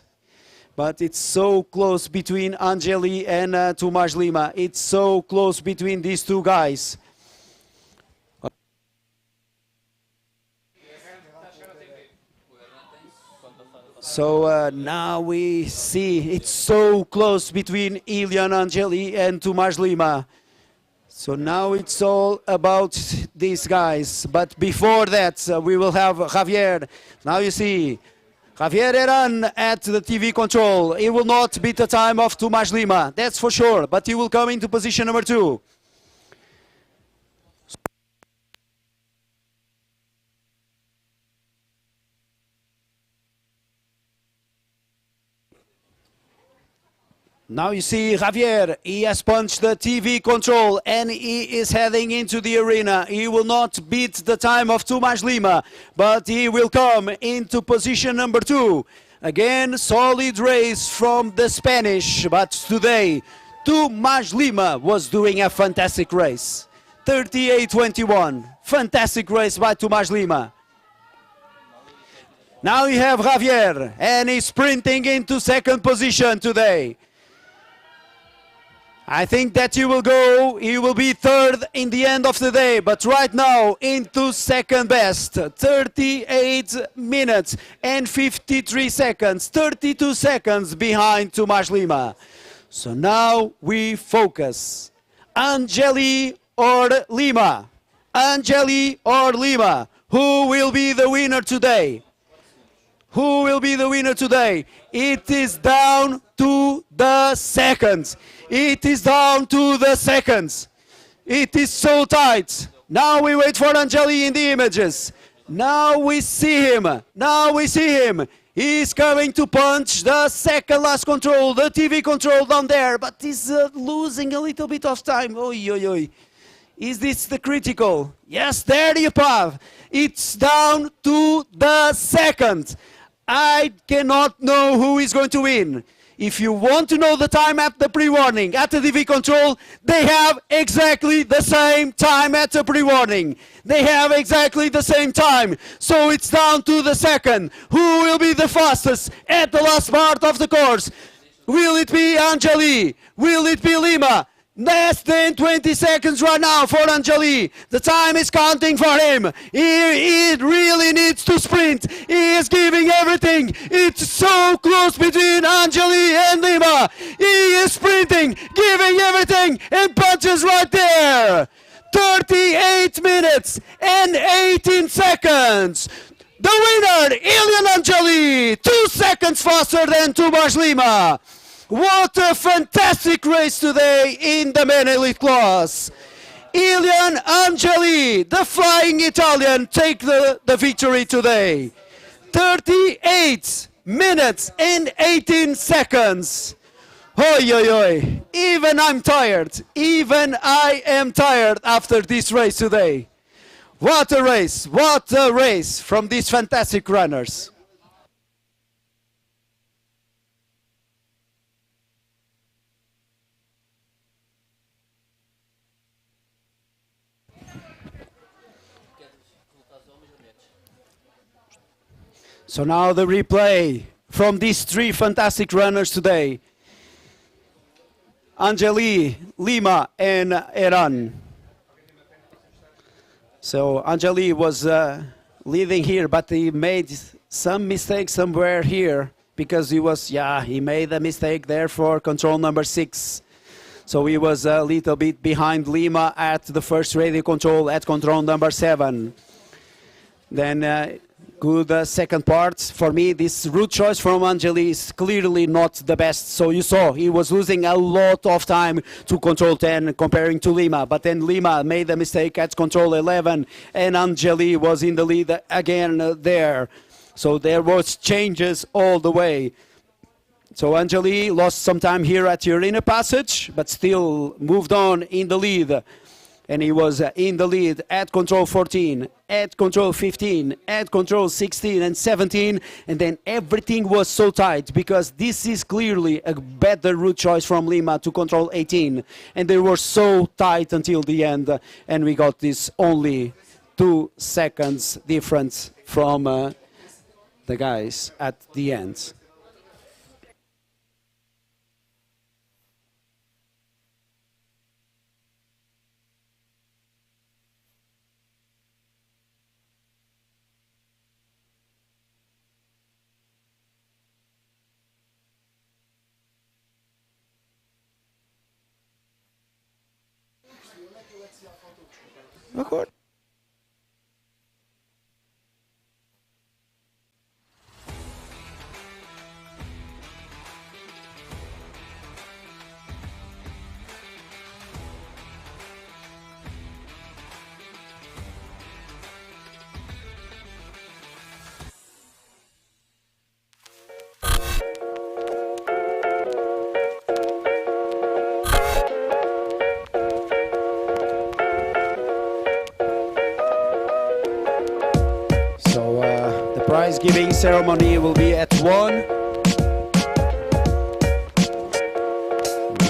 A: But it's so close between Angeli and Tomás Lima. It's so close between these two guys. So now we see it's so close between Ilian Angeli and Tomás Lima. So now it's all about these guys. But before that, we will have Javier. Now you see Javier Eran at the TV control. He will not beat the time of Tomás Lima, that's for sure. But he will come into position number 2. Now you see Javier, he has punched the TV control and he is heading into the arena. He will not beat the time of Tomás Lima, but he will come into position number 2. Again, solid race from the Spanish, but today Tomás Lima was doing a fantastic race. 38:21, fantastic race by Tomás Lima. Now you have Javier and he's sprinting into second position today. I think that he will be third in the end of the day, but right now into second best. 38 minutes and 53 seconds, 32 seconds behind Tomás Lima. So now we focus. Angeli or Lima? Angeli or Lima? Who will be the winner today? Who will be the winner today? It is down to the seconds. It is down to the seconds. It is so tight. Now we wait for Angeli in the images. Now we see him. Now we see him. He's coming to punch the second last control, the TV control down there, but he's losing a little bit of time. Oy, oy, oy. Is this the critical? Yes, there you have. It's down to the second. I cannot know who is going to win. If you want to know the time at the pre-warning, at the TV control, they have exactly the same time at the pre-warning. They have exactly the same time. So it's down to the second. Who will be the fastest at the last part of the course? Will it be Angeli? Will it be Lima? Less than 20 seconds right now for Angeli. The time is counting for him. He really needs to sprint. He is giving everything. It's so close between Angeli and Lima. He is sprinting, giving everything, and punches right there. 38 minutes and 18 seconds. The winner, Ilian Angeli, 2 seconds faster than Tomás Lima. What a fantastic race today in the men elite class. Ilian Angeli, the flying Italian, take the victory today. 38 minutes and 18 seconds. Oi, oi, oi. Even I'm tired. Even I am tired after this race today. What a race. What a race from these fantastic runners. So now the replay from these 3 fantastic runners today. Angeli, Lima, and Eran. So Angeli was leading here, but he made some mistake somewhere here because he made a mistake there for control number 6. So he was a little bit behind Lima at the first radio control at control number 7. Then good second part. For me, this route choice from Angeli is clearly not the best. So you saw he was losing a lot of time to control 10 comparing to Lima. But then Lima made a mistake at control 11 and Angeli was in the lead again there. So there was changes all the way. So Angeli lost some time here at the arena passage, but still moved on in the lead. And he was in the lead at control 14, at control 15, at control 16 and 17. And then everything was so tight because this is clearly a better route choice from Lima to control 18. And they were so tight until the end. And we got this only 2 seconds difference from the guys at the end. D'accord. Prize giving ceremony will be at 1. We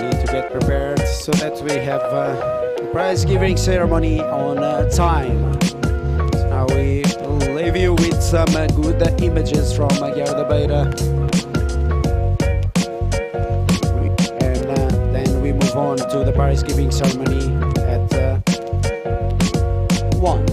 A: need to get prepared so that we have the prize giving ceremony on time. So now we will leave you with some good images from Aguiar de Beira. And then we move on to the prize giving ceremony at 1.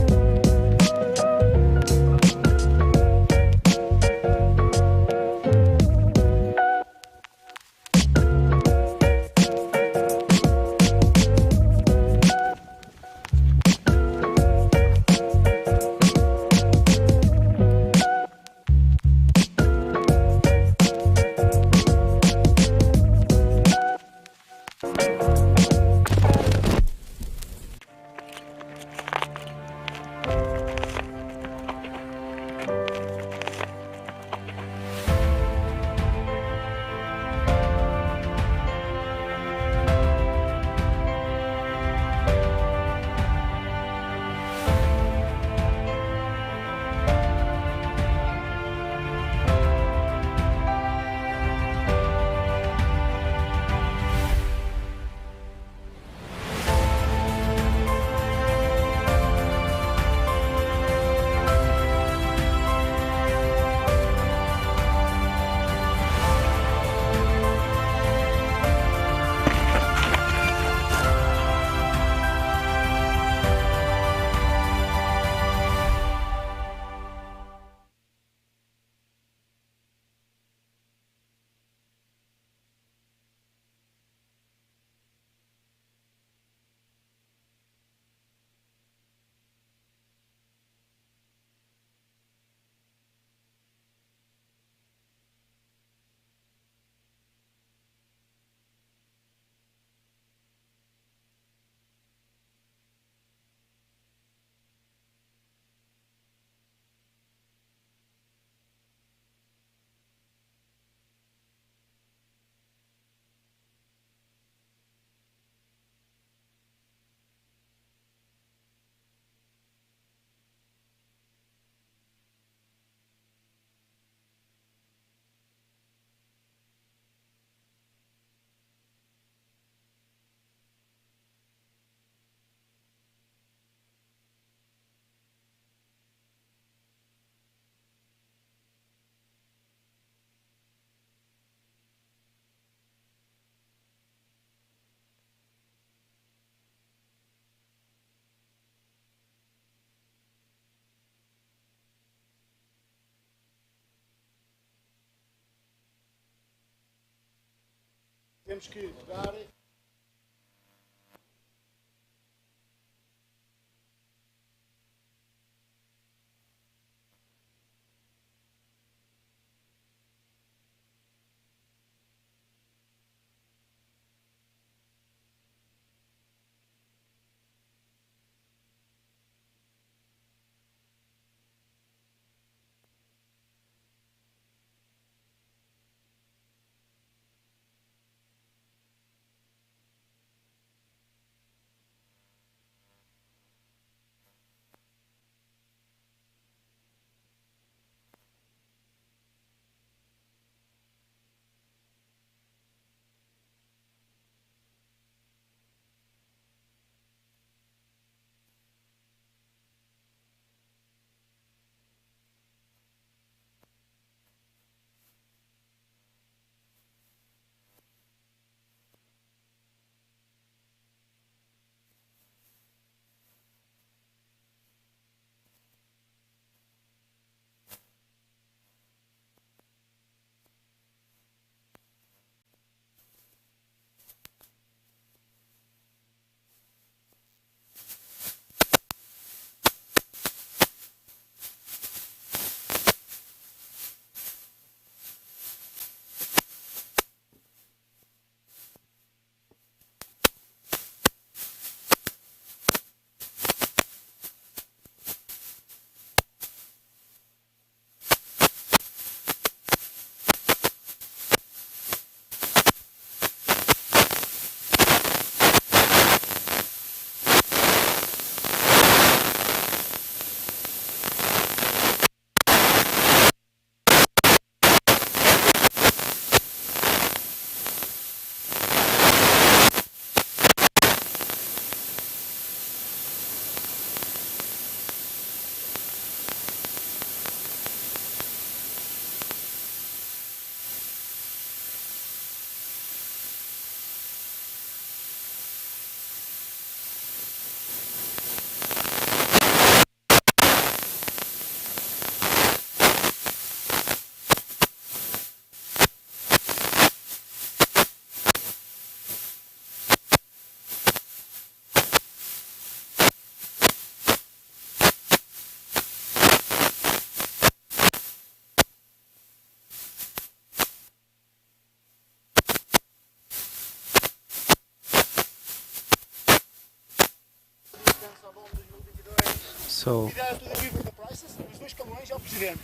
D: Temos que pegar.
A: So
E: Convidar tudo a vir the prices, os dois camarões ao presidente.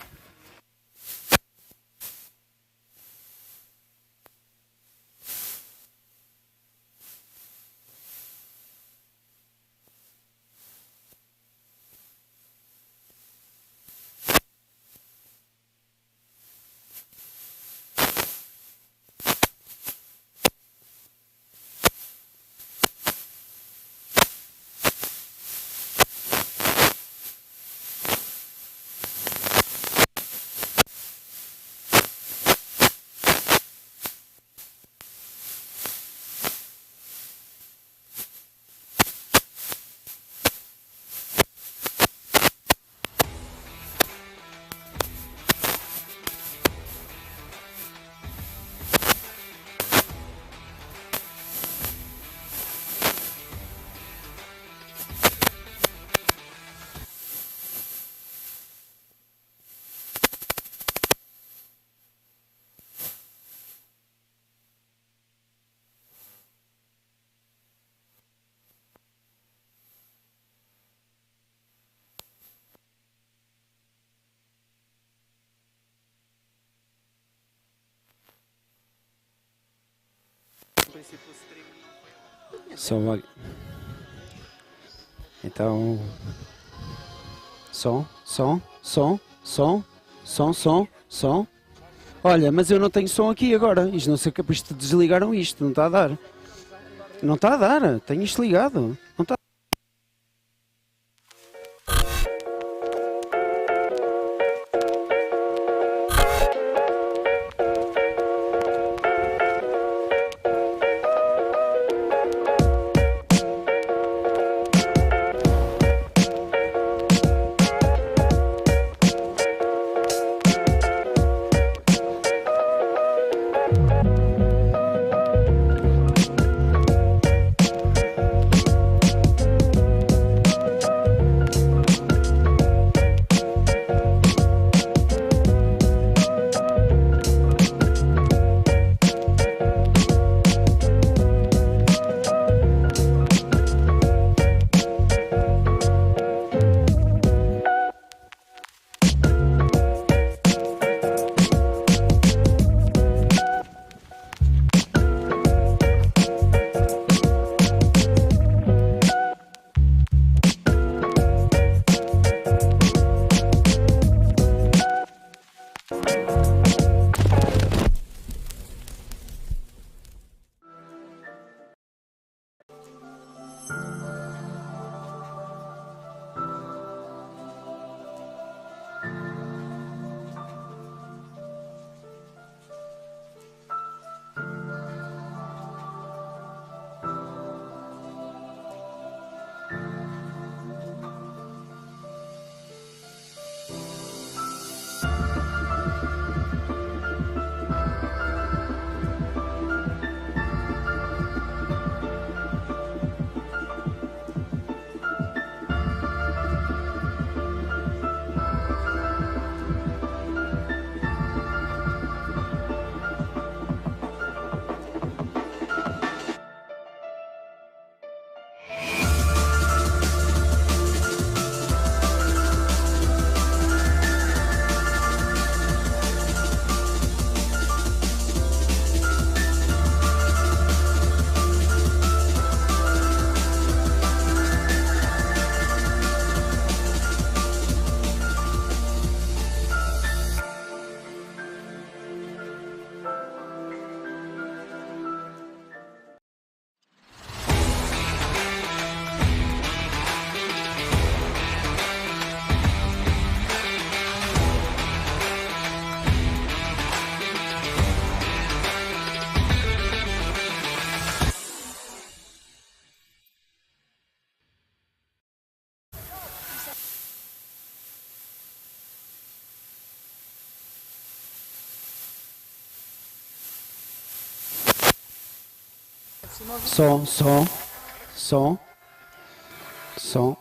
A: So, então, som. Olha, mas eu não tenho som aqui agora. Isto não sei que isto desligaram isto, não está a dar. Não está a dar, tenho isto ligado. Não está. Som.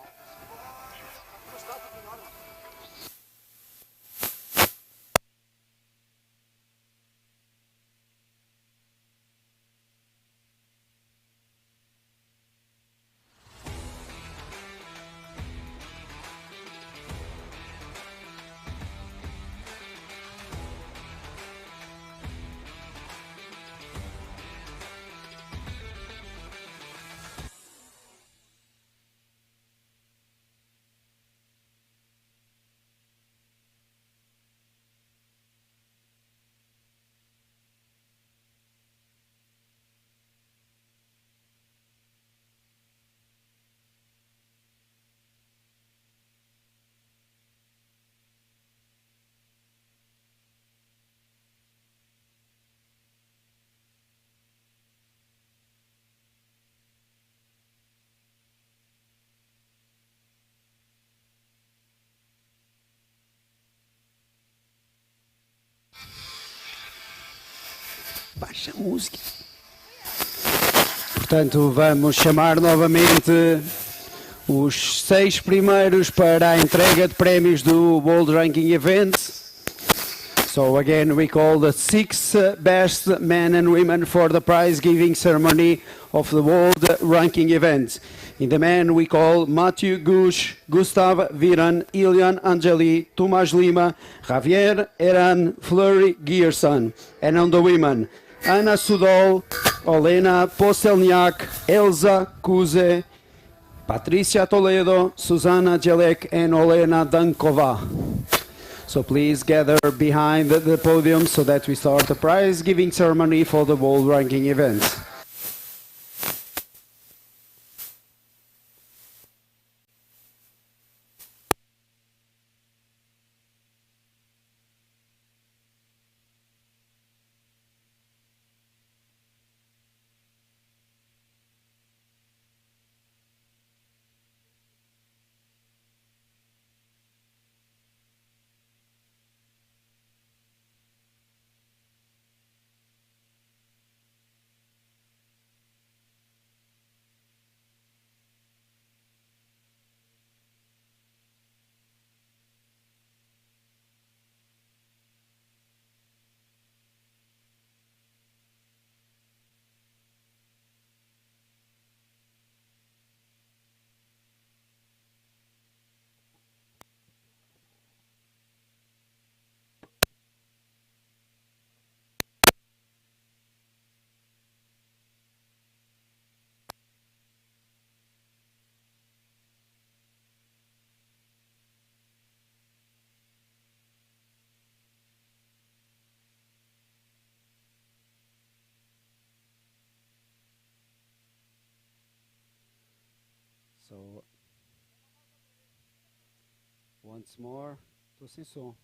A: Baixa a música. Portanto, vamos chamar novamente os 6 primeiros para a entrega de prémios do World Ranking Event. So again, we call the 6 best men and women for the prize giving ceremony of the World Ranking Event. In the men, we call Matthew Gush, Gustav Viran, Ilian Angeli, Tomas Lima, Javier Eran, Fleury Gierson. And on the women, Anna Sudol, Olena Postelniak, Elza Kuze, Patricia Toledo, Susana Jelek, and Olena Dankova. So please gather behind the podium so that we start the prize giving ceremony for the World Ranking Event. So once more, tô sem som.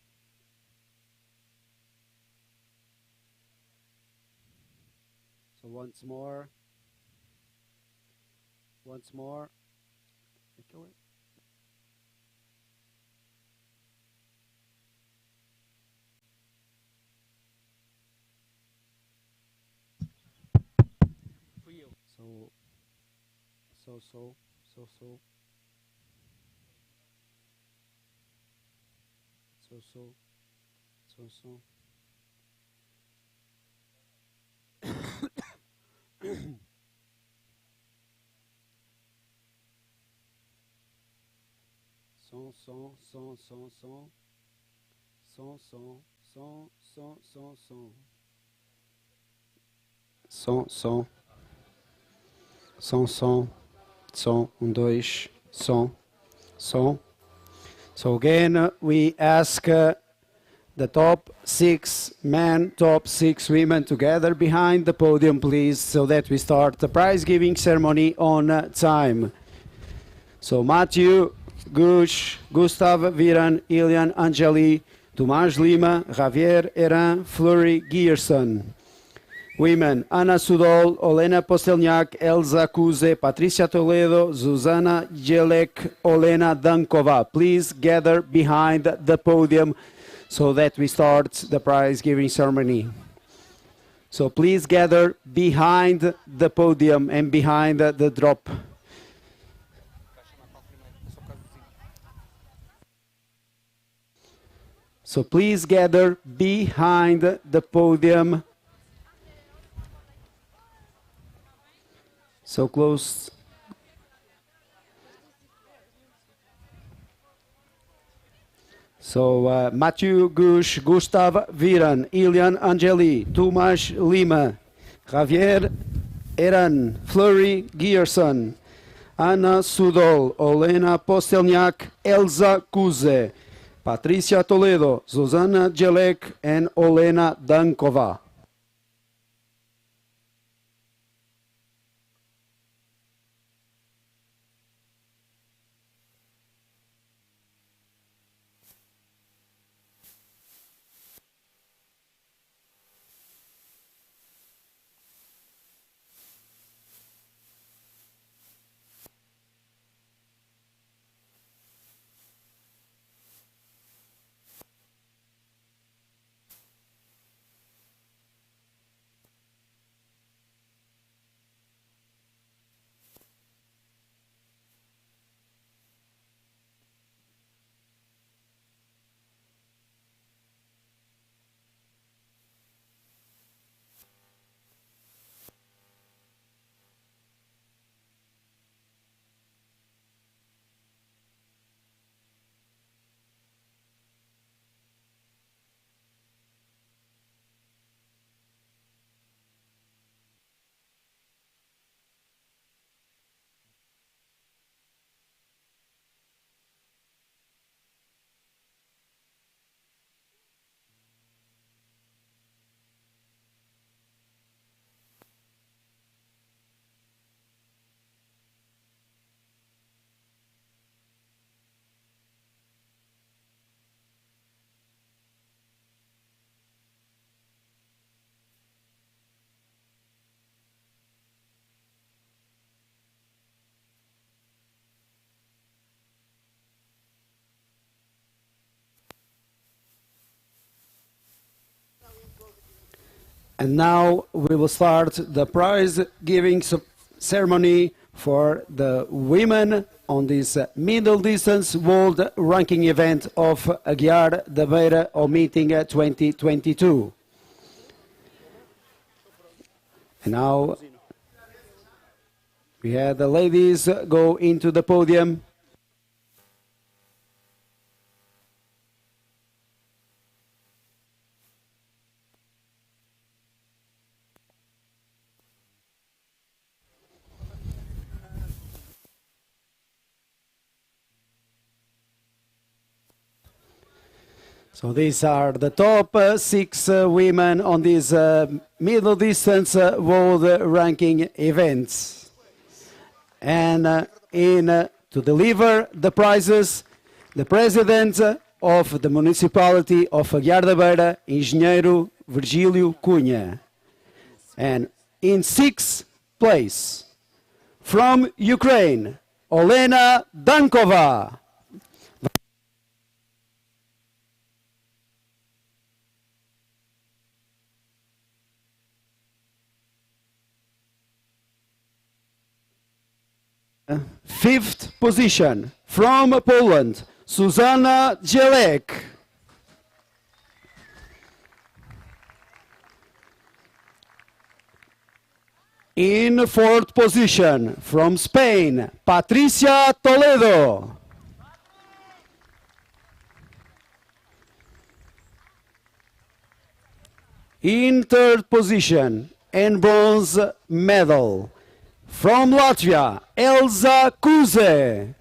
A: So once more. So. Som, 2, som. So again, we ask the top 6 men, top 6 women to gather behind the podium, please, so that we start the prize giving ceremony on time. So Matthew, Gush, Gustav Viran, Ilian Angeli, Tomas Lima, Javier Eran, Fleury Gierson. Women, Anna Sudol, Olena Postelniak, Elza Kuze, Patricia Toledo, Zuzana Jelek, Olena Dankova. Please gather behind the podium so that we start the prize giving ceremony. So please gather behind the podium and behind the drop. So please gather behind the podium. So close. So Matthew Gush, Gustav Viran, Ilian Angeli, Tomas Lima, Javier Eran, Fleury Gierson, Anna Sudol, Olena Postelniak, Elza Kuze, Patricia Toledo, Zuzana Jelek, and Olena Dankova. And now we will start the prize giving ceremony for the women on this middle distance world ranking event of Aguiar de Beira meeting 2022. And now we have the ladies go into the podium. So these are the top 6 women on this middle distance world ranking events. And to deliver the prizes, the president of the municipality of Aguiar de Beira, Engenheiro Virgílio Cunha. And in 6th place, from Ukraine, Olena Dankova. Fifth position, from Poland, Zuzanna Jelek. In fourth position, from Spain, Patricia Toledo. In third position, and bronze medal, from Latvia, Elza Kuze.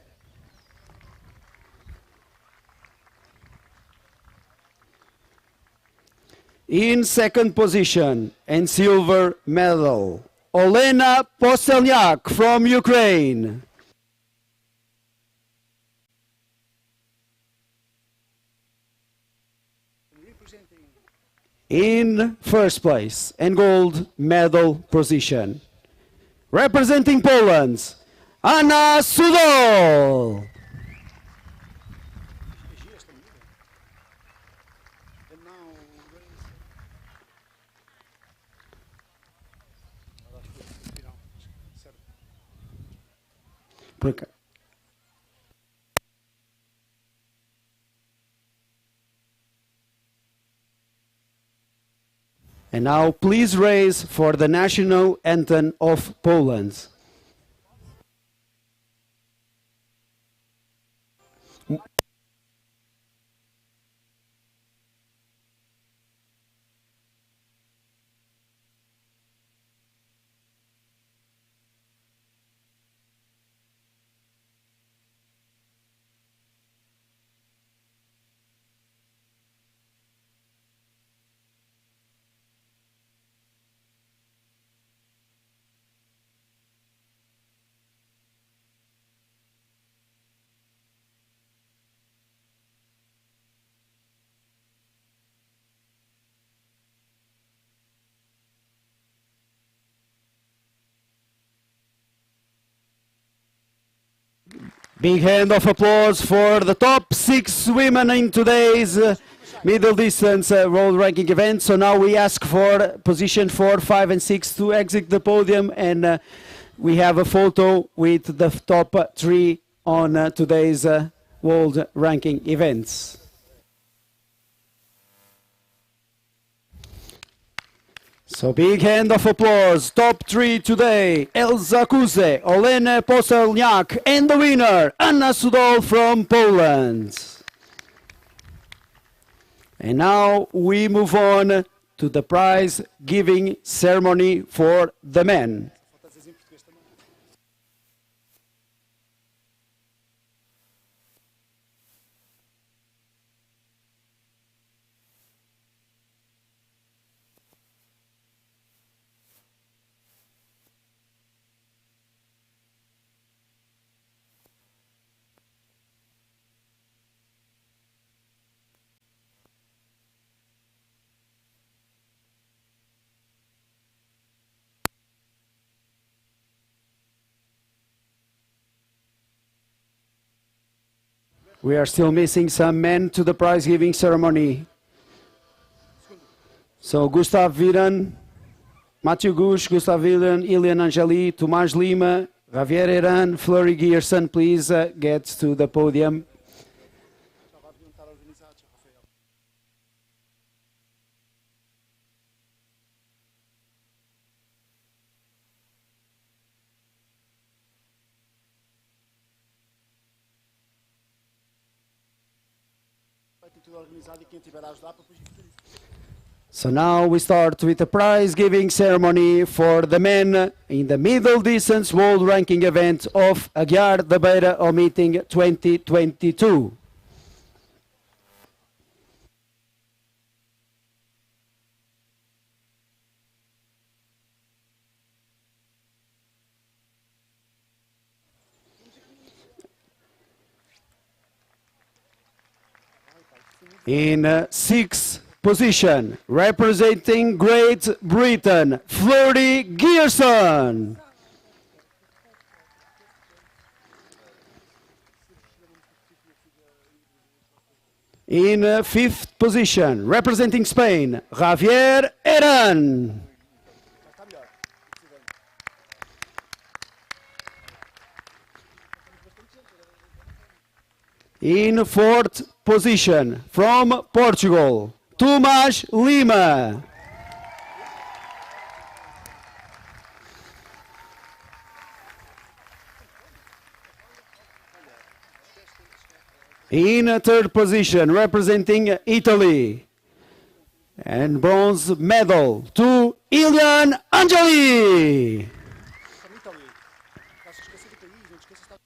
A: In second position and silver medal, Olena Postelniak from Ukraine. In first place and gold medal position, representing Poland, Anna Sudol. And now please raise for the national anthem of Poland. Big hand of applause for the top 6 women in today's middle distance world ranking event. So now we ask for position 4, 5 and 6 to exit the podium, and we have a photo with the top 3 on today's world ranking events. So big hand of applause, top 3 today, Elza Kuze, Olena Postelniak, and the winner, Anna Sudol from Poland. And now we move on to the prize giving ceremony for the men. We are still missing some men to the prize giving ceremony. So Gustav Viren, Matthew Gush, Gustav Ilian, Ilian Angeli, Tomás Lima, Javier Heran, Fleury Gearson, please get to the podium.
E: Já vai deviam estar organizados, Rafael. Vai ter tudo organizado e quem tiver a ajudar para depois fazer isso.
A: So now we start with the prize giving ceremony for the men in the middle distance world ranking event of Aguiar de Beira O Meeting 2022. In sixth position, representing Great Britain, Fleury Gearson. In fifth position, representing Spain, Javier Heran.
E: Já está melhor.
A: In fourth position, from Portugal, Tomás Lima. In third position, representing Italy, and bronze medal to Ilian Angeli.
E: Para Italy. Estás a esquecer do país, não te esqueças.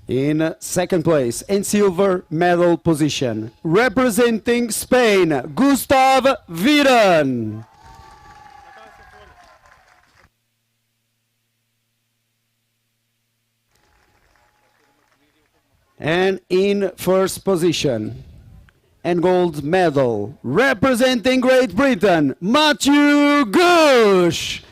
A: In second place and silver medal position, representing Spain, Gustav Viran. And in first position and gold medal, representing Great Britain, Matthew Gush.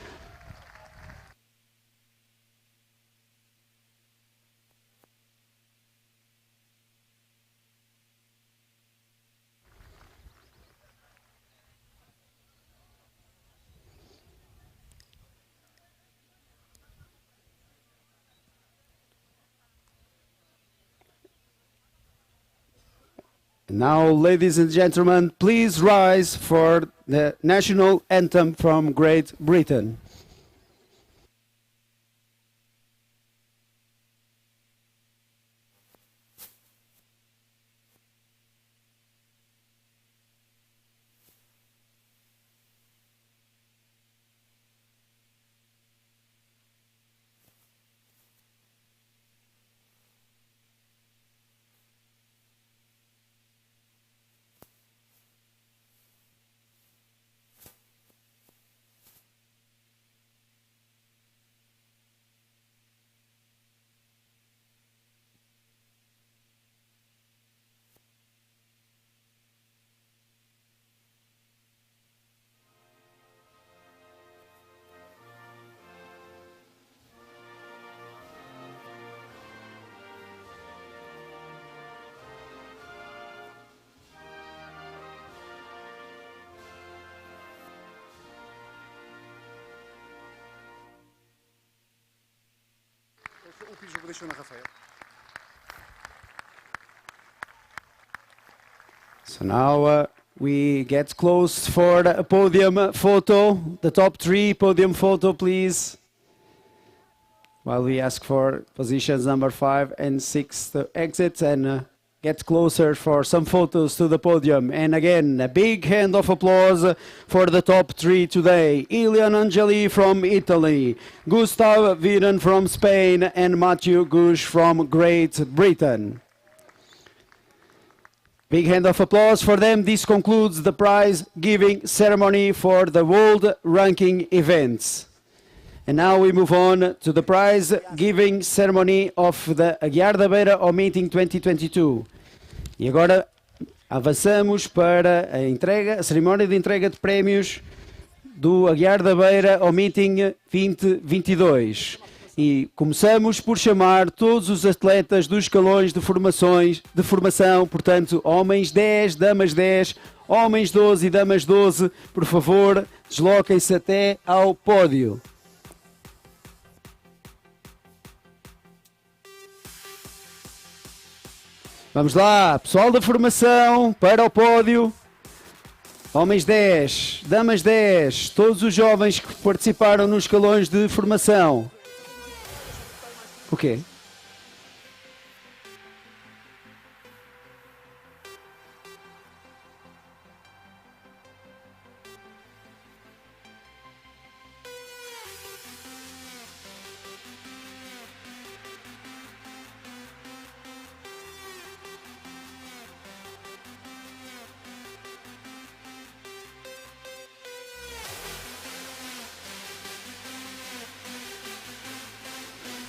A: Now, ladies and gentlemen, please rise for the national anthem from Great Britain.
E: O Pires deixou na Rafael.
A: So now we get close for the podium photo, the top three podium photo, please. While we ask for positions number 5 and 6 to exit and get closer for some photos to the podium. And again, a big hand of applause for the top three today. Ilian Angeli from Italy, Gustav Viran from Spain, and Matthew Gush from Great Britain. Big hand of applause for them. This concludes the prize giving ceremony for the World Ranking events. And now we move on to the prize giving ceremony of the Aguiar da Beira O Meeting 2022. E agora avançamos para a cerimónia de entrega de prémios do Aguiar da Beira O Meeting 2022. E começamos por chamar todos os atletas dos escalões de formação, portanto, homens 10, damas 10, homens 12 e damas 12, por favor, desloquem-se até ao pódio. Vamos lá, pessoal da formação, para o pódio. Homens 10, damas 10, todos os jovens que participaram nos escalões de formação. O quê?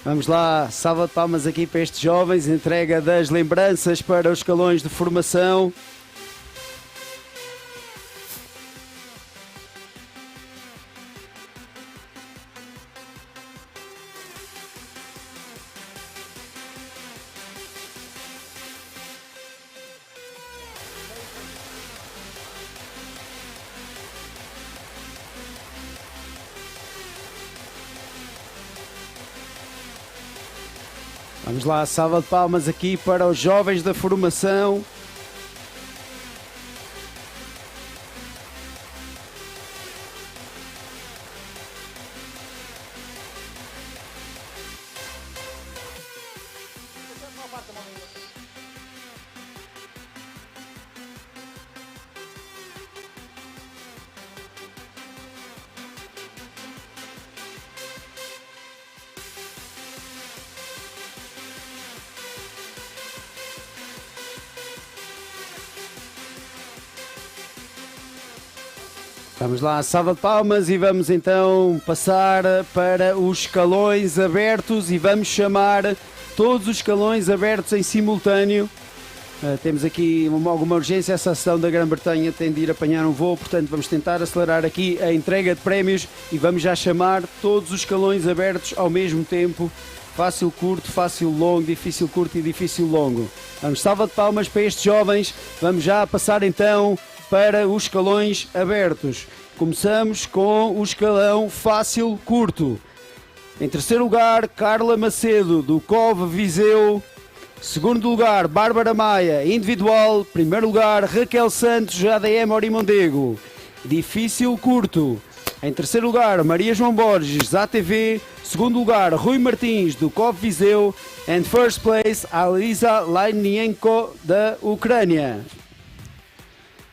A: Vamos lá, salva de palmas aqui para estes jovens, entrega das lembranças para os escalões de formação. Vamos lá, salva de palmas aqui para os jovens da formação. Vamos lá, salva de palmas e vamos então passar para os escalões abertos e vamos chamar todos os escalões abertos em simultâneo. Temos aqui alguma urgência, essa sessão da Grã-Bretanha tem de ir apanhar um voo, portanto vamos tentar acelerar aqui a entrega de prémios e vamos já chamar todos os escalões abertos ao mesmo tempo. Fácil, curto, fácil, longo, difícil, curto e difícil, longo. Vamos, salva de palmas para estes jovens, vamos já passar então para os escalões abertos. Começamos com o escalão fácil curto. Em terceiro lugar, Carla Macedo, do COV Viseu. Segundo lugar, Bárbara Maia, individual. Primeiro lugar, Raquel Santos, ADM Orimondego. Difícil curto. Em terceiro lugar, Maria João Borges, ATV. Segundo lugar, Rui Martins, do COV Viseu. And first place, Alisa Lainienko, da Ucrânia.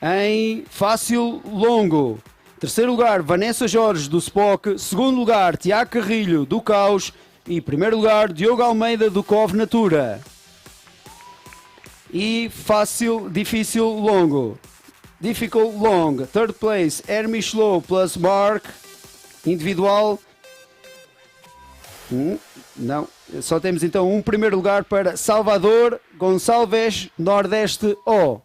A: Em fácil longo. Terceiro lugar, Vanessa Jorge, do SPOC. Segundo lugar, Tiago Carrilho, do Caos. E primeiro lugar, Diogo Almeida, do COV Natura. E fácil, difícil, longo. Difficult, long. Third place, Hermes Low plus Mark. Individual. Não. Só temos então um primeiro lugar para Salvador Gonçalves, Nordeste O.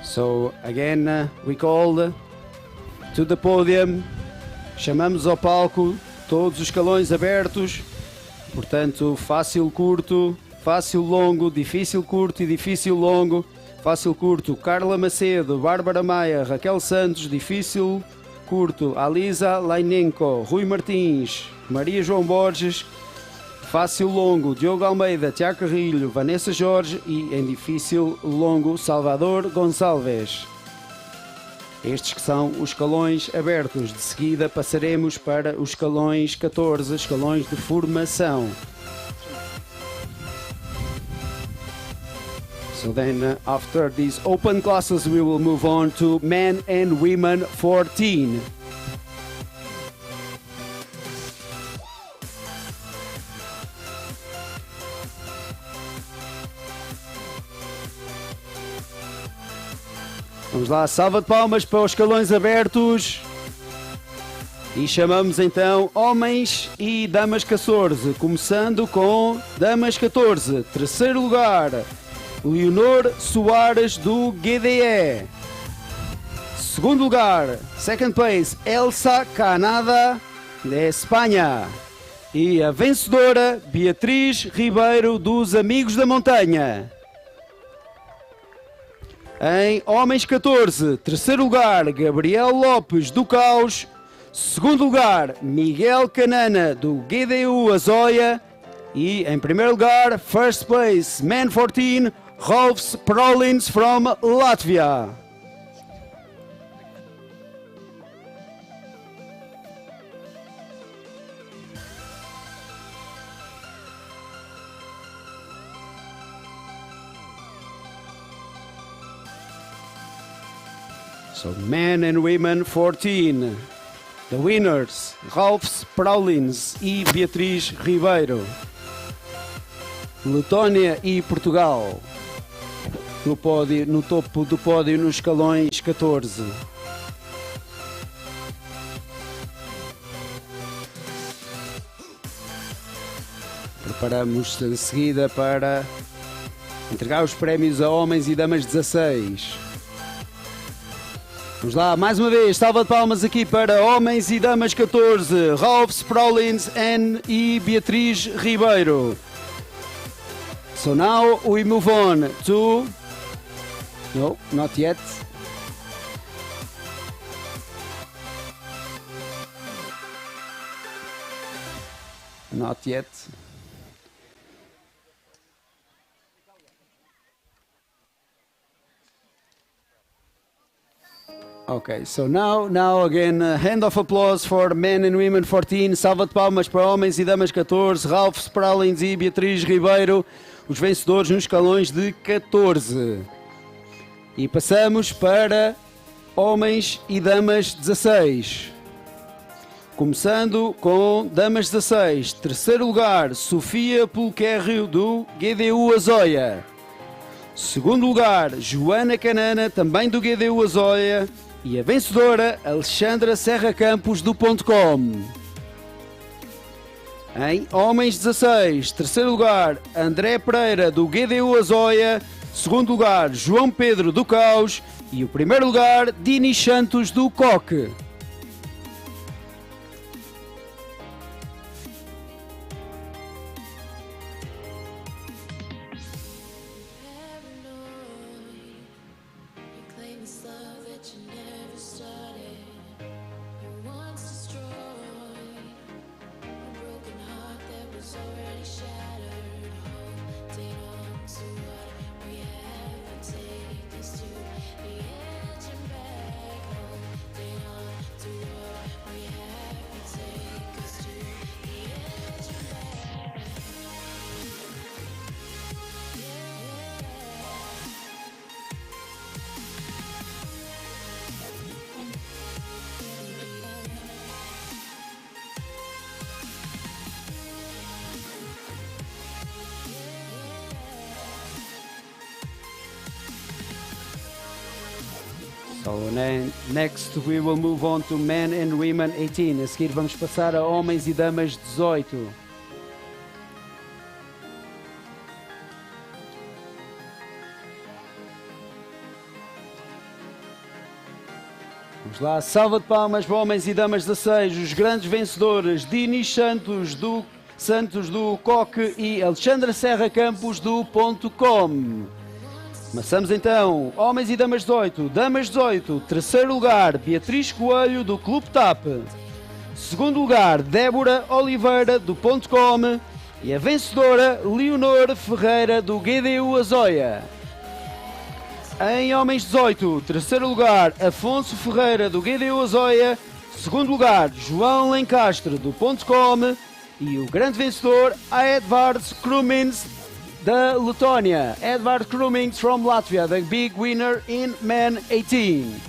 A: So again, we call to the podium. Chamamos ao palco todos os escalões abertos. Portanto, fácil, curto, fácil, longo, difícil, curto e difícil, longo. Fácil, curto, Carla Macedo, Bárbara Maia, Raquel Santos. Difícil, curto, Alisa Lainenko, Rui Martins, Maria João Borges. Fácil, longo, Diogo Almeida, Tiago Carrilho, Vanessa Jorge e em difícil, longo, Salvador Gonçalves. Estes que são os escalões abertos. De seguida passaremos para os escalões 14, escalões de formação. So then, after these open classes, we will move on to men and women 14. Vamos lá, salva de palmas para os escalões abertos. E chamamos então homens e damas 14, começando com damas 14. Terceiro lugar, Leonor Soares do GDE. Segundo lugar, second place, Elsa Canada de Espanha. E a vencedora, Beatriz Ribeiro dos Amigos da Montanha. Em homens 14, terceiro lugar, Gabriel Lopes do Caos. Segundo lugar, Miguel Canana do GDU Azóia. E em primeiro lugar, first place, man 14, Rolf Prolins from Latvia. So men and women 14. The winners, Ralph Prolins e Beatriz Ribeiro. Letónia e Portugal. No topo do pódio nos escalões 14. Preparamos de seguida para entregar os prémios a homens e damas 16. Vamos lá, mais uma vez, salva de palmas aqui para homens e damas 14, Ralph Prolins e Beatriz Ribeiro. So now we move on to... No, not yet. Not yet. Okay, so now again, hand of applause for men and women 14, salva de palmas para homens e damas 14, Ralph Prolins e Beatriz Ribeiro, os vencedores nos escalões de 14. E passamos para homens e damas 16. Começando com damas 16, terceiro lugar, Sofia Pulquerrio do GDU Azóia. Segundo lugar, Joana Canana, também do GDU Azóia. E a vencedora, Alexandra Serra Campos do .com. Em homens 16, terceiro lugar, André Pereira do GDU Azóia. Segundo lugar, João Pedro do Caos. E o primeiro lugar, Dini Santos do Coque. So next we will move on to men and women 18. A seguir vamos passar a homens e damas 18. Vamos lá, salva de palmas para homens e damas 16, os grandes vencedores, Dini Santos do Coque e Alexandra Serra Campos do .com. Começamos então, homens e damas 18, damas 18, terceiro lugar, Beatriz Coelho do Clube TAP. Segundo lugar, Débora Oliveira do .com e a vencedora, Leonor Ferreira do GDU Azóia. Em homens 18, terceiro lugar, Afonso Ferreira do GDU Azóia. Segundo lugar, João Lencastre do .com e o grande vencedor, Edvard Krumins da Letónia. Edvard Krumins from Latvia, the big winner in men 18.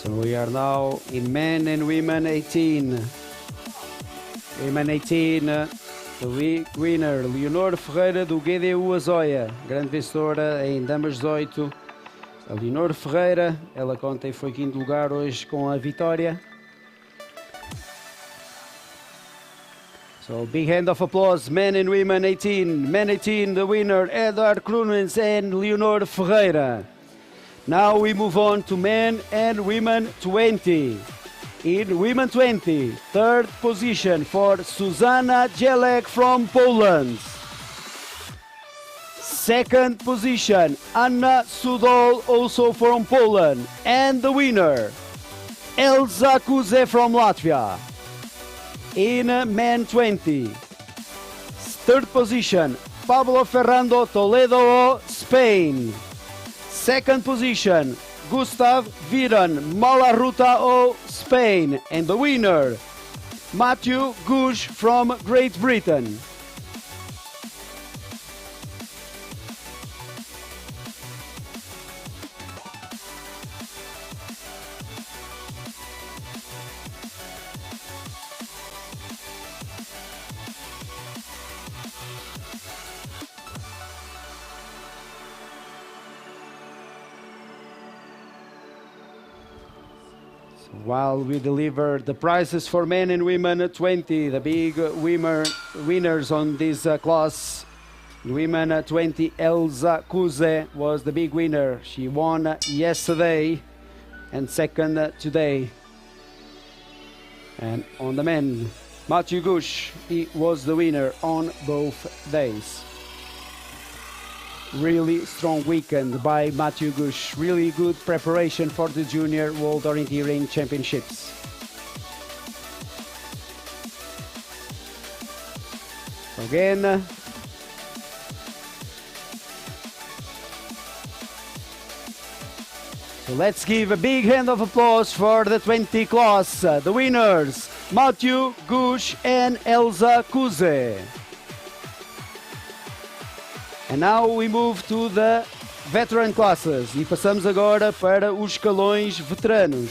A: So we are now in men and women 18. Women 18, the winner, Leonor Ferreira do GDU Azóia, grande vencedora em Damas 18. A Leonor Ferreira, ela ontem foi quinto lugar, hoje com a vitória. So big hand of applause, men and women 18. Men 18, the winner, Edward Krunens and Leonor Ferreira. Now we move on to men and women 20. In women 20, third position for Zuzanna Jelek from Poland. Second position, Anna Sudol, also from Poland. And the winner, Elza Kuze from Latvia. In men 20, third position, Pablo Ferrando Toledo, Spain. Second position, Gustav Viran Malaruta, Spain. And the winner, Matthew Gush from Great Britain. While we deliver the prizes for men and women 20, the big winners on this class. Women 20, Elza Kuze was the big winner. She won yesterday and second today. And on the men, Matthew Gush, he was the winner on both days. Really strong weekend by Matthew Gush. Really good preparation for the Junior World Orienteering Championships. Again, so let's give a big hand of applause for the 20 class. The winners, Matthew Gush and Elza Kuze. And now we move to the veteran classes e passamos agora para os escalões veteranos.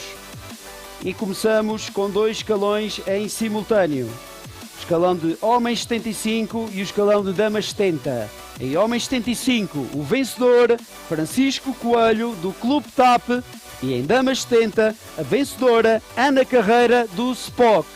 A: E começamos com dois escalões em simultâneo. O escalão de homens 75 e o escalão de damas 70. Em homens 75, o vencedor Francisco Coelho do Clube TAP e em damas 70, a vencedora Ana Carreira do SPOC.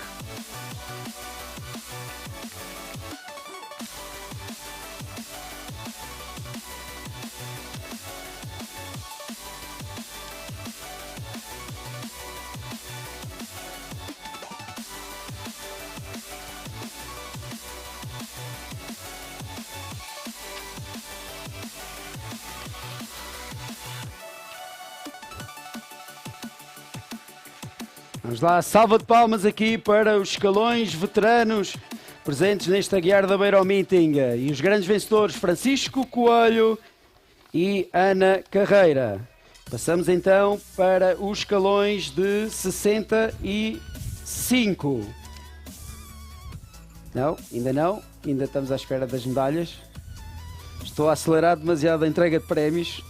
A: Vamos lá, salva de palmas aqui para os escalões veteranos presentes neste Aguiar da Beira ao Meeting. E os grandes vencedores, Francisco Coelho e Ana Carreira. Passamos então para os escalões de 65. Não, ainda estamos à espera das medalhas. Estou a acelerar demasiado a entrega de prémios.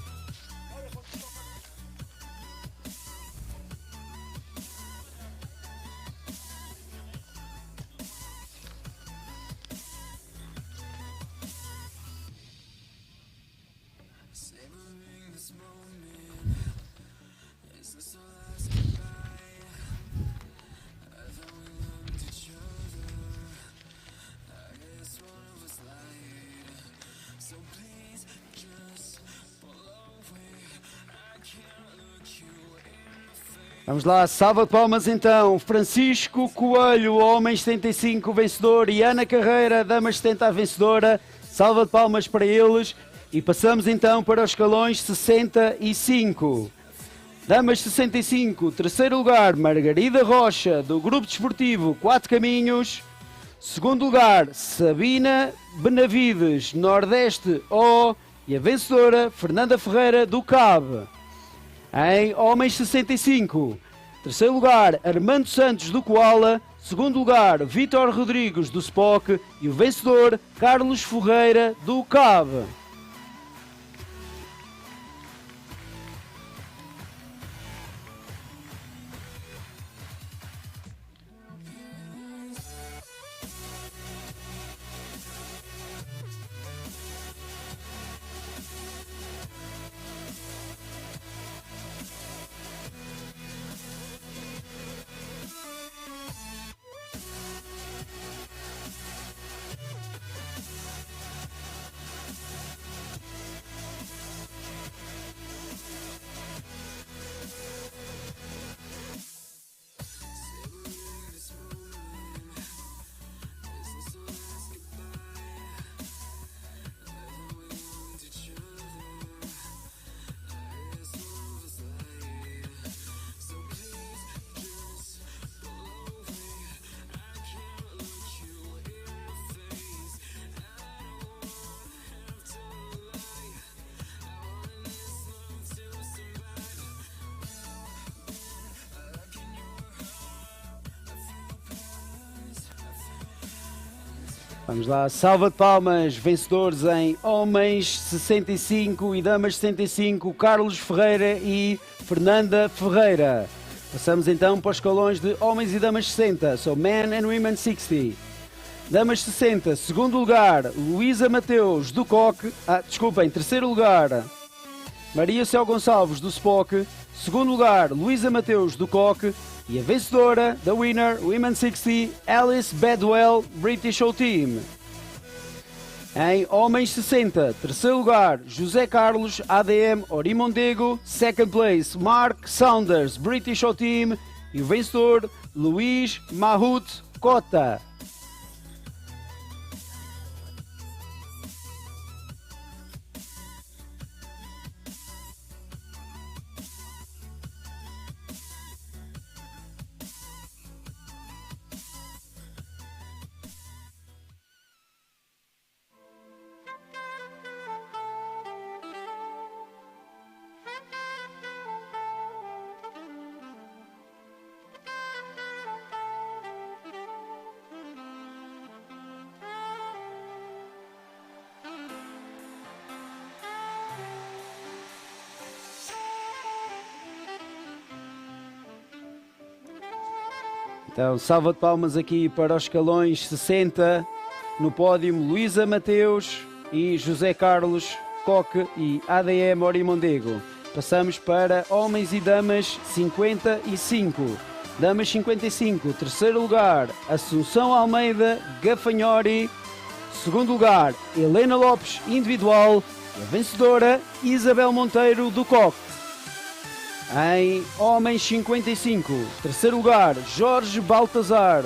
A: Vamos lá, salva de palmas então, Francisco Coelho, homens 75, vencedor, e Ana Carreira, damas 70, vencedora. Salva de palmas para eles. E passamos então para os escalões 65. Damas 65, terceiro lugar, Margarida Rocha, do Grupo Desportivo 4 Caminhos. Segundo lugar, Sabina Benavides, Nordeste O. E a vencedora, Fernanda Ferreira, do CAB. Em homens 65, terceiro lugar, Armando Santos, do Koala. Segundo lugar, Vítor Rodrigues, do SPOC. E o vencedor, Carlos Ferreira, do CAB. Vamos lá, salva de palmas, vencedores em homens 65 e damas 65, Carlos Ferreira e Fernanda Ferreira. Passamos então para os escalões de homens e damas 60, so men and women 60. Damas 60, segundo lugar, Luísa Mateus do Coque, em terceiro lugar, Maria Céu Gonçalves do Spock, segundo lugar, Luísa Mateus do Coque, e a vencedora, the winner, Women 60, Alice Bedwell, British Show Team. Em homens 60, terceiro lugar, José Carlos, ADM, Ori-Mondego, second place, Mark Saunders, British Show Team, e o vencedor, Luís Mahut Cota. Então, salva de palmas aqui para os escalões 60, no pódio Luísa Mateus e José Carlos Coque e ADM Ori-Mondego. Passamos para homens e damas 55. Damas 55, terceiro lugar, Assunção Almeida Gafanhori. Segundo lugar, Helena Lopes individual. E a vencedora, Isabel Monteiro do Coque. Em homens 55, terceiro lugar, Jorge Baltazar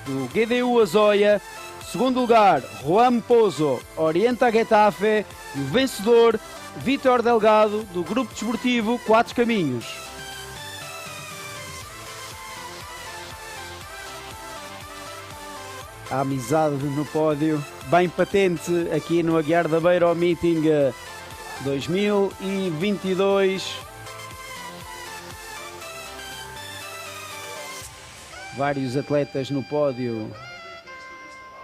A: do GDU Azóia. Segundo lugar, Juan Pozo, Orienta Getafe. E o vencedor, Vítor Delgado do Grupo Desportivo Quatro Caminhos. A amizade no pódio, bem patente aqui no Aguiar da Beira ao Meeting 2022. Vários atletas no pódio,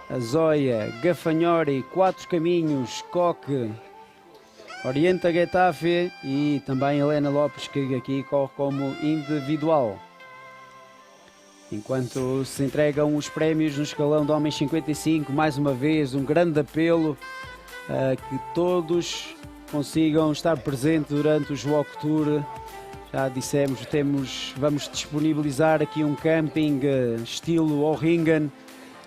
A: Azóia, Gafanhori, Quatro Caminhos, Coque, Orienta Getafe e também Helena Lopes, que aqui corre como individual. Enquanto se entregam os prémios no escalão de homens 55, mais uma vez um grande apelo a que todos consigam estar presentes durante o Walk Tour. Já dissemos, vamos disponibilizar aqui um camping estilo O'Ringen.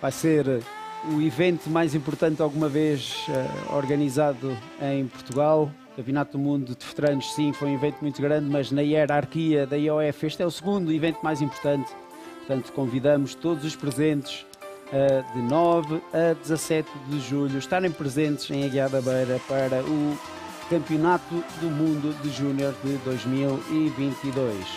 A: Vai ser o evento mais importante alguma vez organizado em Portugal. O Campeonato do Mundo de Veteranos, sim, foi um evento muito grande, mas na hierarquia da IOF este é o segundo evento mais importante. Portanto, convidamos todos os presentes de 9 a 17 de julho estarem presentes em Aguiar da Beira para o Campeonato do Mundo de Júnior de 2022.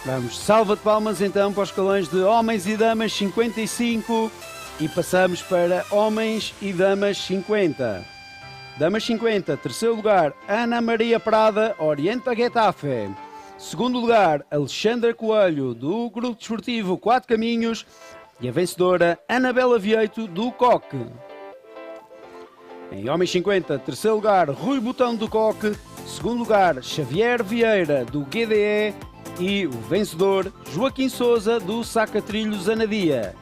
A: Vamos, salva de palmas então para os escalões de homens e damas 55 e passamos para homens e damas 50. Damas 50, terceiro lugar, Ana Maria Prada, Orienta Getafe. Segundo lugar, Alexandra Coelho, do Grupo Desportivo Quatro Caminhos. E a vencedora, Anabela Vieito, do Coque. Em homens 50, terceiro lugar, Rui Botão do Coque. Segundo lugar, Xavier Vieira, do GDE. E o vencedor, Joaquim Souza, do Sacatrilhos Anadia.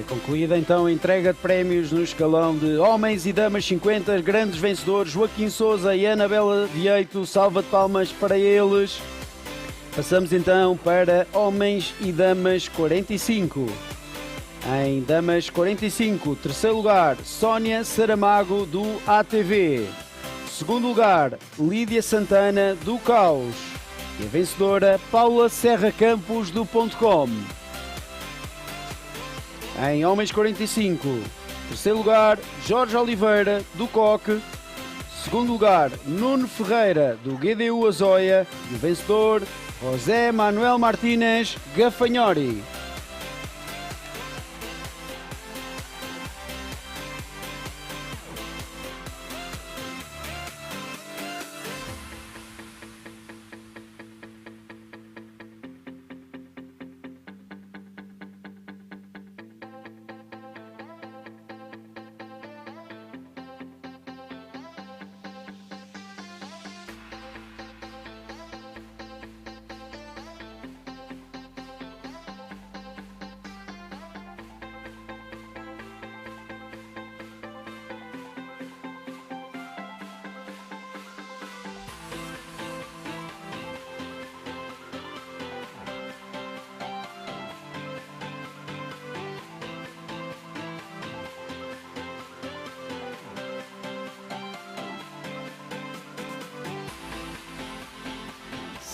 A: Concluída então a entrega de prémios no escalão de homens e damas 50, grandes vencedores Joaquim Sousa e Anabela Vieito, salva de palmas para eles. Passamos então para homens e damas 45. Em damas 45, terceiro lugar, Sónia Saramago do ATV. Segundo lugar, Lídia Santana do Caos. E a vencedora, Paula Serra Campos do .com. Em homens 45, terceiro lugar, Jorge Oliveira, do Coque. Segundo lugar, Nuno Ferreira, do GDU Azóia. E o vencedor, José Manuel Martínez Gafanhori.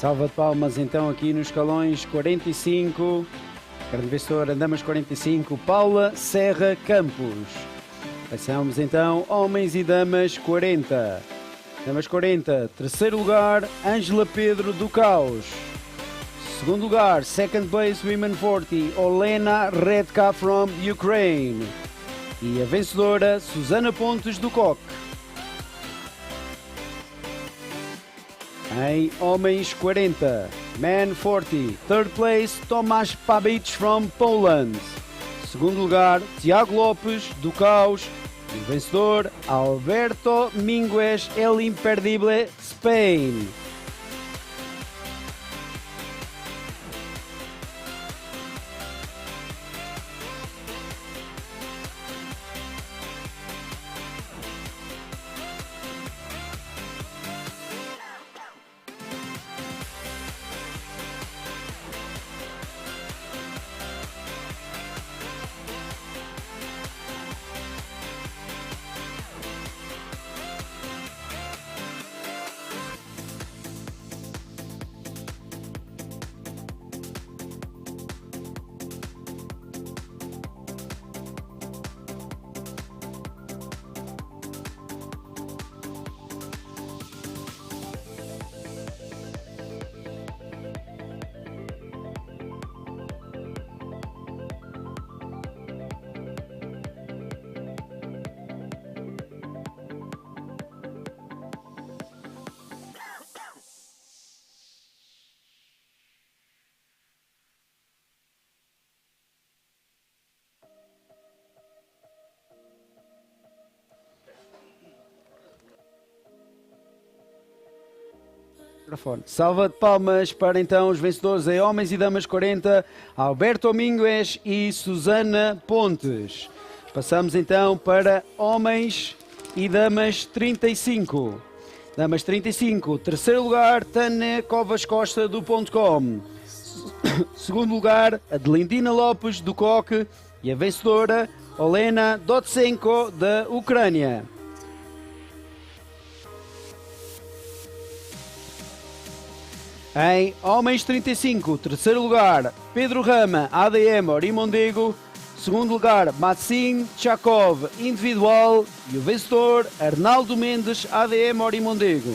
A: Salva de palmas então aqui nos escalões 45, grande vencedora, damas 45, Paula Serra Campos. Passamos então homens e damas 40. Damas 40, terceiro lugar, Ângela Pedro do Caos. Segundo lugar, second place Women 40, Olena Redka from Ukraine. E a vencedora, Susana Pontes do Coque. Em homens 40, Men 40, third place Tomasz Pabic from Poland. Segundo lugar, Tiago Lopes do Caos. E o vencedor, Alberto Mingues El Imperdible, Spain. Salva de palmas para então os vencedores em homens e damas 40, Alberto Mingues e Susana Pontes. Passamos então para homens e damas 35. Damas 35, terceiro lugar, Tânia Covas Costa do .com. Segundo lugar, Adelindina Lopes do Coque. E a vencedora, Olena Dotsenko da Ucrânia. Em homens 35, terceiro lugar, Pedro Rama, ADM Ori-Mondego. Segundo lugar, Massim Chakov, individual. E o vencedor, Arnaldo Mendes, ADM Ori-Mondego.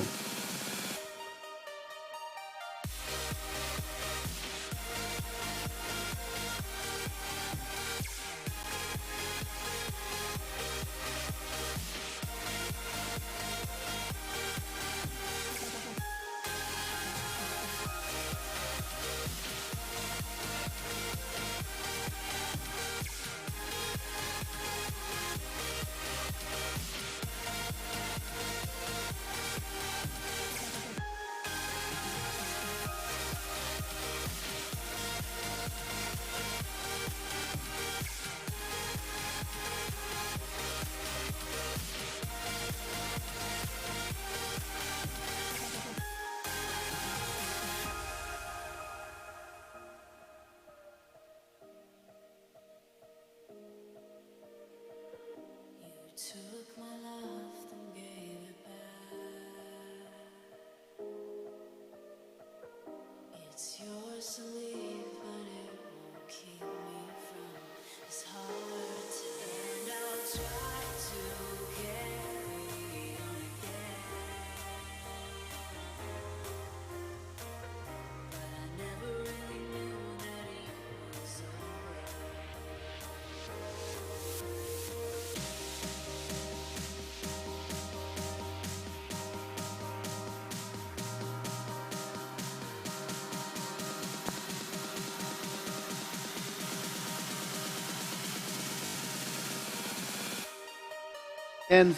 A: And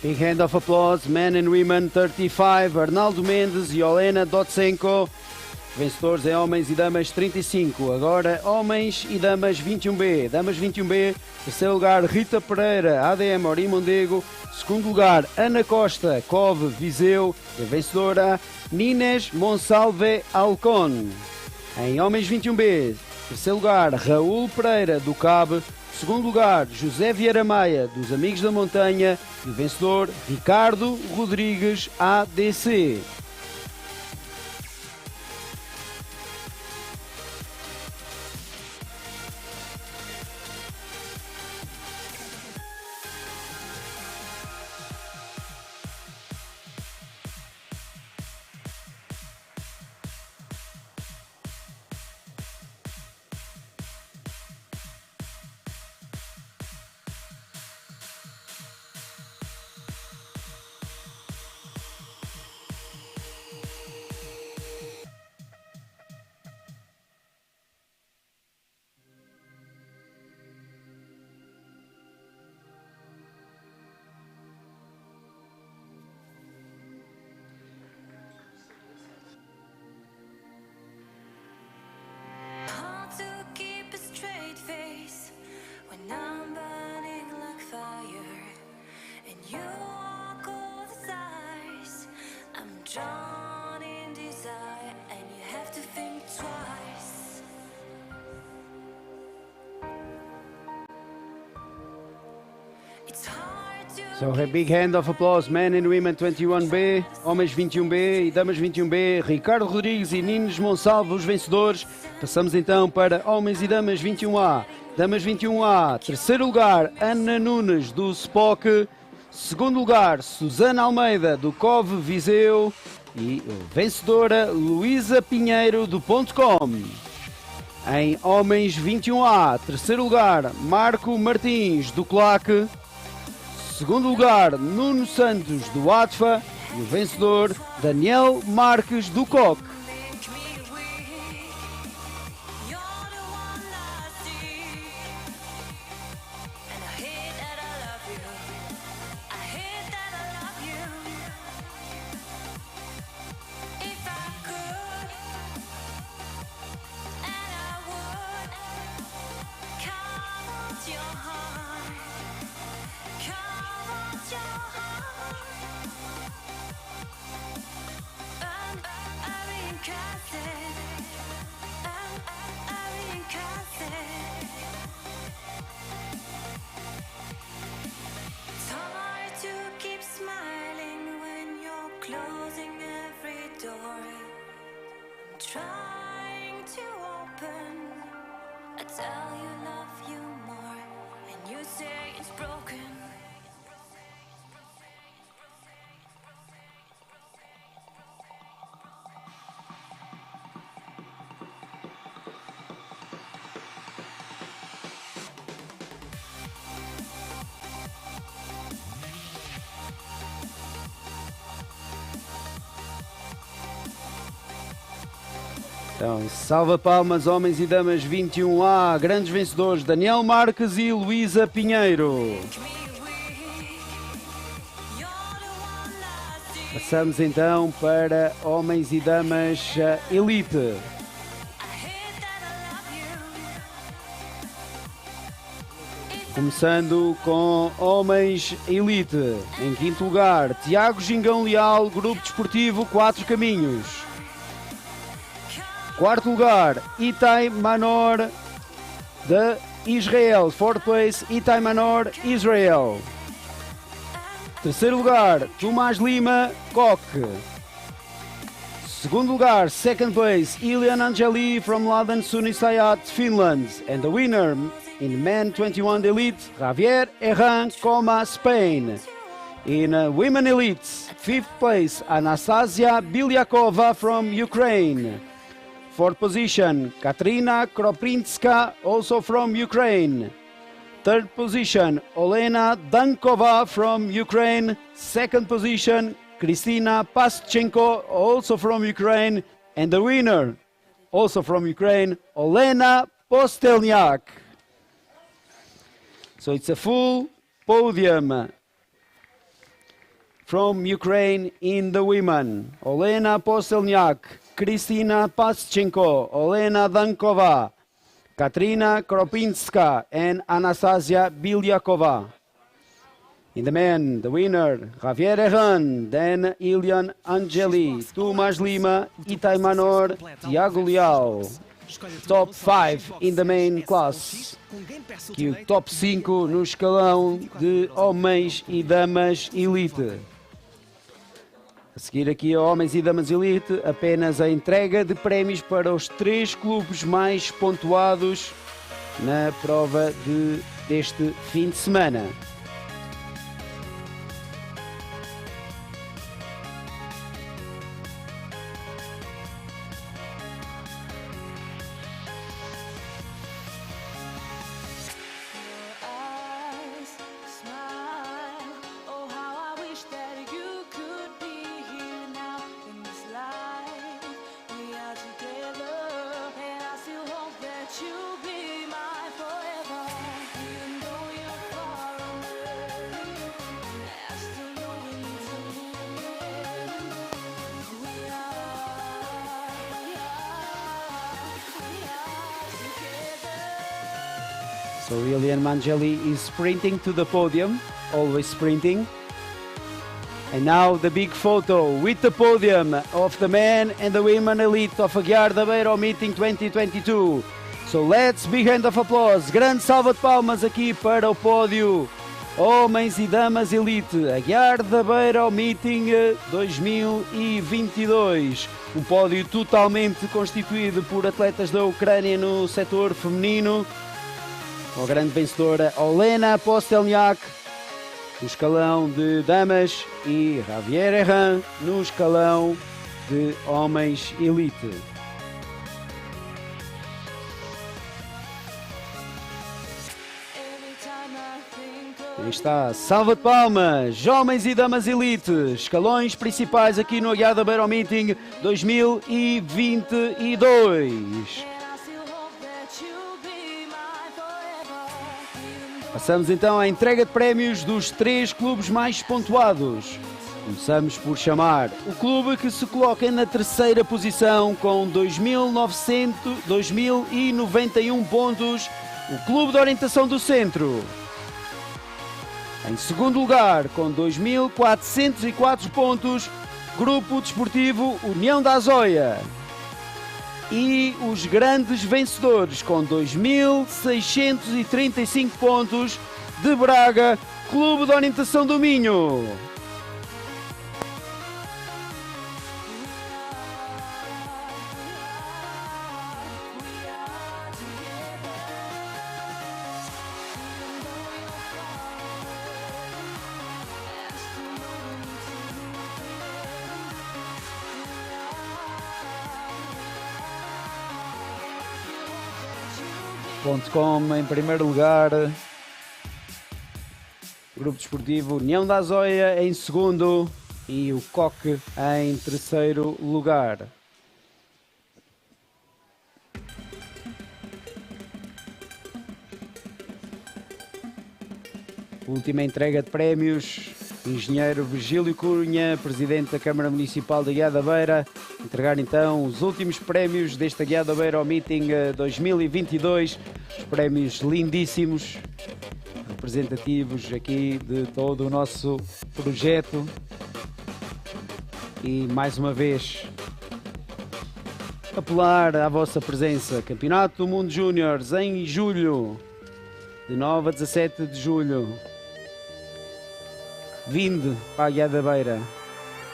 A: big hand of applause, men and women 35, Arnaldo Mendes e Olena Dotsenko. Vencedores em homens e damas 35. Agora homens e damas 21B. Damas 21B, terceiro lugar Rita Pereira, ADM Orimondego. Segundo lugar Ana Costa, COV Viseu. E a vencedora Nines Monsalve Alcon. Em homens 21B, terceiro lugar Raul Pereira do CAB. Segundo lugar José Vieira Maia dos Amigos da Montanha. E o vencedor Ricardo Rodrigues ADC.
F: Hard to keep a straight face when I'm burning like fire, and you walk all the sides. I'm drawn in desire, and you have to think twice. It's hard to
A: So a big hand of applause, men and women 21B, homens 21B e damas 21B, Ricardo Rodrigues e Nines Monsalvo, os vencedores. Passamos então para homens e damas 21A. Damas 21A, terceiro lugar, Ana Nunes do SPOC. Segundo lugar, Susana Almeida do COV Viseu. E vencedora, Luísa Pinheiro do .com. Em homens 21A, terceiro lugar, Marco Martins do CLAC. Segundo lugar, Nuno Santos do ATFA. E o vencedor, Daniel Marques do COC.
F: make me weak. You're the one I see, and I hate that I love you. I hate that I love you. If I could, and I would, count your heart, count your heart. It's hard to keep smiling when you're closing every door. I'm trying to open. I tell you love you more, and you say it's broken.
A: Então, salva palmas, homens e damas 21A, grandes vencedores, Daniel Marques e Luísa Pinheiro. Passamos então para homens e damas elite. Começando com homens elite. Em quinto lugar, Tiago Gingão Leal, Grupo Desportivo 4 Caminhos. Quarto lugar, Itai Manor de Israel. Fourth place, Itai Manor, Israel. Terceiro lugar, Tomás Lima, Coque. Segundo lugar, second place, Ilian Angeli from Ladan Sunisayat, Finland. And the winner in Men 21 Elite, Javier Herran, Spain. In Women Elite, fifth place, Anastasia Bilyakova from Ukraine. Fourth position, Katrina Kroprinska, also from Ukraine. Third position, Olena Dankova from Ukraine. Second position, Kristina Paschenko, also from Ukraine. And the winner, also from Ukraine, Olena Postelniak. So it's a full podium From Ukraine in the women, Olena Postelniak, Kristina Paschenko, Olena Dankova, Katrina Kropinska and Anastasia Bilyakova. In the men, the winner, Javier Herran, then Ilian Angeli, Tomas Lima, Itai Manor, Tiago Leal. Top 5 in the main class. Aqui o top 5 no escalão de homens e damas elite. A seguir aqui a homens e damas elite, apenas a entrega de prémios para os 3 clubes mais pontuados na prova deste fim de semana. So Ilian Mangeli is sprinting to the podium, always sprinting. And now the big photo with the podium of the men and the women elite of Aguiar da Beira Meeting 2022. So let's big hand of applause, grande salva de palmas aqui para o pódio homens e damas elite, Aguiar da Beira Meeting 2022. Um pódio totalmente constituído por atletas da Ucrânia no setor feminino. A grande vencedora Olena Postelniak no escalão de damas e Javier Herran no escalão de homens elite. Aí está, salva de palmas, homens e damas elite, escalões principais aqui no Aguiar da Beira Meeting 2022. Passamos então à entrega de prémios dos 3 clubes mais pontuados. Começamos por chamar o clube que se coloca na terceira posição com 2.091 pontos, o Clube de Orientação do Centro. Em segundo lugar, com 2.404 pontos, Grupo Desportivo União da Azóia. E os grandes vencedores com 2.635 pontos de Braga, Clube de Orientação do Minho. .com em primeiro lugar, Grupo Desportivo União da Azóia em segundo e o Coque em terceiro lugar. Última entrega de prémios, Engenheiro Virgílio Cunha, Presidente da Câmara Municipal de Aguiar da Beira, entregar então os últimos prémios deste Aguiar da Beira ao Meeting 2022, os prémios lindíssimos, representativos aqui de todo o nosso projeto. E mais uma vez apelar à vossa presença. Campeonato do Mundo Júniores em julho, de 9 a 17 de julho. Vinde para a Aguiar da Beira.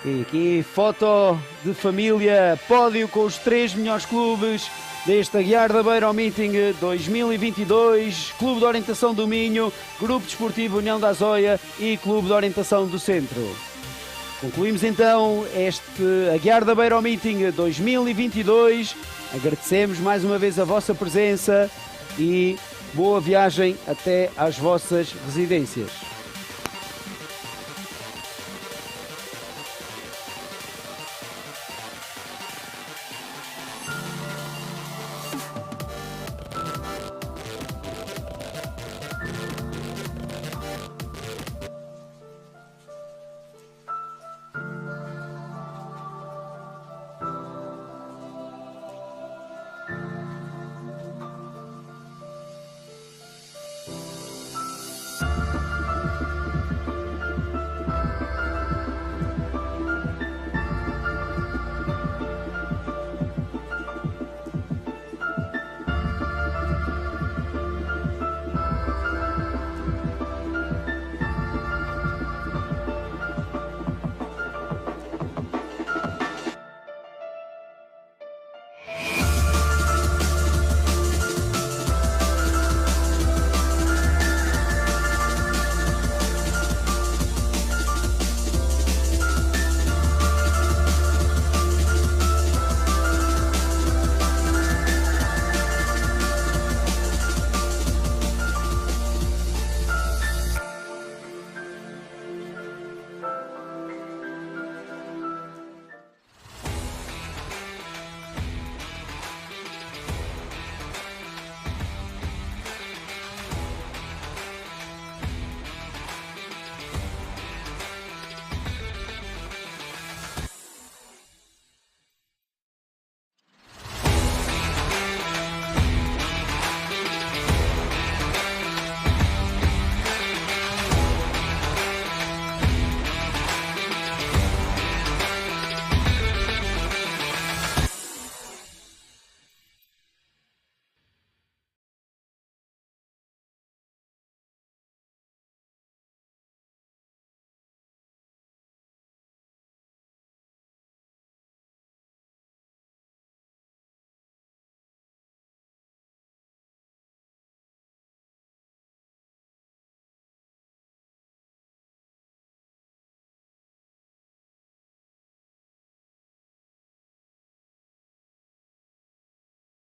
A: E aqui foto de família, pódio com os 3 melhores clubes deste Aguiar da Beira ao Meeting 2022, Clube de Orientação do Minho, Grupo Desportivo União da Azóia e Clube de Orientação do Centro. Concluímos então este Aguiar da Beira ao Meeting 2022, agradecemos mais uma vez a vossa presença e boa viagem até às vossas residências.